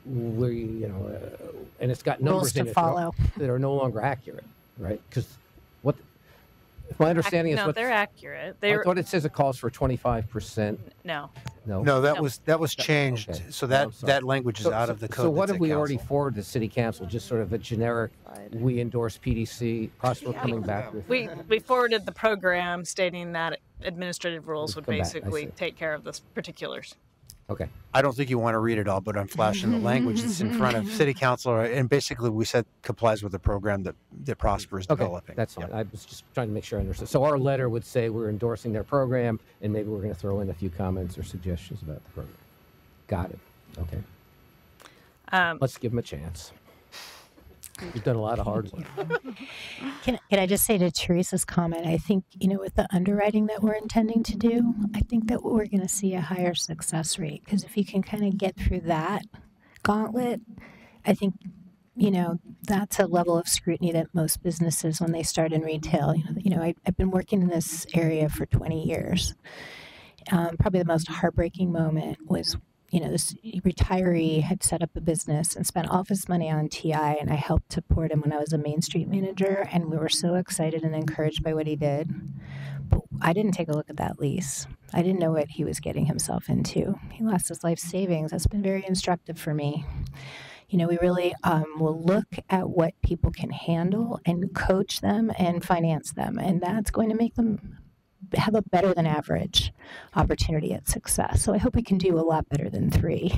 and it's got numbers in it that are no longer accurate, right? Because if my understanding is no, they're accurate. I thought it says it calls for 25%. No. No, that was changed. Okay. So that language is out of the code. So what that's have at we council. already forwarded to City Council? Just sort of a generic, we endorse PDC, Prosper coming back with. We forwarded the program stating that administrative rules would Come back, I basically see. take care of the particulars. Okay. I don't think you want to read it all, but I'm flashing the language that's in front of City Council, and basically we said complies with the program that Prosper is Okay, developing. that's fine. I was just trying to make sure I understood. So our letter would say we're endorsing their program, and maybe we're going to throw in a few comments or suggestions about the program. Got it. Okay. Let's give them a chance. You've done a lot of hard work. Can I just say to Teresa's comment, I think, with the underwriting that we're intending to do, I think that we're going to see a higher success rate. Because if you can kind of get through that gauntlet, I think, that's a level of scrutiny that most businesses, when they start in retail, I've been working in this area for 20 years. Probably the most heartbreaking moment was this retiree had set up a business and spent all of his money on TI, and I helped support him when I was a Main Street manager, and we were so excited and encouraged by what he did. But I didn't take a look at that lease. I didn't know what he was getting himself into. He lost his life savings. That's been very instructive for me. We really will look at what people can handle and coach them and finance them, and that's going to make them have a better than average opportunity at success. So I hope we can do a lot better than 3.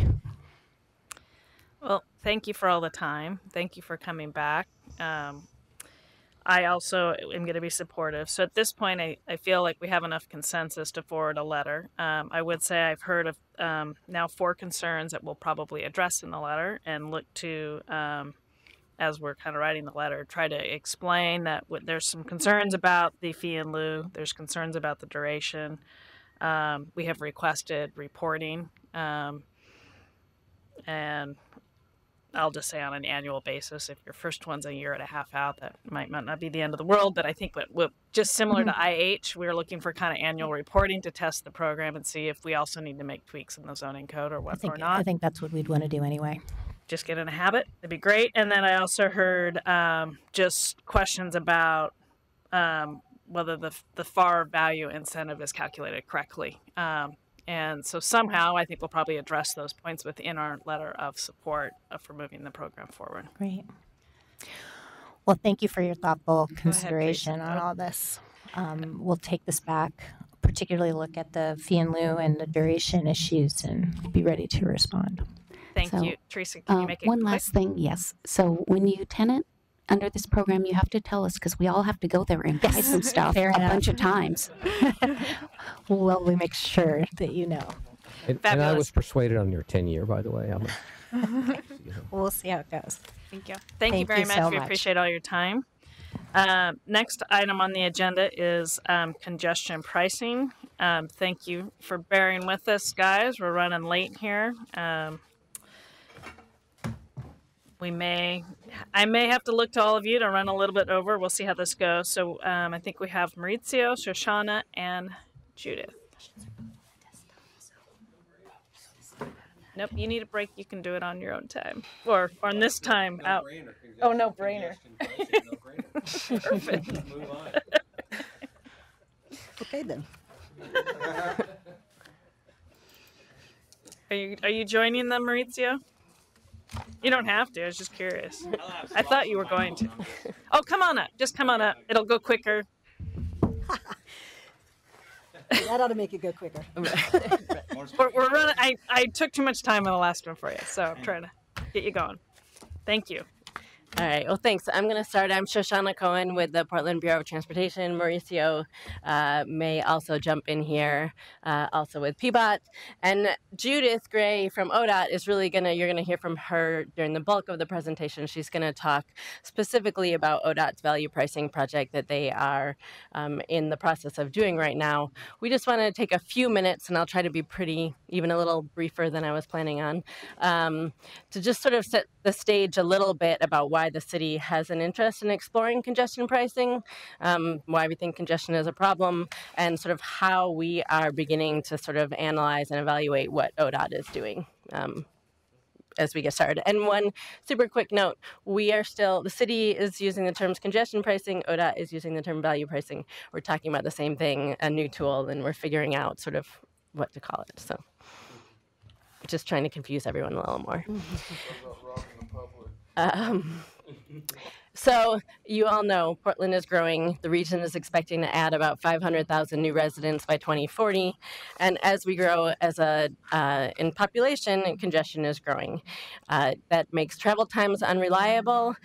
Well, thank you for all the time. Thank you for coming back. I also am going to be supportive. So at this point, I feel like we have enough consensus to forward a letter. I would say I've heard of now 4 concerns that we'll probably address in the letter and look to, as we're kind of writing the letter, try to explain that there's some concerns about the fee in lieu. There's concerns about the duration. We have requested reporting. And I'll just say on an annual basis, if your first one's a year and a half out, that might not be the end of the world. But I think just similar to IH, we're looking for kind of annual reporting to test the program and see if we also need to make tweaks in the zoning code or not. I think that's what we'd want to do anyway. Just get in a habit. That'd be great. And then I also heard just questions about whether the FAR value incentive is calculated correctly. And so somehow I think we'll probably address those points within our letter of support for moving the program forward. Great. Well, thank you for your thoughtful consideration on all this. We'll take this back particularly look at the fee in lieu and the duration issues and be ready to respond. Thank So, you. Teresa, can you make it one quick? last thing, yes. So when you tenant under this program, you have to tell us because we all have to go there and buy some stuff Fair a enough. bunch of times. Well, we make sure that you know. And I was persuaded on your 10-year, by the way. We'll see how it goes. Thank you. Thank you very much. so We appreciate all your time. Next item on the agenda is congestion pricing. Thank you for bearing with us, guys. We're running late here. I may have to look to all of you to run a little bit over. We'll see how this goes. So I think we have Maurizio, Shoshana, and Judith. Nope, you need a break. You can do it on your own time, or on this time out. Oh, no brainer. Perfect. Okay then. Are you joining them, Maurizio? You don't have to. I was just curious. I thought you were going to. Oh, come on up. Just come on up. It'll go quicker. That ought to make it go quicker. We're running. I took too much time on the last one for you, so I'm trying to get you going. Thank you. All right. Well, thanks. I'm going to start. I'm Shoshana Cohen with the Portland Bureau of Transportation. Mauricio may also jump in here, also with PBOT. And Judith Gray from ODOT is really you're going to hear from her during the bulk of the presentation. She's going to talk specifically about ODOT's value pricing project that they are in the process of doing right now. We just want to take a few minutes, and I'll try to be even a little briefer than I was planning on, to just sort of set the stage a little bit about why the city has an interest in exploring congestion pricing, why we think congestion is a problem, and sort of how we are beginning to sort of analyze and evaluate what ODOT is doing as we get started. And one super quick note, the city is using the terms congestion pricing, ODOT is using the term value pricing. We're talking about the same thing, a new tool, and we're figuring out sort of what to call it. So just trying to confuse everyone a little more. So you all know Portland is growing. The region is expecting to add about 500,000 new residents by 2040. And as we grow in population, congestion is growing. That makes travel times unreliable.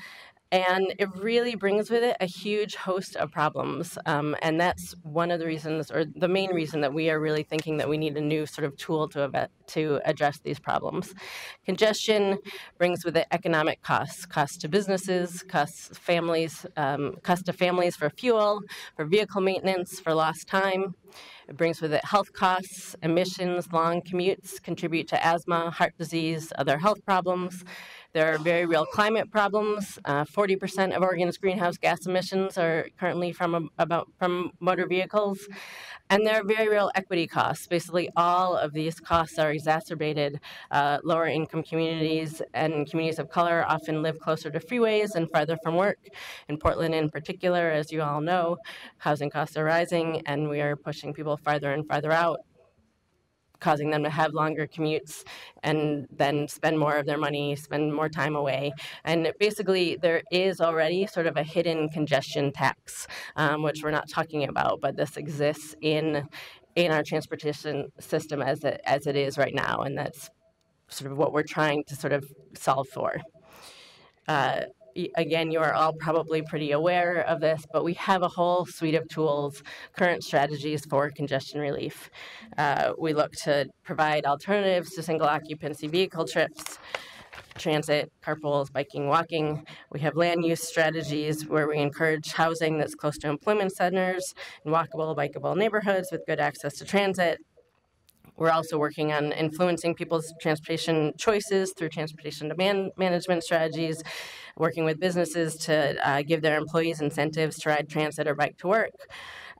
And it really brings with it a huge host of problems. And that's one of the reasons, or the main reason, that we are really thinking that we need a new sort of tool to address these problems. Congestion brings with it economic costs to businesses, costs to families for fuel, for vehicle maintenance, for lost time. It brings with it health costs, emissions, long commutes contribute to asthma, heart disease, other health problems. There are very real climate problems. 40% of Oregon's greenhouse gas emissions are currently from motor vehicles. And there are very real equity costs. Basically, all of these costs are exacerbated. Lower income communities and communities of color often live closer to freeways and farther from work. In Portland in particular, as you all know, housing costs are rising, and we are pushing people farther and farther out, causing them to have longer commutes and then spend more of their money, spend more time away. And basically, there is already sort of a hidden congestion tax, which we're not talking about, but this exists in our transportation system as it is right now, and that's sort of what we're trying to sort of solve for. Again, you are all probably pretty aware of this, but we have a whole suite of tools, current strategies for congestion relief. We look to provide alternatives to single occupancy vehicle trips, transit, carpools, biking, walking. We have land use strategies where we encourage housing that's close to employment centers and walkable, bikeable neighborhoods with good access to transit. We're also working on influencing people's transportation choices through transportation demand management strategies, working with businesses to give their employees incentives to ride transit or bike to work.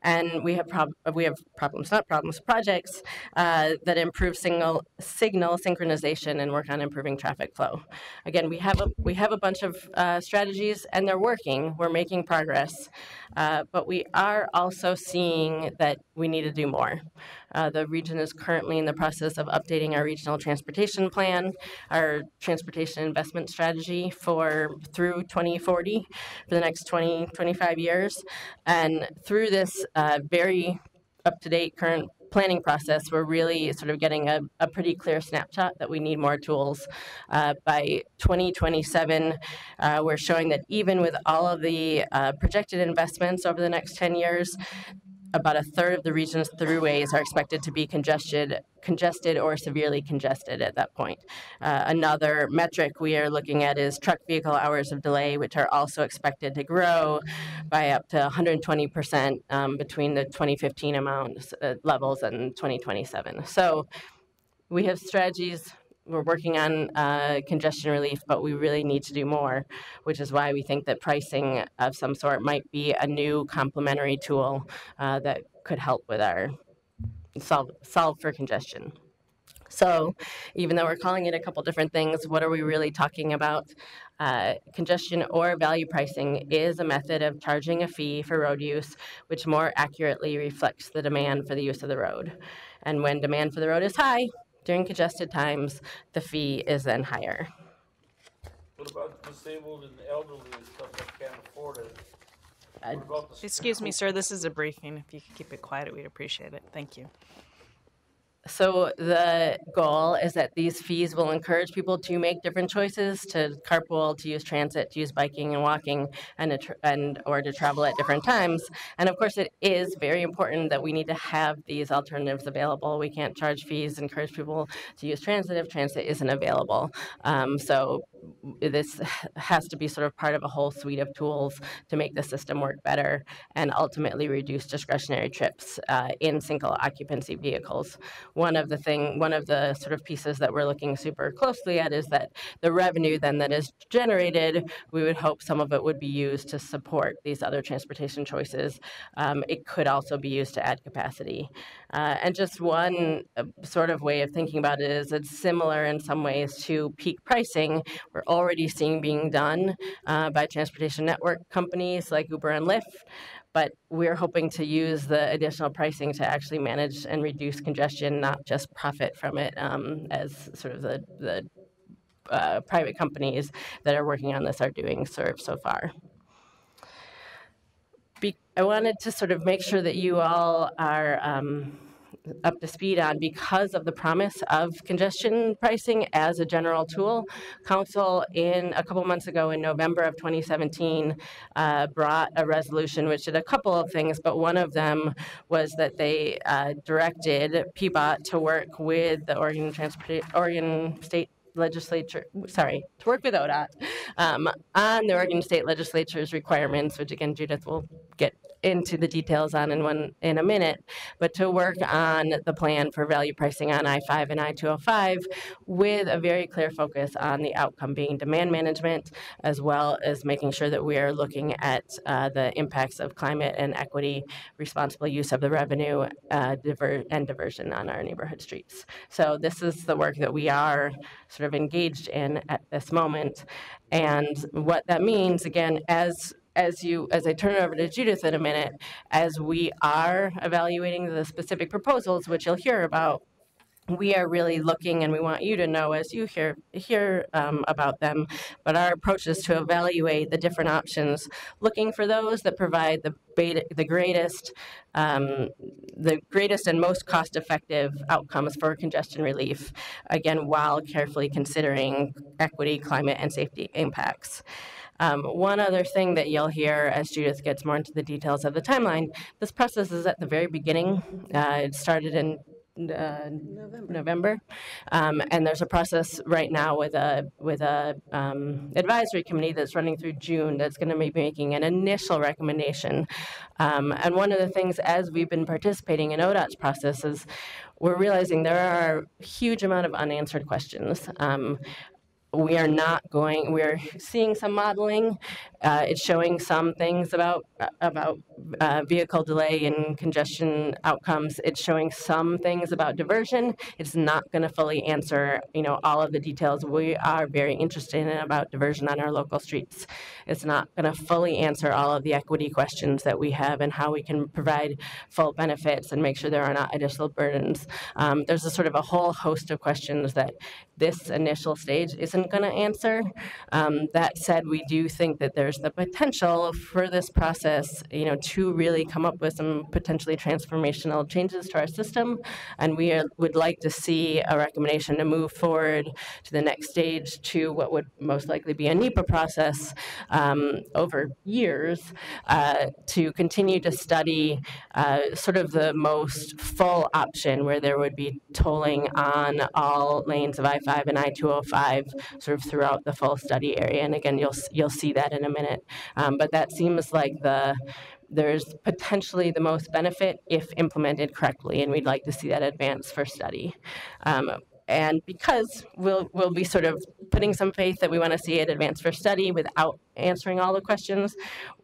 And we have projects that improve signal synchronization and work on improving traffic flow. Again, we have a bunch of strategies, and they're working. We're making progress, but we are also seeing that we need to do more. The region is currently in the process of updating our regional transportation plan, our transportation investment strategy through 2040 for the next 20, 25 years. And through this very up-to-date current planning process, we're really sort of getting a pretty clear snapshot that we need more tools. By 2027, we're showing that even with all of the projected investments over the next 10 years, about a third of the region's throughways are expected to be congested or severely congested at that point. Another metric we are looking at is truck vehicle hours of delay, which are also expected to grow by up to 120% between the 2015 levels and 2027. So we have strategies. We're working on congestion relief, but we really need to do more, which is why we think that pricing of some sort might be a new complementary tool that could help with our solve for congestion. So even though we're calling it a couple different things, what are we really talking about? Congestion or value pricing is a method of charging a fee for road use, which more accurately reflects the demand for the use of the road. And when demand for the road is high, during congested times, the fee is then higher. What about disabled and elderly and stuff that can't afford it? Excuse me, sir, this is a briefing. If you could keep it quiet, we'd appreciate it. Thank you. So the goal is that these fees will encourage people to make different choices, to carpool, to use transit, to use biking and walking, or to travel at different times. And of course, it is very important that we need to have these alternatives available. We can't charge fees, encourage people to use transit if transit isn't available. So this has to be sort of part of a whole suite of tools to make the system work better and ultimately reduce discretionary trips in single occupancy vehicles. One of the sort of pieces that we're looking super closely at is that the revenue then that is generated, we would hope some of it would be used to support these other transportation choices. It could also be used to add capacity. And just one sort of way of thinking about it is it's similar in some ways to peak pricing. We're already seeing being done by transportation network companies like Uber and Lyft. But we're hoping to use the additional pricing to actually manage and reduce congestion, not just profit from it, as sort of the private companies that are working on this are doing so far. I wanted to sort of make sure that you all are up to speed on, because of the promise of congestion pricing as a general tool. Council a couple months ago in November of 2017 brought a resolution which did a couple of things, but one of them was that they directed PBOT to work with the Oregon State Legislature, to work with ODOT on the Oregon State Legislature's requirements, which again Judith will get into the details on in a minute, but to work on the plan for value pricing on I-5 and I-205 with a very clear focus on the outcome being demand management, as well as making sure that we are looking at the impacts of climate and equity, responsible use of the revenue, and diversion on our neighborhood streets. So this is the work that we are sort of engaged in at this moment. And what that means, again, as I turn it over to Judith in a minute, as we are evaluating the specific proposals, which you'll hear about, we are really looking, and we want you to know as you hear about them, but our approach is to evaluate the different options, looking for those that provide the greatest and most cost-effective outcomes for congestion relief, again, while carefully considering equity, climate, and safety impacts. One other thing that you'll hear as Judith gets more into the details of the timeline, this process is at the very beginning. It started in November, and there's a process right now with a advisory committee that's running through June that's going to be making an initial recommendation. And one of the things as we've been participating in ODOT's process is we're realizing there are a huge amount of unanswered questions. We're seeing some modeling. It's showing some things about vehicle delay and congestion outcomes. It's showing some things about diversion. It's not going to fully answer, all of the details we are very interested in about diversion on our local streets. It's not going to fully answer all of the equity questions that we have and how we can provide full benefits and make sure there are not additional burdens. There's a sort of a whole host of questions that this initial stage isn't isn't going to answer. That said, we do think that there's the potential for this process, to really come up with some potentially transformational changes to our system, and we would like to see a recommendation to move forward to the next stage to what would most likely be a NEPA process over years to continue to study sort of the most full option where there would be tolling on all lanes of I-5 and I-205 sort of throughout the full study area. And again, you'll see that in a minute. But that seems like there's potentially the most benefit if implemented correctly, and we'd like to see that advance for study. And because we'll be sort of putting some faith that we want to see it advance for study without answering all the questions,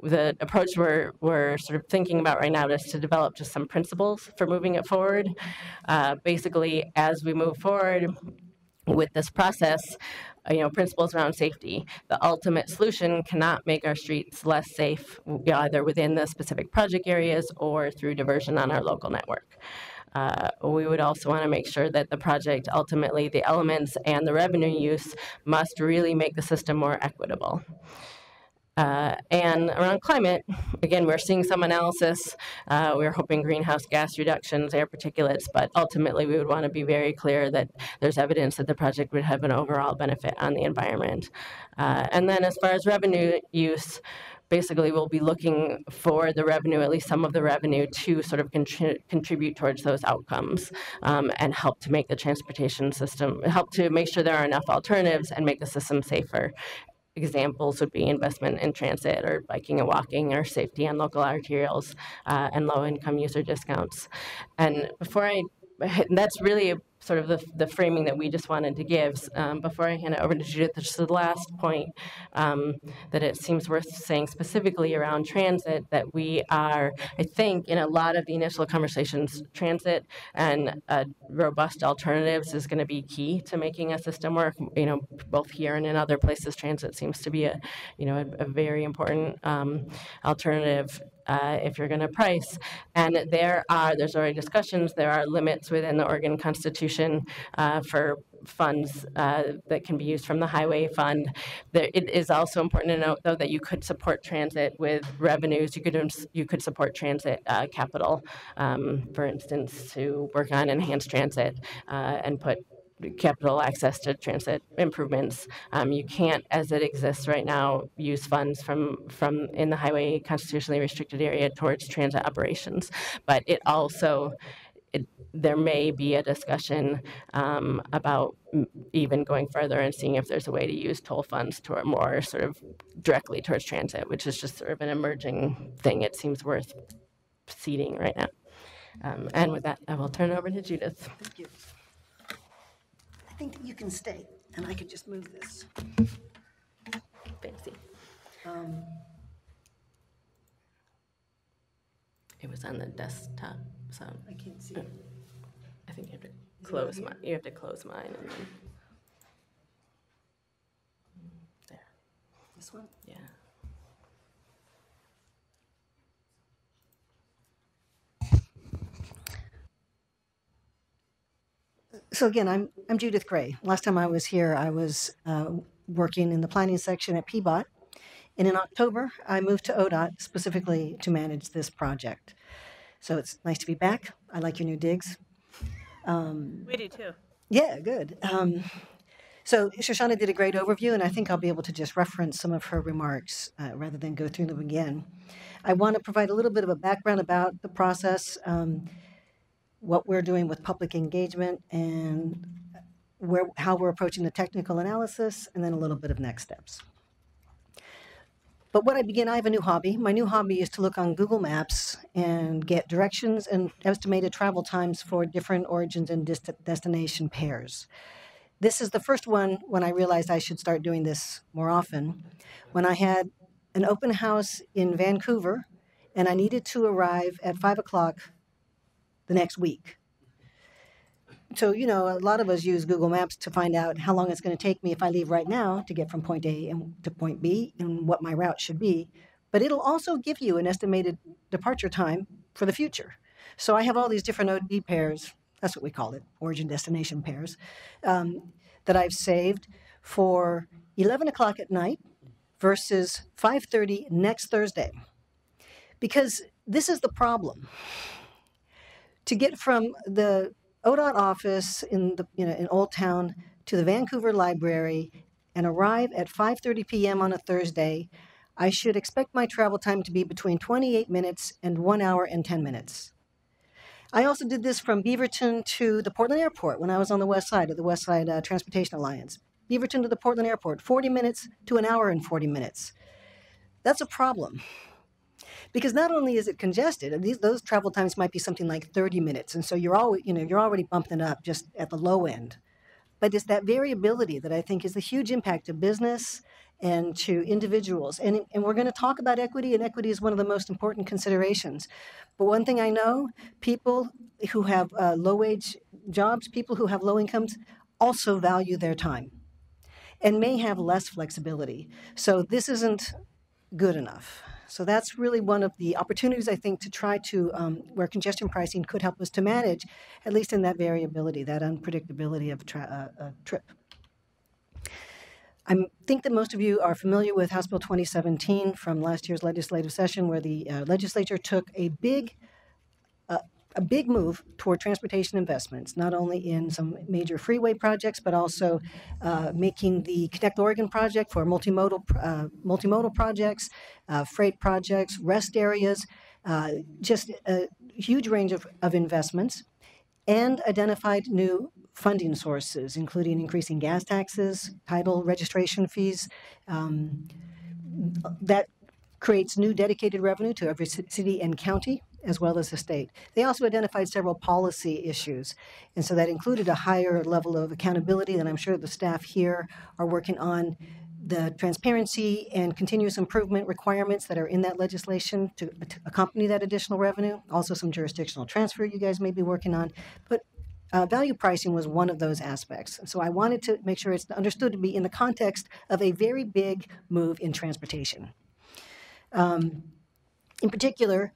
the approach we're sort of thinking about right now is to develop just some principles for moving it forward. Basically, as we move forward with this process, principles around safety. The ultimate solution cannot make our streets less safe, either within the specific project areas or through diversion on our local network. We would also want to make sure that the project, ultimately the elements and the revenue use, must really make the system more equitable. And around climate, again, we're seeing some analysis. We're hoping greenhouse gas reductions, air particulates, but ultimately we would want to be very clear that there's evidence that the project would have an overall benefit on the environment. And then as far as revenue use, basically we'll be looking for the revenue, at least some of the revenue, to sort of contribute towards those outcomes and help to make the transportation system, help to make sure there are enough alternatives and make the system safer. Examples would be investment in transit or biking and walking or safety on local arterials and low-income user discounts. And that's really sort of the framing that we just wanted to give. Before I hand it over to Judith, just the last point that it seems worth saying specifically around transit, that we are, I think, in a lot of the initial conversations, transit and robust alternatives is going to be key to making a system work. Both here and in other places, transit seems to be a very important alternative if you're going to price. And there's already discussions, there are limits within the Oregon Constitution for funds that can be used from the highway fund. It is also important to note, though, that you could support transit with revenues. You could support transit capital, for instance, to work on enhanced transit and put capital access to transit improvements. You can't, as it exists right now, use funds from in the highway constitutionally restricted area towards transit operations. But it also, there may be a discussion about even going further and seeing if there's a way to use toll funds to more sort of directly towards transit, which is just sort of an emerging thing. It seems worth seeding right now. And with that, I will turn it over to Judith. Thank you. I think you can stay, and I could just move this. Fancy. It was on the desktop, so I can't see. I think you have to close mine. You have to close mine and then there. This one? Yeah. So again, I'm Judith Gray. Last time I was here, I was working in the planning section at PBOT. And in October, I moved to ODOT specifically to manage this project. So it's nice to be back. I like your new digs. We do too. Yeah, good. So Shoshana did a great overview, and I think I'll be able to just reference some of her remarks rather than go through them again. I want to provide a little bit of a background about the process, what we're doing with public engagement, and how we're approaching the technical analysis, and then a little bit of next steps. But when I begin, I have a new hobby. My new hobby is to look on Google Maps and get directions and estimated travel times for different origins and destination pairs. This is the first one when I realized I should start doing this more often. When I had an open house in Vancouver, and I needed to arrive at 5 o'clock the next week. So, a lot of us use Google Maps to find out how long it's going to take me if I leave right now to get from point A to point B and what my route should be. But it'll also give you an estimated departure time for the future. So I have all these different OD pairs, that's what we call it, origin destination pairs, that I've saved for 11 o'clock at night versus 5:30 next Thursday. Because this is the problem. To get from the ODOT office in Old Town to the Vancouver Library and arrive at 5:30 p.m. on a Thursday, I should expect my travel time to be between 28 minutes and 1 hour and 10 minutes. I also did this from Beaverton to the Portland Airport when I was on the west side of the West Side Transportation Alliance. Beaverton to the Portland Airport, 40 minutes to an hour and 40 minutes. That's a problem. Because not only is it congested, and those travel times might be something like 30 minutes, and so you're already bumping it up just at the low end. But it's that variability that I think is the huge impact to business and to individuals. And we're going to talk about equity, and equity is one of the most important considerations. But one thing I know, people who have low-wage jobs, people who have low incomes, also value their time and may have less flexibility. So this isn't good enough. So that's really one of the opportunities, I think, to try to, where congestion pricing could help us to manage, at least in that variability, that unpredictability of a trip. I think that most of you are familiar with House Bill 2017 from last year's legislative session, where the legislature took a big move toward transportation investments, not only in some major freeway projects, but also making the Connect Oregon project for multimodal projects, freight projects, rest areas, just a huge range of investments, and identified new funding sources, including increasing gas taxes, title registration fees. That creates new dedicated revenue to every city and county, as well as the state. They also identified several policy issues, and so that included a higher level of accountability, and I'm sure the staff here are working on the transparency and continuous improvement requirements that are in that legislation to accompany that additional revenue. Also some jurisdictional transfer you guys may be working on. But value pricing was one of those aspects. So I wanted to make sure it's understood to be in the context of a very big move in transportation. In particular,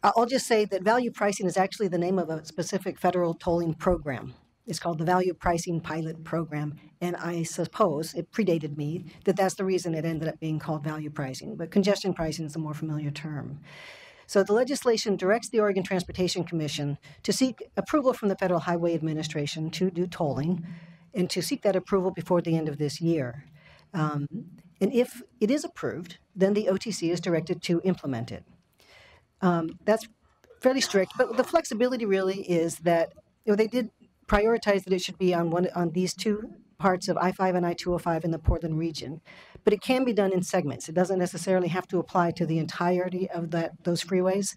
I'll just say that value pricing is actually the name of a specific federal tolling program. It's called the Value Pricing Pilot Program, and I suppose, it predated me, that that's the reason it ended up being called value pricing, but congestion pricing is a more familiar term. So the legislation directs the Oregon Transportation Commission to seek approval from the Federal Highway Administration to do tolling, and to seek that approval before the end of this year. And if it is approved, then the OTC is directed to implement it. That's fairly strict, but the flexibility really is that they did prioritize that it should be on these two parts of I-5 and I-205 in the Portland region, but it can be done in segments. It doesn't necessarily have to apply to the entirety of those freeways,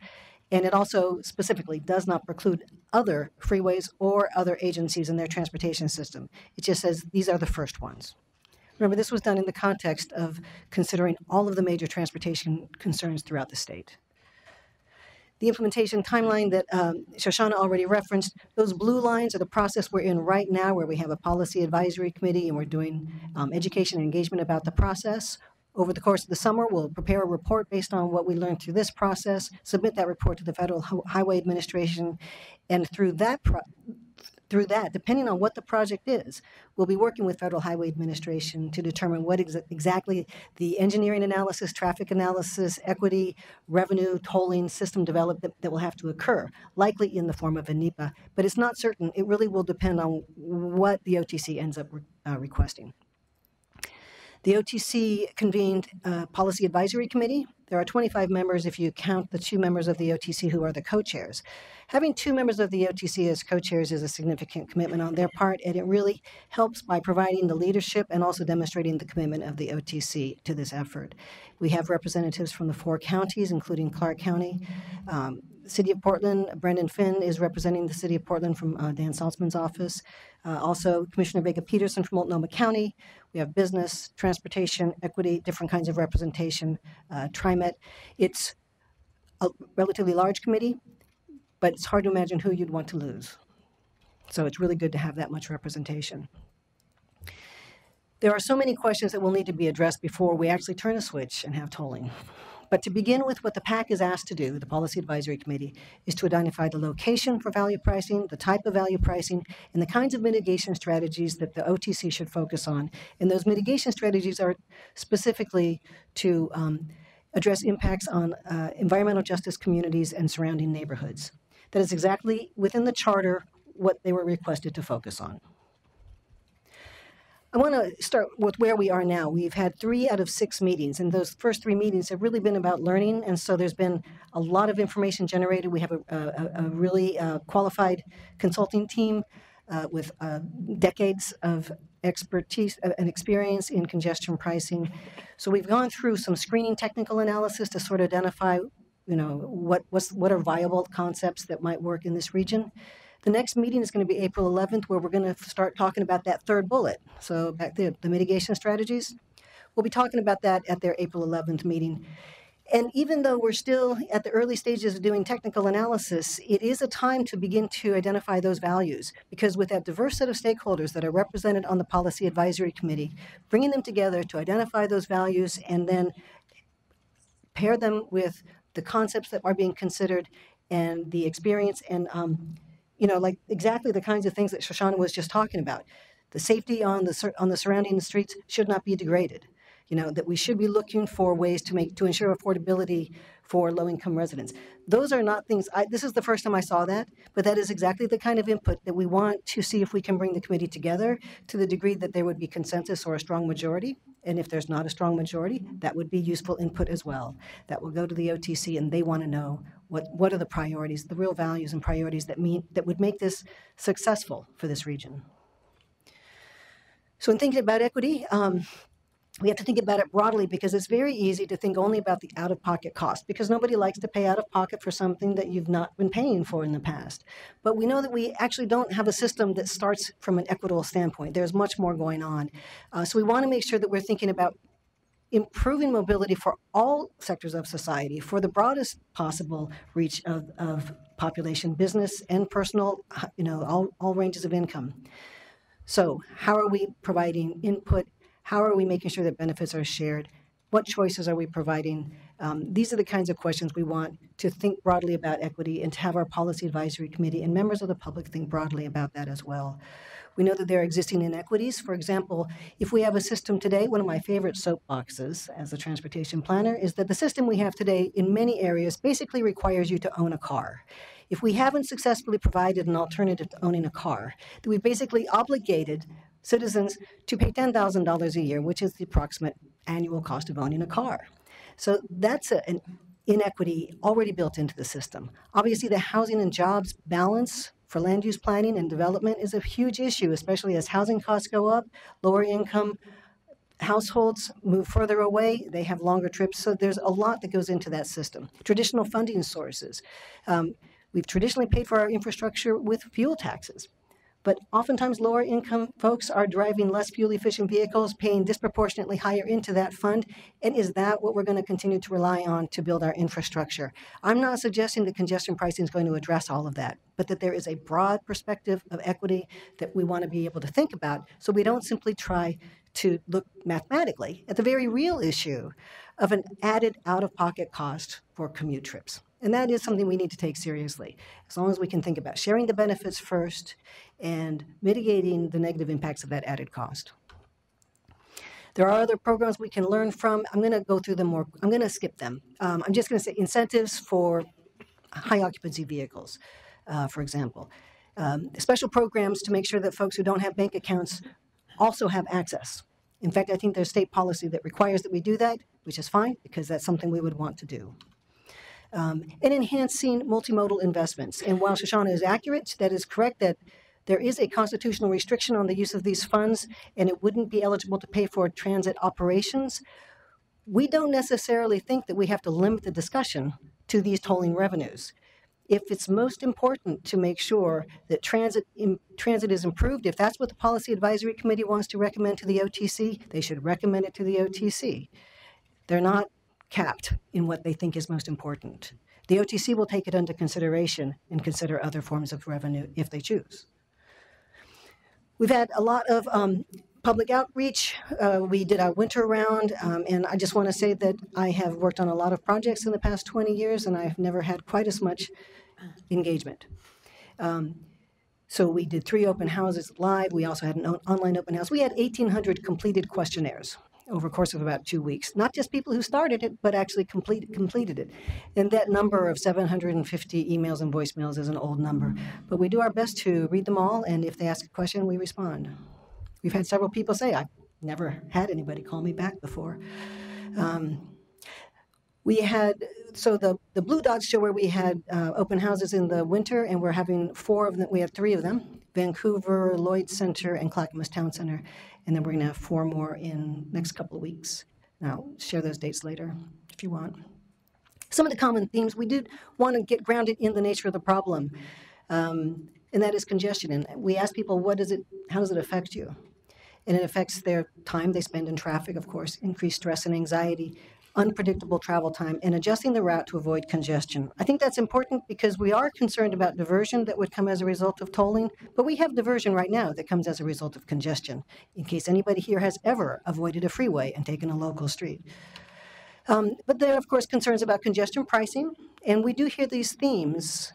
and it also specifically does not preclude other freeways or other agencies in their transportation system. It just says these are the first ones. Remember, this was done in the context of considering all of the major transportation concerns throughout the state. The implementation timeline that Shoshana already referenced, those blue lines are the process we're in right now, where we have a policy advisory committee and we're doing education and engagement about the process. Over the course of the summer, we'll prepare a report based on what we learned through this process, submit that report to the Federal Highway Administration, and through that, depending on what the project is, we'll be working with Federal Highway Administration to determine what exactly the engineering analysis, traffic analysis, equity, revenue, tolling, system development that will have to occur, likely in the form of a NEPA. But it's not certain. It really will depend on what the OTC ends up requesting. The OTC convened a policy advisory committee. There are 25 members if you count the 2 members of the OTC who are the co-chairs. Having 2 members of the OTC as co-chairs is a significant commitment on their part, and it really helps by providing the leadership and also demonstrating the commitment of the OTC to this effort. We have representatives from the 4 counties, including Clark County. City of Portland, Brendan Finn is representing the City of Portland from Dan Saltzman's office. Also, Commissioner Vega Peterson from Multnomah County. We have business, transportation, equity, different kinds of representation, TriMet. It's a relatively large committee, but it's hard to imagine who you'd want to lose. So it's really good to have that much representation. There are so many questions that will need to be addressed before we actually turn a switch and have tolling. But to begin with, what the PAC is asked to do, the Policy Advisory Committee, is to identify the location for value pricing, the type of value pricing, and the kinds of mitigation strategies that the OTC should focus on. And those mitigation strategies are specifically to address impacts on environmental justice communities and surrounding neighborhoods. That is exactly within the charter what they were requested to focus on. I want to start with where we are now. We've had 3 out of 6 meetings, and those first 3 meetings have really been about learning, and so there's been a lot of information generated. We have a really qualified consulting team with decades of expertise and experience in congestion pricing. So we've gone through some screening technical analysis to sort of identify, what are viable concepts that might work in this region. The next meeting is going to be April 11th, where we're going to start talking about that third bullet. So back there, the mitigation strategies. We'll be talking about that at their April 11th meeting. And even though we're still at the early stages of doing technical analysis, it is a time to begin to identify those values. Because with that diverse set of stakeholders that are represented on the Policy Advisory Committee, bringing them together to identify those values and then pair them with the concepts that are being considered and the experience and like exactly the kinds of things that Shoshana was just talking about. The safety on the surrounding streets should not be degraded. That we should be looking for ways to ensure affordability for low-income residents. Those are not things, this is the first time I saw that, but that is exactly the kind of input that we want to see if we can bring the committee together to the degree that there would be consensus or a strong majority. And if there's not a strong majority, that would be useful input as well. That will go to the OTC, and they want to know what are the priorities, the real values and priorities that would make this successful for this region. So in thinking about equity, we have to think about it broadly, because it's very easy to think only about the out-of-pocket cost, because nobody likes to pay out-of-pocket for something that you've not been paying for in the past. But we know that we actually don't have a system that starts from an equitable standpoint. There's much more going on. So we want to make sure that we're thinking about improving mobility for all sectors of society, for the broadest possible reach of population, business and personal, all ranges of income. So how are we providing input? How are we making sure that benefits are shared? What choices are we providing? These are the kinds of questions we want to think broadly about equity, and to have our Policy Advisory Committee and members of the public think broadly about that as well. We know that there are existing inequities. For example, if we have a system today, one of my favorite soapboxes as a transportation planner is that the system we have today in many areas basically requires you to own a car. If we haven't successfully provided an alternative to owning a car, then we've basically obligated citizens to pay $10,000 a year, which is the approximate annual cost of owning a car. So that's an inequity already built into the system. Obviously, the housing and jobs balance for land use planning and development is a huge issue, especially as housing costs go up, lower income households move further away, they have longer trips, so there's a lot that goes into that system. Traditional funding sources. We've traditionally paid for our infrastructure with fuel taxes. But oftentimes lower income folks are driving less fuel efficient vehicles, paying disproportionately higher into that fund. And is that what we're going to continue to rely on to build our infrastructure? I'm not suggesting that congestion pricing is going to address all of that, but that there is a broad perspective of equity that we want to be able to think about, so we don't simply try to look mathematically at the very real issue of an added out-of-pocket cost for commute trips. And that is something we need to take seriously, as long as we can think about sharing the benefits first and mitigating the negative impacts of that added cost. There are other programs we can learn from. I'm going to go through them more. I'm going to skip them. I'm just going to say incentives for high occupancy vehicles, for example. Special programs to make sure that folks who don't have bank accounts also have access. In fact, I think there's state policy that requires that we do that, which is fine, because that's something we would want to do. And enhancing multimodal investments. And while Shoshana is accurate, that is correct, that there is a constitutional restriction on the use of these funds, and it wouldn't be eligible to pay for transit operations. We don't necessarily think that we have to limit the discussion to these tolling revenues. If it's most important to make sure that transit is improved, if that's what the Policy Advisory Committee wants to recommend to the OTC, they should recommend it to the OTC. They're not capped in what they think is most important. The OTC will take it under consideration and consider other forms of revenue if they choose. We've had a lot of public outreach. We did our winter round, and I just want to say that I have worked on a lot of projects in the past 20 years, and I've never had quite as much engagement. So we did 3 open houses live. We also had an online open house. We had 1,800 completed questionnaires over a course of about 2 weeks. Not just people who started it, but actually completed it. And that number of 750 emails and voicemails is an old number. But we do our best to read them all, and if they ask a question, we respond. We've had several people say, I've never had anybody call me back before. We had, so the blue dots show where we had open houses in the winter, and we're having 4 of them. We have 3 of them, Vancouver, Lloyd Center, and Clackamas Town Center. And then we're going to have 4 more in next couple of weeks. And I'll share those dates later if you want. Some of the common themes, we did want to get grounded in the nature of the problem, and that is congestion. And we asked people, how does it affect you? And it affects their time they spend in traffic, of course, increased stress and anxiety, unpredictable travel time, and adjusting the route to avoid congestion. I think that's important because we are concerned about diversion that would come as a result of tolling, but we have diversion right now that comes as a result of congestion, in case anybody here has ever avoided a freeway and taken a local street. But there are, of course, concerns about congestion pricing, and we do hear these themes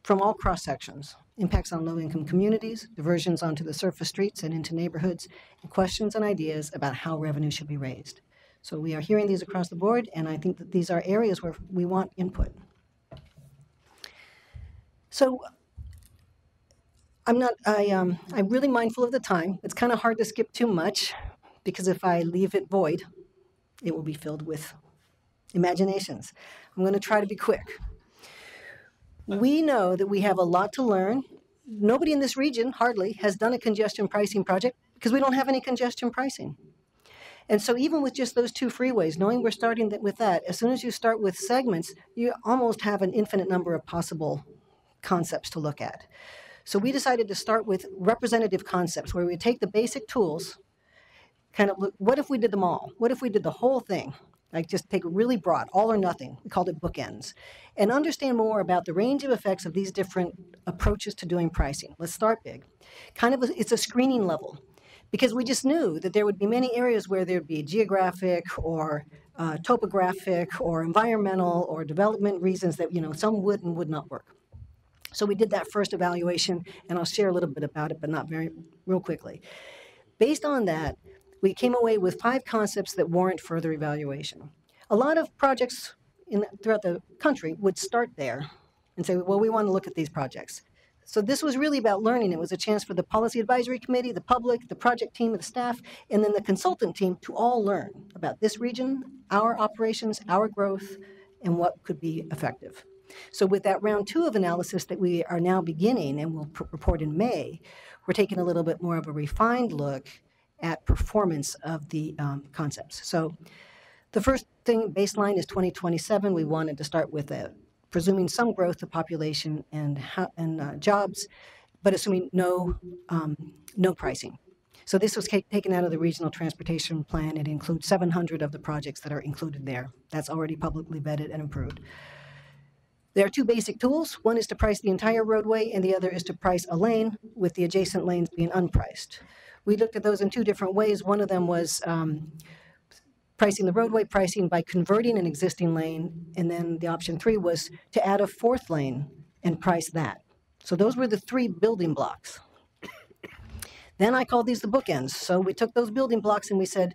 from all cross-sections. Impacts on low-income communities, diversions onto the surface streets and into neighborhoods, and questions and ideas about how revenue should be raised. So we are hearing these across the board, and I think that these are areas where we want input. So I'm really mindful of the time. It's kind of hard to skip too much, because if I leave it void, it will be filled with imaginations. I'm going to try to be quick. We know that we have a lot to learn. Nobody in this region, hardly, has done a congestion pricing project because we don't have any congestion pricing. And so even with just those 2 freeways, knowing we're starting with that, as soon as you start with segments, you almost have an infinite number of possible concepts to look at. So we decided to start with representative concepts, where we take the basic tools, kind of look, what if we did them all? What if we did the whole thing? Like just take it really broad, all or nothing. We called it bookends. And understand more about the range of effects of these different approaches to doing pricing. Let's start big. It's a screening level, because we just knew that there would be many areas where there'd be geographic or topographic or environmental or development reasons that, some would and would not work. So we did that first evaluation, and I'll share a little bit about it, but not real quickly. Based on that, we came away with 5 concepts that warrant further evaluation. A lot of projects throughout the country would start there and say, well, we want to look at these projects. So this was really about learning. It was a chance for the Policy Advisory Committee, the public, the project team, the staff, and then the consultant team to all learn about this region, our operations, our growth, and what could be effective. So with that round 2 of analysis that we are now beginning and will report in May, we're taking a little bit more of a refined look at performance of the concepts. So the first thing, baseline, is 2027. We wanted to start with presuming some growth of population and jobs, but assuming no pricing. So this was taken out of the regional transportation plan. It includes 700 of the projects that are included there. That's already publicly vetted and approved. There are 2 basic tools. One is to price the entire roadway, and the other is to price a lane, with the adjacent lanes being unpriced. We looked at those in 2 different ways. One of them was pricing the roadway pricing by converting an existing lane, and then the option 3 was to add a 4th lane and price that. So those were the 3 building blocks. Then I called these the bookends. So we took those building blocks and we said,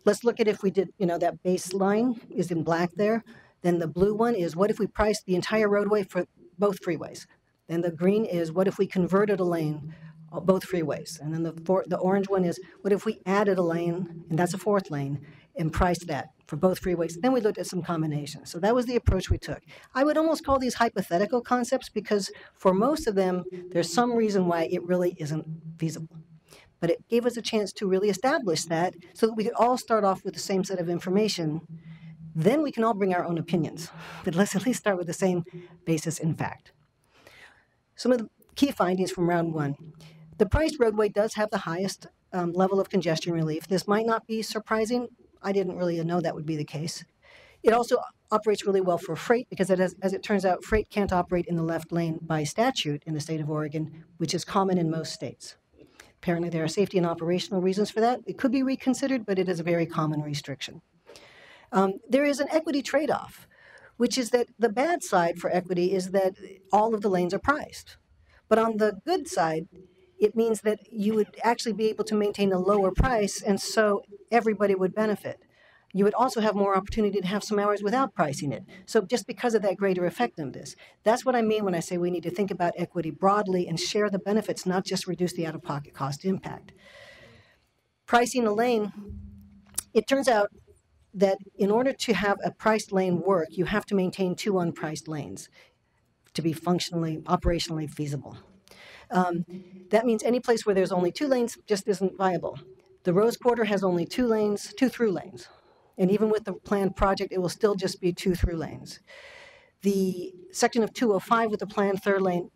let's look at if we did, that baseline is in black there. Then the blue one is, what if we priced the entire roadway for both freeways? Then the green is, what if we converted a lane, both freeways? And then the orange one is, what if we added a lane, and that's a 4th lane, and priced that for both freeways? Then we looked at some combinations. So that was the approach we took. I would almost call these hypothetical concepts, because for most of them, there's some reason why it really isn't feasible. But it gave us a chance to really establish that, so that we could all start off with the same set of information. Then we can all bring our own opinions. But let's at least start with the same basis in fact. Some of the key findings from round 1. The priced roadway does have the highest level of congestion relief. This might not be surprising. I didn't really know that would be the case. It also operates really well for freight, because as it turns out, freight can't operate in the left lane by statute in the state of Oregon, which is common in most states. Apparently, there are safety and operational reasons for that. It could be reconsidered, but it is a very common restriction. There is an equity trade-off, which is that the bad side for equity is that all of the lanes are priced. But on the good side, it means that you would actually be able to maintain a lower price, and so everybody would benefit. You would also have more opportunity to have some hours without pricing it. So just because of that greater effectiveness, that's what I mean when I say we need to think about equity broadly and share the benefits, not just reduce the out-of-pocket cost impact. Pricing a lane, it turns out that in order to have a priced lane work, you have to maintain 2 unpriced lanes to be functionally, operationally feasible. That means any place where there's only 2 lanes just isn't viable. The Rose Quarter has only 2 lanes, 2 through lanes. And even with the planned project, it will still just be 2 through lanes. The section of 205 with the planned 3rd lane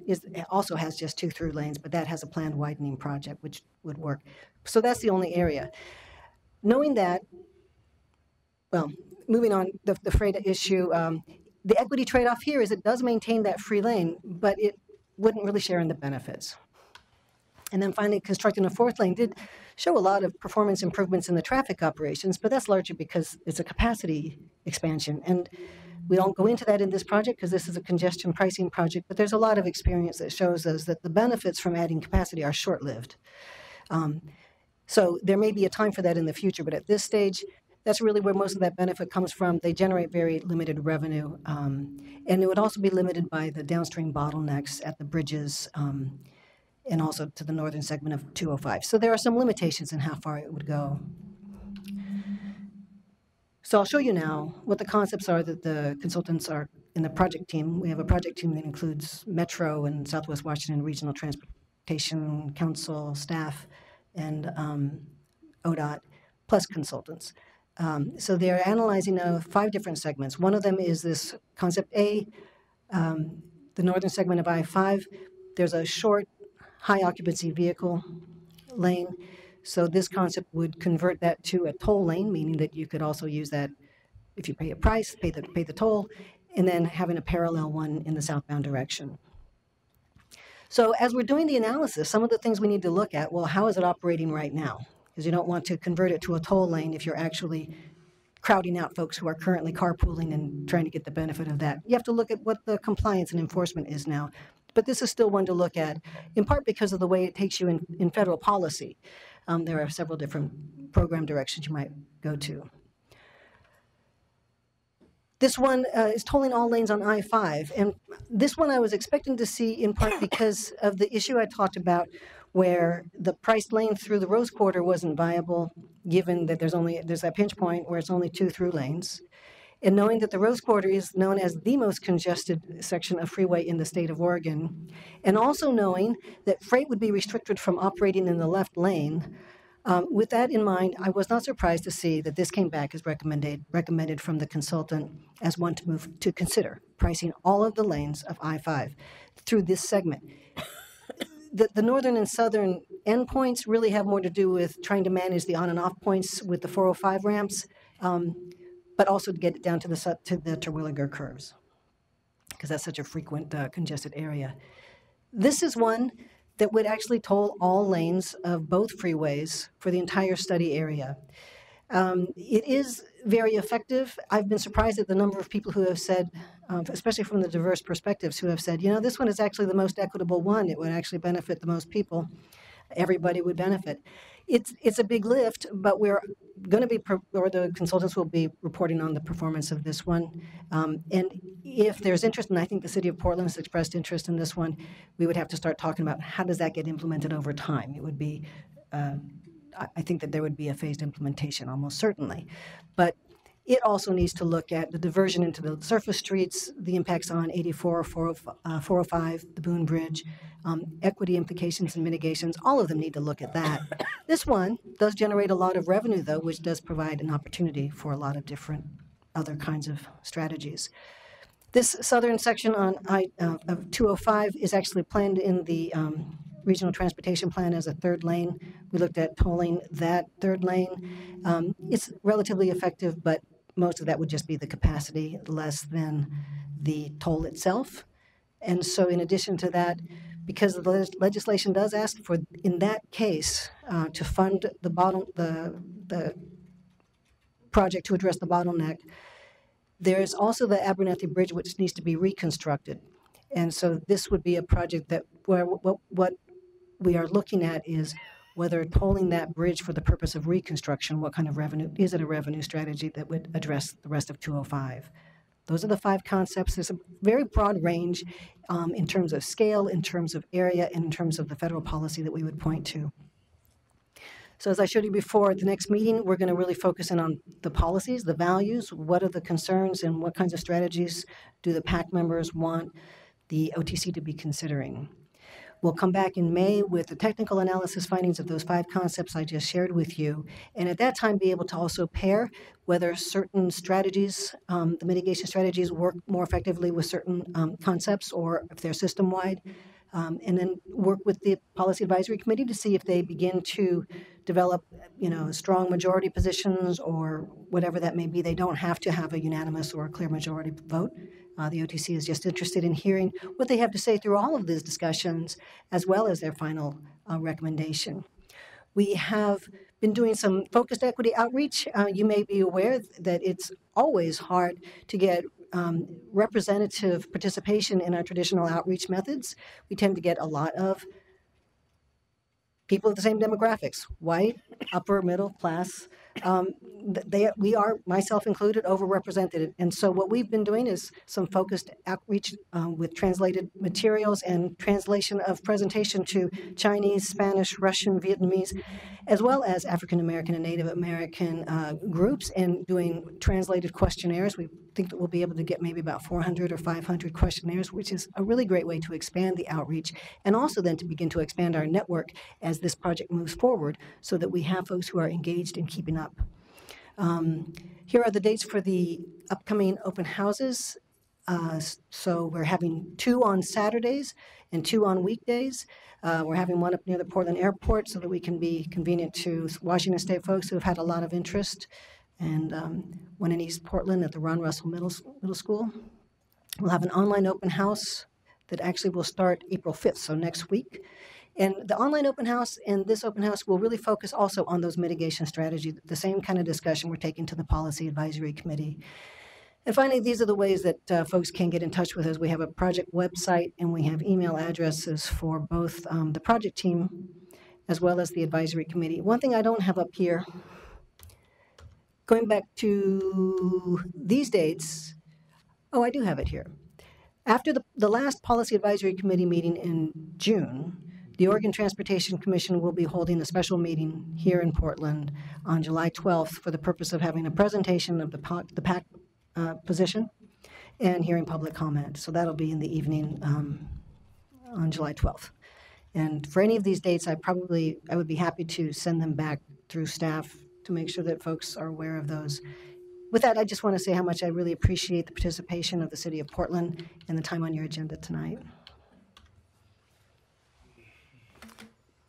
also has just 2 through lanes, but that has a planned widening project, which would work. So that's the only area. Knowing that, well, moving on, the freight issue, the equity trade-off here is it does maintain that free lane, but it wouldn't really share in the benefits. And then finally, constructing a 4th lane did show a lot of performance improvements in the traffic operations, but that's largely because it's a capacity expansion. And we don't go into that in this project because this is a congestion pricing project, but there's a lot of experience that shows us that the benefits from adding capacity are short-lived. So there may be a time for that in the future, but at this stage, that's really where most of that benefit comes from. They generate very limited revenue, and it would also be limited by the downstream bottlenecks at the bridges, and also to the northern segment of 205. So there are some limitations in how far it would go. So I'll show you now what the concepts are that the consultants are in the project team. We have a project team that includes Metro and Southwest Washington Regional Transportation Council staff and ODOT, plus consultants. So they're analyzing now 5 different segments. One of them is this concept A, the northern segment of I-5. There's a short, high occupancy vehicle lane. So this concept would convert that to a toll lane, meaning that you could also use that if you pay a price, pay the toll, and then having a parallel one in the southbound direction. So as we're doing the analysis, some of the things we need to look at, well, how is it operating right now? Because you don't want to convert it to a toll lane if you're actually crowding out folks who are currently carpooling and trying to get the benefit of that. You have to look at what the compliance and enforcement is now. But this is still one to look at, in part because of the way it takes you in federal policy. There are several different program directions you might go to. This one is tolling all lanes on I-5. And this one I was expecting to see in part because of the issue I talked about where the priced lane through the Rose Quarter wasn't viable, given that there's that pinch point where it's only 2 through lanes. And knowing that the Rose Quarter is known as the most congested section of freeway in the state of Oregon, and also knowing that freight would be restricted from operating in the left lane, with that in mind, I was not surprised to see that this came back as recommended from the consultant as one to consider pricing all of the lanes of I-5 through this segment. The northern and southern endpoints really have more to do with trying to manage the on and off points with the 405 ramps, but also to get it down to the Terwilliger curves, because that's such a frequent congested area. This is one that would actually toll all lanes of both freeways for the entire study area. It is very effective. I've been surprised at the number of people who have said, especially from the diverse perspectives, who have said, you know, this one is actually the most equitable one. It would actually benefit the most people. Everybody would benefit. It's a big lift, but we're going to be, or the consultants will be reporting on the performance of this one. And if there's interest, and I think the city of Portland has expressed interest in this one, we would have to start talking about how does that get implemented over time. It would be, I think that there would be a phased implementation almost certainly. But it also needs to look at the diversion into the surface streets, the impacts on 84, 405, the Boone Bridge, equity implications and mitigations. All of them need to look at that. This one does generate a lot of revenue, though, which does provide an opportunity for a lot of different other kinds of strategies. This southern section of 205 is actually planned in the Regional Transportation Plan as a 3rd lane. We looked at tolling that 3rd lane. It's relatively effective, but most of that would just be the capacity, less than the toll itself. And so in addition to that, because the legislation does ask for, in that case, to fund the project to address the bottleneck. There's also the Abernathy Bridge, which needs to be reconstructed. And so this would be a project that where what we are looking at is whether tolling that bridge for the purpose of reconstruction, what kind of revenue, is it a revenue strategy that would address the rest of 205? Those are the 5 concepts. There's a very broad range in terms of scale, in terms of area, and in terms of the federal policy that we would point to. So as I showed you before, at the next meeting, we're going to really focus in on the policies, the values, what are the concerns, and what kinds of strategies do the PAC members want the OTC to be considering. We'll come back in May with the technical analysis findings of those 5 concepts I just shared with you, and at that time be able to also pair whether certain strategies, the mitigation strategies, work more effectively with certain concepts, or if they're system-wide, and then work with the Policy Advisory Committee to see if they begin to develop, strong majority positions or whatever that may be. They don't have to have a unanimous or a clear majority vote. The OTC is just interested in hearing what they have to say through all of these discussions, as well as their final recommendation. We have been doing some focused equity outreach. You may be aware that it's always hard to get representative participation in our traditional outreach methods. We tend to get a lot of people of the same demographics, white, upper, middle class. We are, myself included, overrepresented. And so what we've been doing is some focused outreach with translated materials and translation of presentation to Chinese, Spanish, Russian, Vietnamese, as well as African American and Native American groups, and doing translated questionnaires. We think that we'll be able to get maybe about 400 or 500 questionnaires, which is a really great way to expand the outreach, and also then to begin to expand our network as this project moves forward, so that we have folks who are engaged in keeping up. Here are the dates for the upcoming open houses. So we're having 2 on Saturdays and 2 on weekdays. We're having one up near the Portland Airport so that we can be convenient to Washington State folks who have had a lot of interest, and one in East Portland at the Ron Russell Middle School. We'll have an online open house that actually will start April 5th, so next week. And the online open house and this open house will really focus also on those mitigation strategies, the same kind of discussion we're taking to the Policy Advisory Committee. And finally, these are the ways that folks can get in touch with us. We have a project website, and we have email addresses for both the project team as well as the advisory committee. One thing I don't have up here, going back to these dates, oh, I do have it here. After the last Policy Advisory Committee meeting in June, the Oregon Transportation Commission will be holding a special meeting here in Portland on July 12th for the purpose of having a presentation of the PAC position and hearing public comment. So that'll be in the evening on July 12th. And for any of these dates, I would be happy to send them back through staff to make sure that folks are aware of those. With that, I just want to say how much I really appreciate the participation of the City of Portland and the time on your agenda tonight.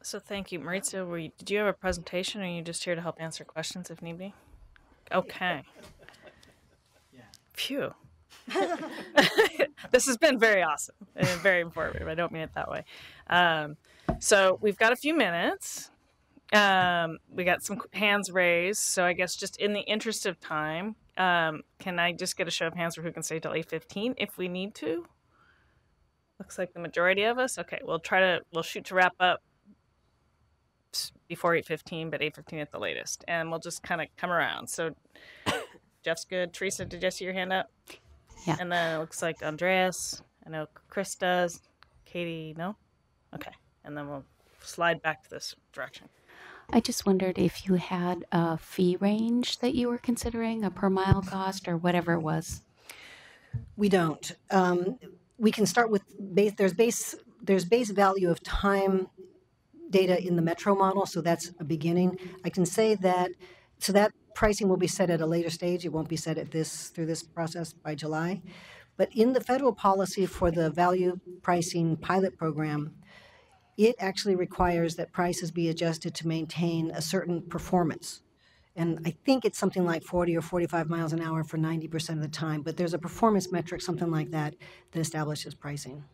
So thank you. Maurizio, did you have a presentation, or are you just here to help answer questions if need be? Okay. Phew. This has been very awesome and very informative. I don't mean it that way. So we've got a few minutes. We got some hands raised. So I guess just in the interest of time, can I just get a show of hands for who can stay till 8:15 if we need to? Looks like the majority of us. Okay, we'll shoot to wrap up before 8:15, but 8:15 at the latest. And we'll just kind of come around. So Jeff's good. Teresa, did you see your hand up? Yeah. And then it looks like Andreas. I know Chris does. Katie, no? Okay. And then we'll slide back to this direction. I just wondered if you had a fee range that you were considering, a per mile cost or whatever it was. We don't. We can start with there's base value of time data in the Metro model, so that's a beginning. I can say that, so that pricing will be set at a later stage. It won't be set at through this process by July. But in the federal policy for the value pricing pilot program, it actually requires that prices be adjusted to maintain a certain performance. And I think it's something like 40 or 45 miles an hour for 90% of the time, but there's a performance metric, something like that, that establishes pricing.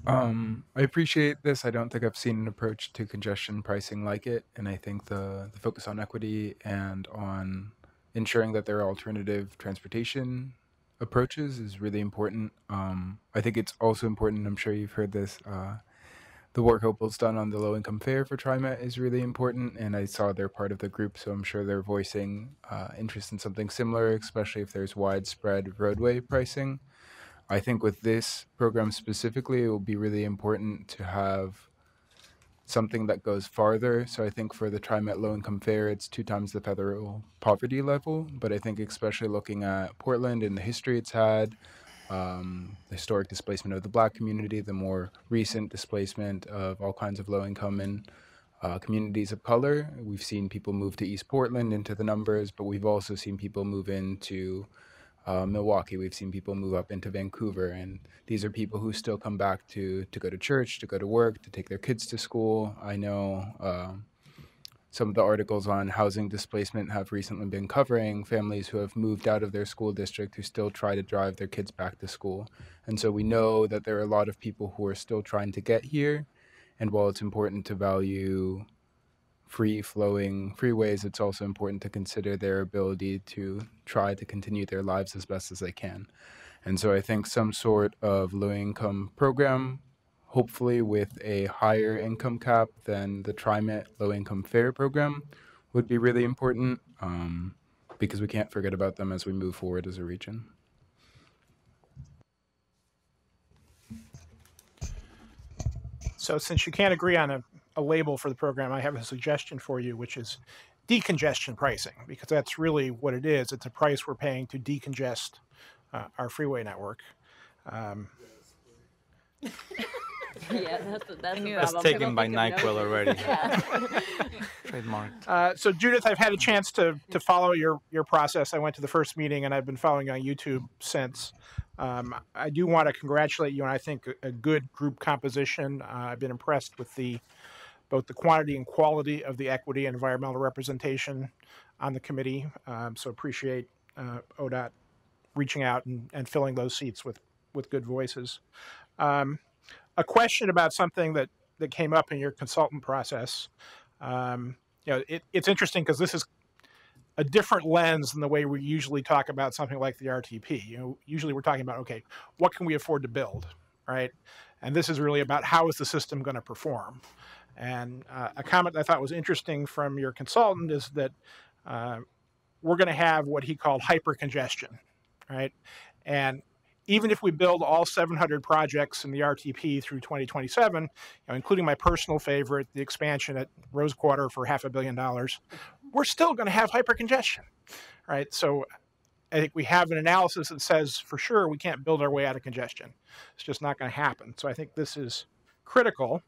I appreciate this. I don't think I've seen an approach to congestion pricing like it, and I think the focus on equity and on ensuring that there are alternative transportation approaches is really important. I think it's also important, I'm sure you've heard this, the work Opal's done on the low-income fare for TriMet is really important, and I saw they're part of the group, so I'm sure they're voicing interest in something similar, especially if there's widespread roadway pricing. I think with this program specifically, it will be really important to have something that goes farther. So I think for the TriMet low-income fare, it's 2 times the federal poverty level. But I think especially looking at Portland and the history it's had, the historic displacement of the Black community, the more recent displacement of all kinds of low-income and communities of color. We've seen people move to East Portland into the numbers, but we've also seen people move into Milwaukee. We've seen people move up into Vancouver, and these are people who still come back to go to church, to go to work, to take their kids to school. I know some of the articles on housing displacement have recently been covering families who have moved out of their school district who still try to drive their kids back to school. And so we know that there are a lot of people who are still trying to get here. And while it's important to value free-flowing freeways, it's also important to consider their ability to try to continue their lives as best as they can. And so I think some sort of low-income program, hopefully with a higher income cap than the TriMet low-income fare program, would be really important, because we can't forget about them as we move forward as a region. So since you can't agree on a label for the program, I have a suggestion for you, which is decongestion pricing, because that's really what it is. It's a price we're paying to decongest our freeway network. Yeah, that's taken by NyQuil already. Trademarked. So Judith, I've had a chance to follow your process. I went to the first meeting, and I've been following on YouTube since. I do want to congratulate you on, I think, a good group composition. I've been impressed with both the quantity and quality of the equity and environmental representation on the committee. So appreciate ODOT reaching out and filling those seats with good voices. A question about something that came up in your consultant process. It's interesting because this is a different lens than the way we usually talk about something like the RTP. Usually we're talking about, okay, what can we afford to build, right? And this is really about how is the system going to perform. And a comment I thought was interesting from your consultant is that we're going to have what he called hypercongestion, right? And even if we build all 700 projects in the RTP through 2027, including my personal favorite, the expansion at Rose Quarter for $500 million, we're still going to have hypercongestion, right? So I think we have an analysis that says for sure we can't build our way out of congestion. It's just not going to happen. So I think this is critical.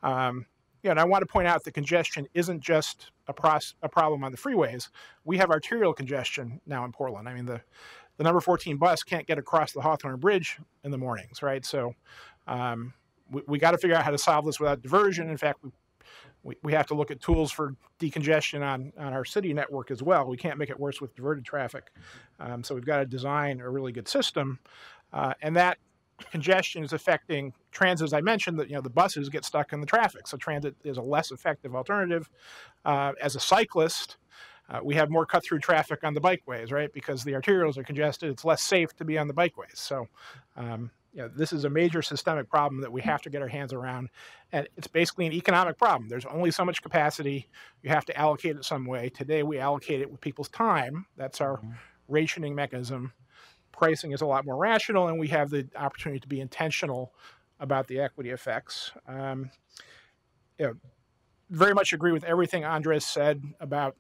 And I want to point out that congestion isn't just a problem on the freeways. We have arterial congestion now in Portland. I mean, the number 14 bus can't get across the Hawthorne Bridge in the mornings, right? So we got to figure out how to solve this without diversion. In fact, we have to look at tools for decongestion on our city network as well. We can't make it worse with diverted traffic. So we've got to design a really good system. And that congestion is affecting transit, as I mentioned, that the buses get stuck in the traffic. So transit is a less effective alternative. As a cyclist, we have more cut-through traffic on the bikeways, right? Because the arterials are congested, it's less safe to be on the bikeways. So, this is a major systemic problem that we have to get our hands around, and it's basically an economic problem. There's only so much capacity. You have to allocate it some way. Today, we allocate it with people's time. That's our rationing mechanism. Pricing is a lot more rational, and we have the opportunity to be intentional about the equity effects. Very much agree with everything Andres said about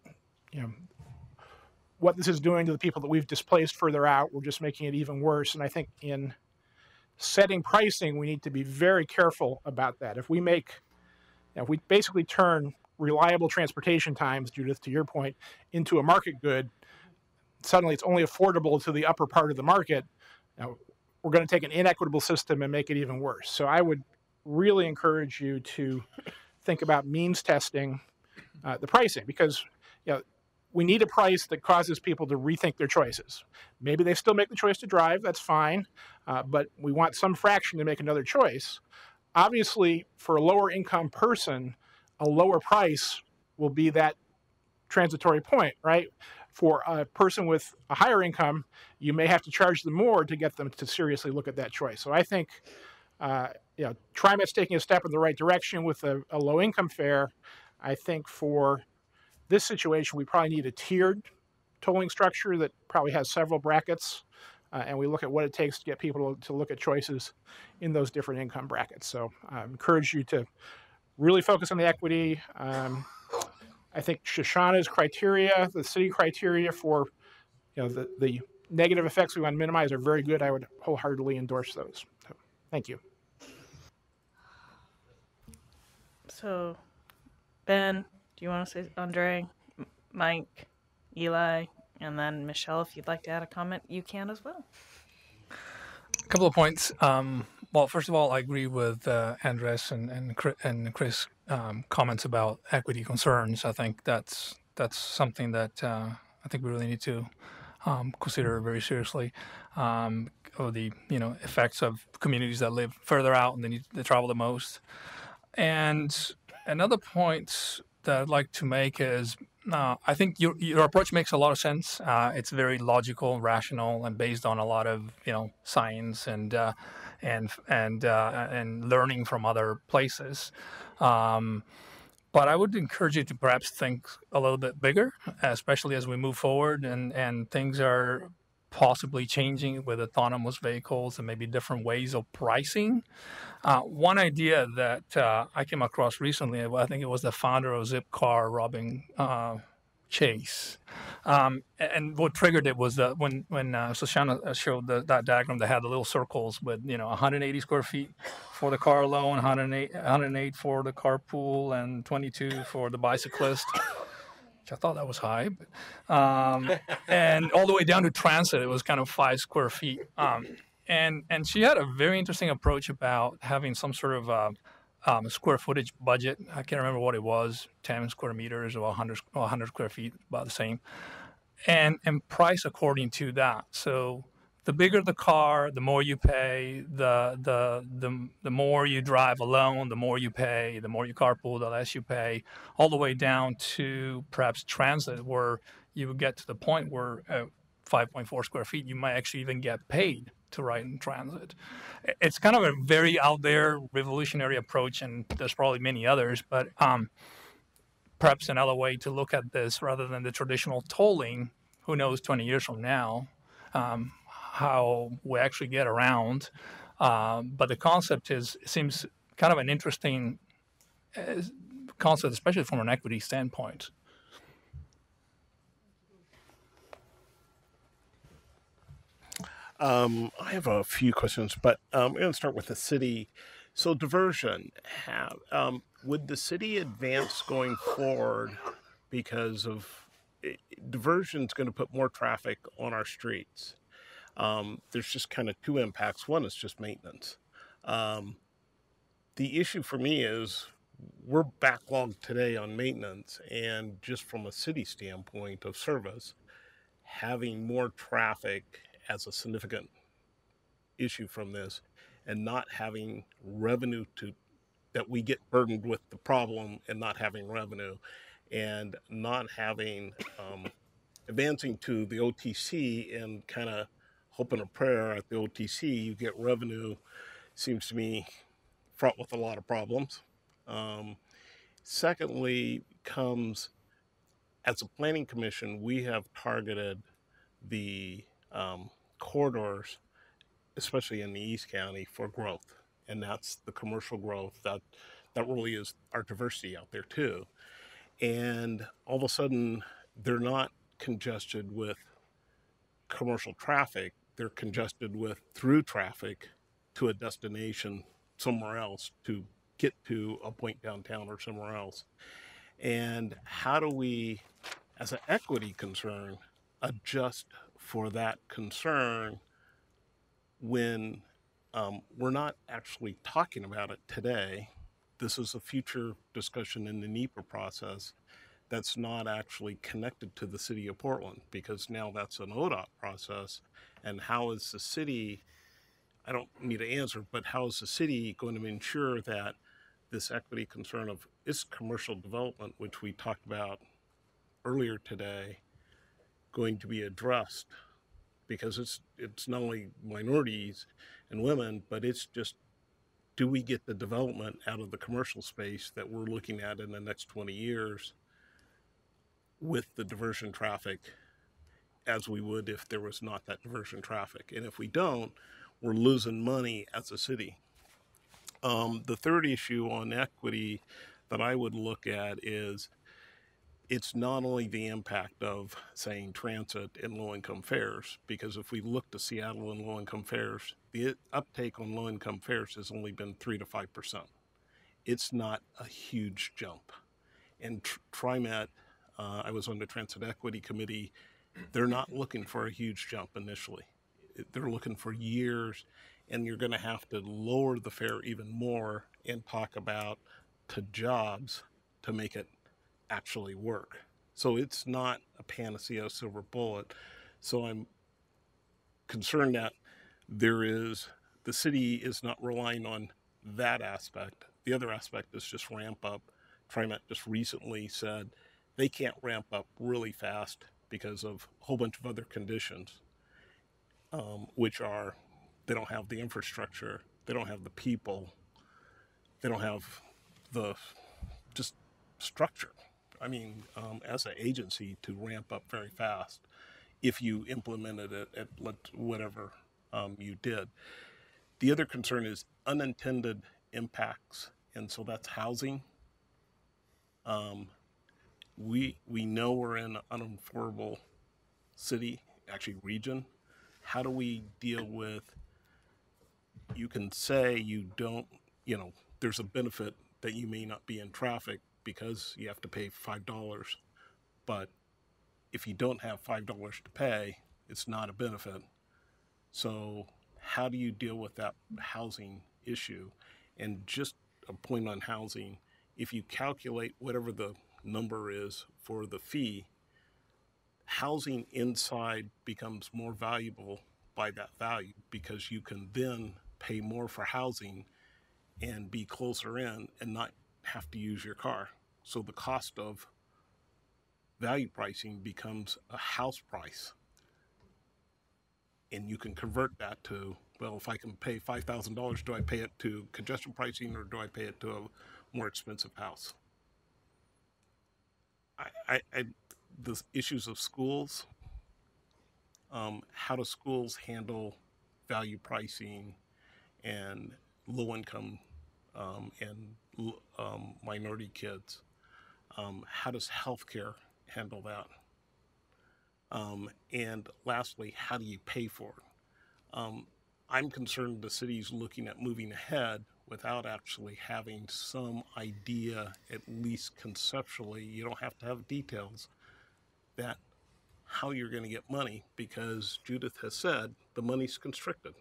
what this is doing to the people that we've displaced further out. We're just making it even worse. And I think in setting pricing, we need to be very careful about that. If we basically turn reliable transportation times, Judith, to your point, into a market good, suddenly it's only affordable to the upper part of the market. We're going to take an inequitable system and make it even worse. So I would really encourage you to think about means testing the pricing, because we need a price that causes people to rethink their choices. Maybe they still make the choice to drive, that's fine, but we want some fraction to make another choice. obviously, for a lower income person, a lower price will be that transitory point, right? For a person with a higher income, you may have to charge them more to get them to seriously look at that choice. So I think, TriMet's taking a step in the right direction with a low income fare. I think for this situation, we probably need a tiered tolling structure that probably has several brackets, and we look at what it takes to get people to look at choices in those different income brackets. So I encourage you to really focus on the equity. I think Shoshana's criteria, the city criteria for the negative effects we want to minimize are very good. I would wholeheartedly endorse those. So, thank you. So, Ben, do you want to say Andre, Mike, Eli, and then Michelle, if you'd like to add a comment, you can as well. A couple of points. Well, first of all, I agree with Andres and Chris' comments about equity concerns. I think that's something that I think we really need to consider very seriously. Or the effects of communities that live further out and they travel the most. And another point that I'd like to make is I think your approach makes a lot of sense. It's very logical, rational, and based on a lot of science and learning from other places. But I would encourage you to perhaps think a little bit bigger, especially as we move forward and things are possibly changing with autonomous vehicles and maybe different ways of pricing. One idea that I came across recently, I think it was the founder of Zipcar, Robin Chase. And what triggered it was that when Shoshana showed that diagram, they had the little circles with 180 square feet for the car alone, 108 for the carpool, and 22 for the bicyclist. I thought that was high, and all the way down to transit, it was kind of 5 square feet. And she had a very interesting approach about having some sort of square footage budget. I can't remember what it was, 10 square meters or 100 square feet, about the same, and price according to that. So the bigger the car, the more you pay. The more you drive alone, the more you pay. The more you carpool, the less you pay. All the way down to perhaps transit, where you would get to the point where 5.4 square feet, you might actually even get paid to ride in transit. It's kind of a very out there, revolutionary approach, and there's probably many others. But perhaps another way to look at this, rather than the traditional tolling, who knows 20 years from now, how we actually get around. But the concept seems kind of an interesting concept, especially from an equity standpoint. I have a few questions, but I'm going to start with the city. So diversion, would the city advance going forward because of diversion is going to put more traffic on our streets? There's just kind of two impacts. One is just maintenance. The issue for me is we're backlogged today on maintenance, and just from a city standpoint of service, having more traffic as a significant issue from this, and not having revenue that we get burdened with the problem and not having revenue, and not having advancing to the OTC and kind of hoping a prayer at the OTC you get revenue, seems to me fraught with a lot of problems. Secondly comes, as a planning commission, we have targeted the corridors, especially in the East County, for growth, and that's the commercial growth. That really is our diversity out there too. And all of a sudden, they're not congested with commercial traffic. They're congested with through traffic to a destination somewhere else to get to a point downtown or somewhere else. And how do we, as an equity concern, adjust for that concern when we're not actually talking about it today? This is a future discussion in the NEPA process that's not actually connected to the city of Portland, because now that's an ODOT process. And how is the city I don't need an answer, but how is the city going to ensure that this equity concern of its commercial development, which we talked about earlier today, going to be addressed? Because it's not only minorities and women, but it's just, do we get the development out of the commercial space that we're looking at in the next 20 years with the diversion traffic as we would if there was not that diversion traffic? And if we don't, we're losing money as a city. The third issue on equity that I would look at is, it's not only the impact of, saying, transit and low-income fares, because if we look to Seattle and low-income fares, the uptake on low-income fares has only been 3 to 5%. It's not a huge jump. And TriMet, I was on the Transit Equity Committee, they're not looking for a huge jump initially. They're looking for years, and you're going to have to lower the fare even more and talk about to jobs to make it actually work. So it's not a panacea, silver bullet. So I'm concerned that the city is not relying on that aspect. The other aspect is just ramp up. TriMet just recently said they can't ramp up really fast because of a whole bunch of other conditions, which are, they don't have the infrastructure, they don't have the people, they don't have the just structure. I mean, as an agency, to ramp up very fast if you implemented it at whatever you did. The other concern is unintended impacts, and so that's housing. We know we're in an unaffordable city, actually region. How do we deal with, you can say you don't, there's a benefit that you may not be in traffic because you have to pay $5, but if you don't have $5 to pay, it's not a benefit. So how do you deal with that housing issue? And just a point on housing, if you calculate whatever the number is for the fee, housing inside becomes more valuable by that value, because you can then pay more for housing and be closer in and not have to use your car. So the cost of value pricing becomes a house price. And you can convert that to, well, if I can pay $5,000, do I pay it to congestion pricing or do I pay it to a more expensive house? The issues of schools, how do schools handle value pricing and low income and minority kids? How does healthcare handle that? And lastly, how do you pay for it? I'm concerned the city's looking at moving ahead without actually having some idea, at least conceptually, you don't have to have details, that how you're going to get money, because Judith has said the money's constricted.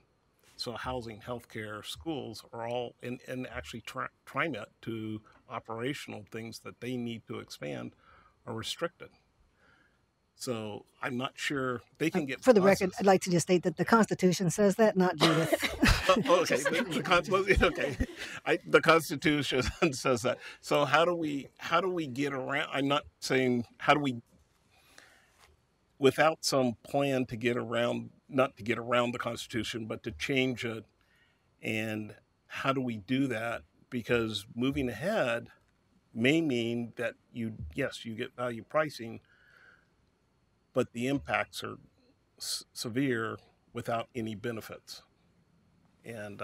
So housing, healthcare, schools are all, and actually TriMet to operational things that they need to expand are restricted. So I'm not sure they can get. For the record, I'd like to just state that the Constitution says that, not Judith. Okay, the Constitution says that. So how do we get around? I'm not saying how do we, without some plan to get around, not to get around the Constitution, but to change it. And how do we do that? Because moving ahead may mean that you get value pricing, but the impacts are severe without any benefits. And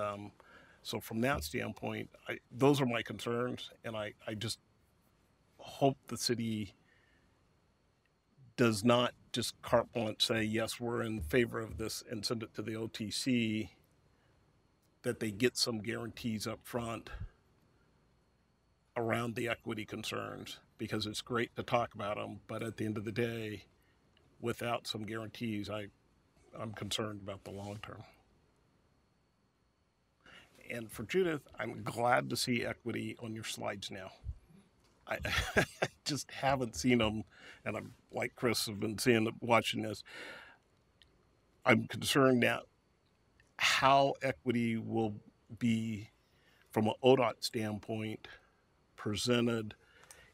so from that standpoint, those are my concerns, and I just hope the city does not just carte blanche say, yes, we're in favor of this and send it to the OTC, that they get some guarantees up front around the equity concerns, because it's great to talk about them, but at the end of the day, without some guarantees, I'm concerned about the long term. And for Judith, I'm glad to see equity on your slides now. I just haven't seen them, and I'm like Chris, have been watching this. I'm concerned that how equity will be, from an ODOT standpoint, presented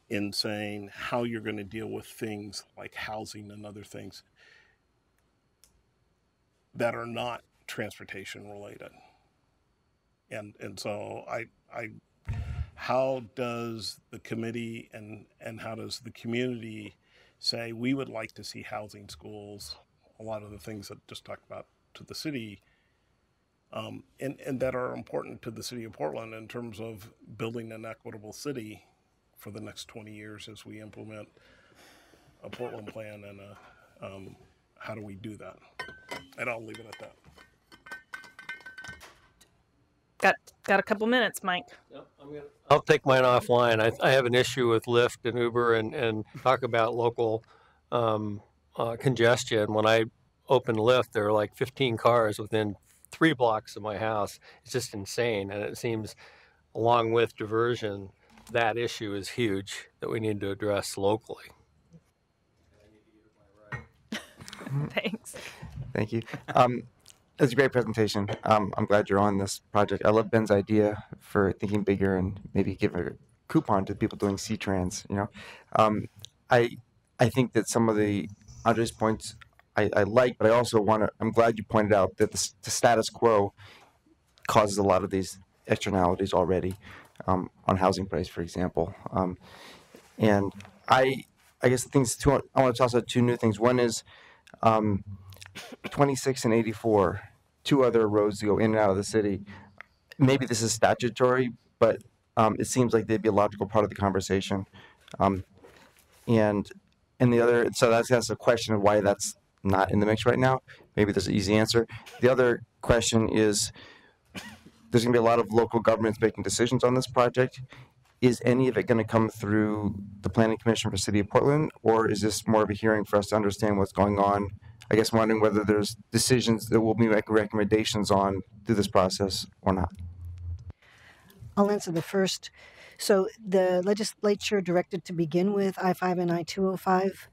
in saying how you're going to deal with things like housing and other things that are not transportation related. And so how does the committee and how does the community say we would like to see housing, schools, a lot of the things that just talked about to the city, and that are important to the city of Portland in terms of building an equitable city for the next 20 years as we implement a Portland plan and how do we do that? And I'll leave it at that. Got a couple minutes, Mike. Yep, I'll take mine offline. I have an issue with Lyft and Uber and talk about local congestion. When I opened Lyft, there were like 15 cars within 3 blocks of my house. It's just insane. And it seems, along with diversion, that issue is huge that we need to address locally. Thanks. Thank you. That's a great presentation. I'm glad you're on this project. I love Ben's idea for thinking bigger and maybe give a coupon to people doing C-Trans. You know, I think that some of the Andre's points I like, but I also I'm glad you pointed out that the status quo causes a lot of these externalities already on housing price, for example. And I guess I want to toss out 2 new things. One is 26 and 84, 2 other roads to go in and out of the city. Maybe this is statutory, but it seems like they'd be a logical part of the conversation. And the other, so that's a question of why that's not in the mix right now. Maybe there's an easy answer. The other question is, there's going to be a lot of local governments making decisions on this project. Is any of it going to come through the Planning Commission for City of Portland, or is this more of a hearing for us to understand what's going on? I guess wondering whether there's decisions that we'll be making recommendations on through this process or not. I'll answer the first. So the legislature directed to begin with I-5 and I-205.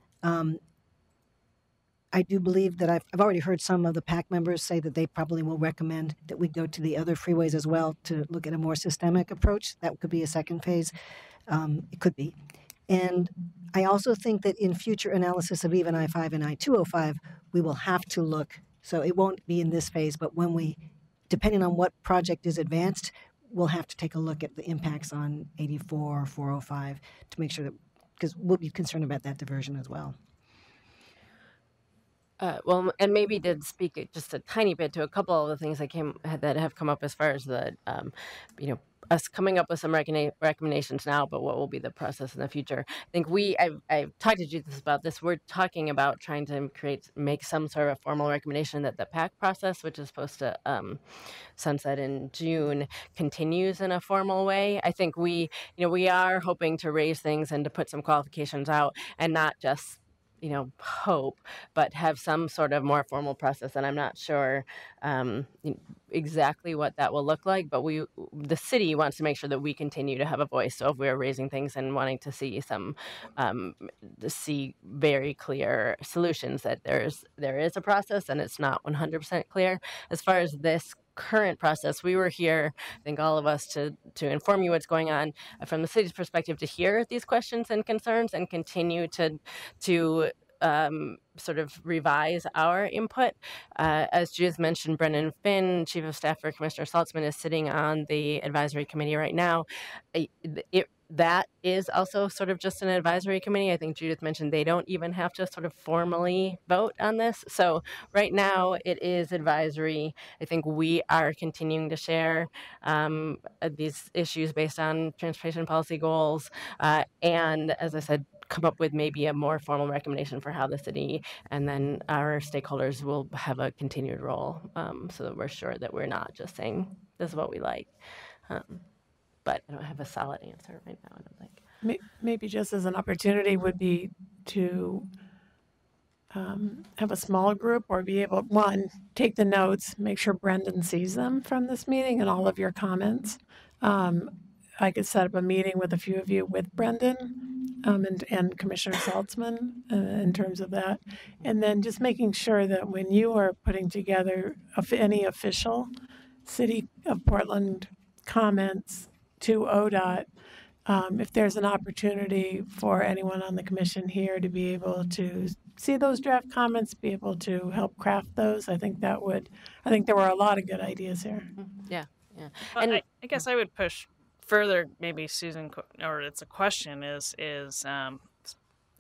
I do believe that I've already heard some of the PAC members say that they probably will recommend that we go to the other freeways as well to look at a more systemic approach. That could be a second phase. It could be. And I also think that in future analysis of even I-5 and I-205, we will have to look. So it won't be in this phase, but when depending on what project is advanced, we'll have to take a look at the impacts on 84 or 405 to make sure that, because we'll be concerned about that diversion as well. Well, and maybe did speak just a tiny bit to a couple of the things that have come up as far as the, us coming up with some recommendations now, but what will be the process in the future. I think I've talked to Judith about this. We're talking about trying to make some sort of formal recommendation that the PAC process, which is supposed to sunset in June, continues in a formal way. I think we are hoping to raise things and to put some qualifications out and not just hope, but have some sort of more formal process. And I'm not sure exactly what that will look like, but the city wants to make sure that we continue to have a voice. So if we're raising things and wanting to see see very clear solutions, that there is a process and it's not 100% clear. As far as this current process, we were here, I think all of us, to inform you what's going on from the city's perspective, to hear these questions and concerns and continue to sort of revise our input. As Judith mentioned, Brendan Finn, Chief of Staff for Commissioner Saltzman, is sitting on the advisory committee right now. That is also sort of just an advisory committee. I think Judith mentioned they don't even have to sort of formally vote on this. So right now it is advisory. I think we are continuing to share these issues based on transportation policy goals. And as I said, come up with maybe a more formal recommendation for how the city and then our stakeholders will have a continued role, so that we're sure that we're not just saying this is what we like. But I don't have a solid answer right now, I don't think. Maybe just as an opportunity would be to have a smaller group, or be able, take the notes, make sure Brendan sees them from this meeting and all of your comments. I could set up a meeting with a few of you with Brendan and Commissioner Saltzman in terms of that. And then just making sure that when you are putting together any official City of Portland comments to ODOT, if there's an opportunity for anyone on the commission here to be able to see those draft comments, be able to help craft those, I think there were a lot of good ideas here. Yeah, yeah. And I guess I would push further, maybe Susan, or it's a question, is there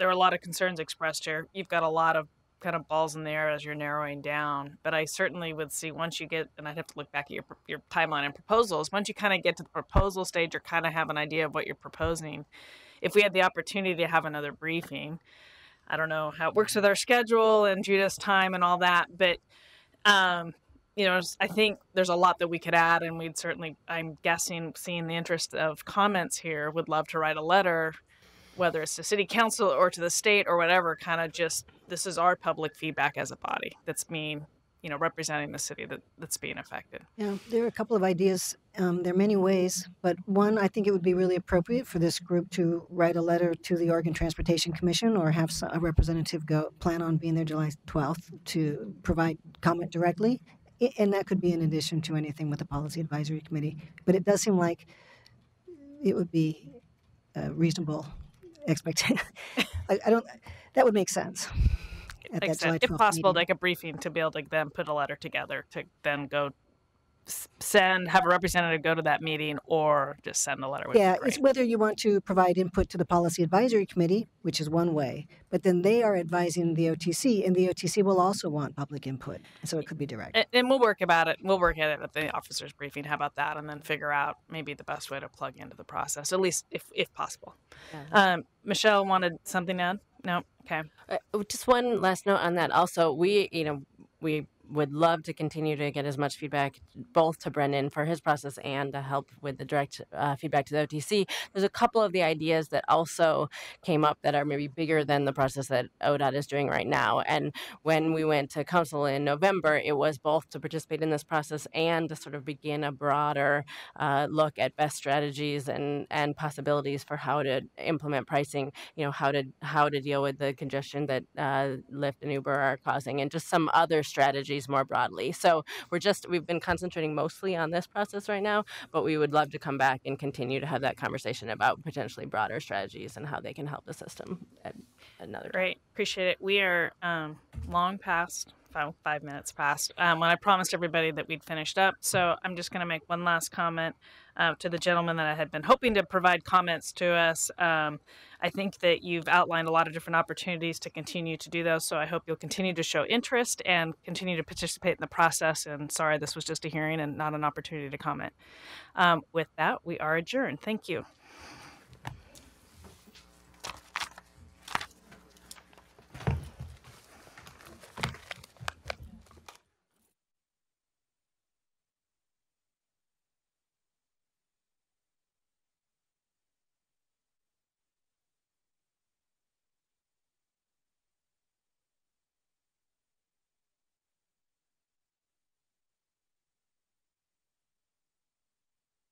are a lot of concerns expressed here. You've got a lot of kind of balls in the air as you're narrowing down, but I certainly would see once you get, and I'd have to look back at your timeline and proposals, once you kind of get to the proposal stage or kind of have an idea of what you're proposing, if we had the opportunity to have another briefing, I don't know how it works with our schedule and Judith's time and all that, but I think there's a lot that we could add, and we'd certainly, I'm guessing, seeing the interest of comments here, would love to write a letter, whether it's to City Council or to the state or whatever, kind of just, this is our public feedback as a body that's being, representing the city that's being affected. Yeah, there are a couple of ideas. There are many ways, but one, I think it would be really appropriate for this group to write a letter to the Oregon Transportation Commission or have a representative plan on being there July 12th to provide comment directly. And that could be in addition to anything with the Policy Advisory Committee. But it does seem like it would be a reasonable expectation. That would make sense. At Like I that July said, if 12th possible, meeting. like a briefing to be able to then put a letter together to then go have a representative go to that meeting or just send a letter. Would be Yeah, great. it's whether you want to provide input to the Policy Advisory Committee, which is one way, but then they are advising the OTC, and the OTC will also want public input, so it could be direct. And we'll work about it. We'll work at it at the officers' briefing. How about that? And then figure out maybe the best way to plug into the process, at least if possible. Michelle wanted something to add? No? Okay. Just one last note on that. Also, we would love to continue to get as much feedback both to Brendan for his process and to help with the direct feedback to the OTC. There's a couple of the ideas that also came up that are maybe bigger than the process that ODOT is doing right now. And when we went to council in November, it was both to participate in this process and to sort of begin a broader look at best strategies and possibilities for how to implement pricing, how to deal with the congestion that Lyft and Uber are causing, and just some other strategies more broadly. So we've been concentrating mostly on this process right now, but we would love to come back and continue to have that conversation about potentially broader strategies and how they can help the system at another time. Great. Appreciate it. We are long past, 5 minutes past, when I promised everybody that we'd finished up. So I'm just going to make one last comment to the gentleman that I had been hoping to provide comments to us. I think that you've outlined a lot of different opportunities to continue to do those, so I hope you'll continue to show interest and continue to participate in the process. And sorry, this was just a hearing and not an opportunity to comment. With that, we are adjourned. Thank you.